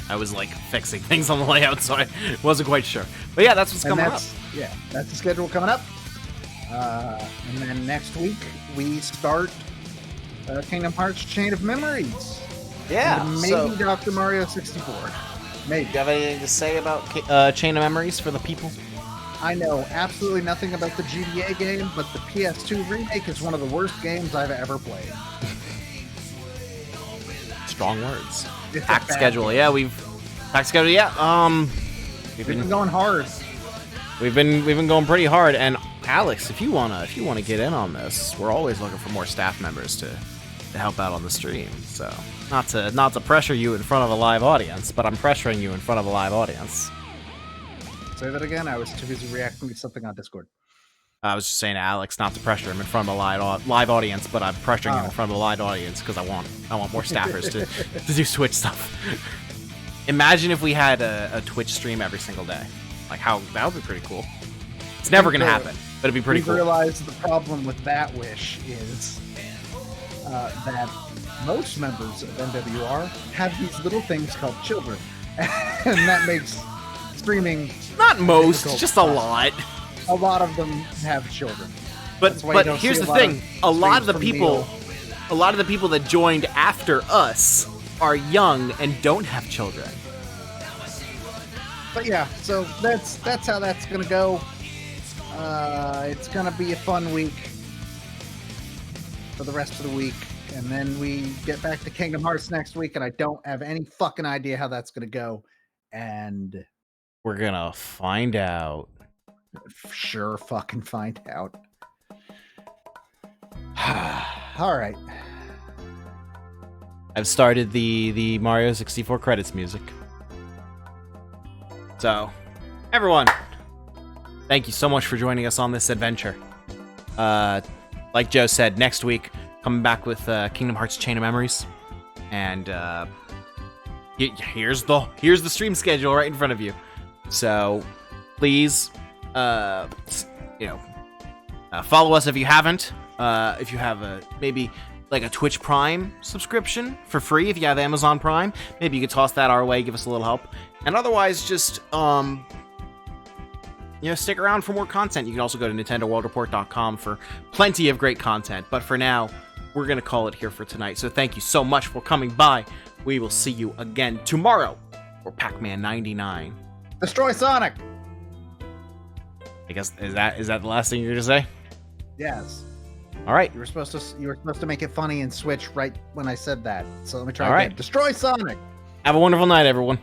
I was like fixing things on the layout, so I wasn't quite sure. But yeah, that's what's coming up. Yeah, that's the schedule coming up. And then next week we start Kingdom Hearts Chain of Memories. Yeah. And maybe Dr. Mario 64. Maybe. Do you have anything to say about Chain of Memories for the people? I know absolutely nothing about the GBA game, but the PS2 remake is one of the worst games I've ever played. Strong words. It's Packed schedule. Game. Yeah, packed schedule. Yeah. We've been going hard. We've been going pretty hard. And Alex, if you wanna get in on this, we're always looking for more staff members to help out on the stream. So not to pressure you in front of a live audience, but I'm pressuring you in front of a live audience. Say that again. I was too busy reacting to something on Discord. I was just saying to Alex not to pressure him in front of a live audience, but I'm pressuring him in front of a live audience because I want more staffers to do Twitch stuff. Imagine if we had a Twitch stream every single day. Like that would be pretty cool. It's never gonna happen, but it'd be pretty cool. We realized the problem with that wish is that most members of NWR have these little things called children. And that makes streaming... Not most, just a lot. A lot of them have children. But here's the thing: a lot of the people that joined after us are young and don't have children. But yeah, so that's how that's gonna go. It's gonna be a fun week for the rest of the week, and then we get back to Kingdom Hearts next week, and I don't have any fucking idea how that's gonna go. And we're gonna find out. Sure, fucking find out. All right. I've started the Mario 64 credits music. So, everyone, thank you so much for joining us on this adventure. Like Joe said, next week, coming back with Kingdom Hearts Chain of Memories. And here's the stream schedule right in front of you. So, please, follow us if you haven't. If you have maybe like a Twitch Prime subscription for free, if you have Amazon Prime, maybe you could toss that our way, give us a little help. And otherwise, just stick around for more content. You can also go to NintendoWorldReport.com for plenty of great content. But for now, we're gonna call it here for tonight. So thank you so much for coming by. We will see you again tomorrow for Pac-Man 99. Destroy Sonic. I guess is that the last thing you're gonna say? Yes. All right. You were supposed to make it funny and switch right when I said that. So let me try again. Destroy Sonic. Have a wonderful night, everyone.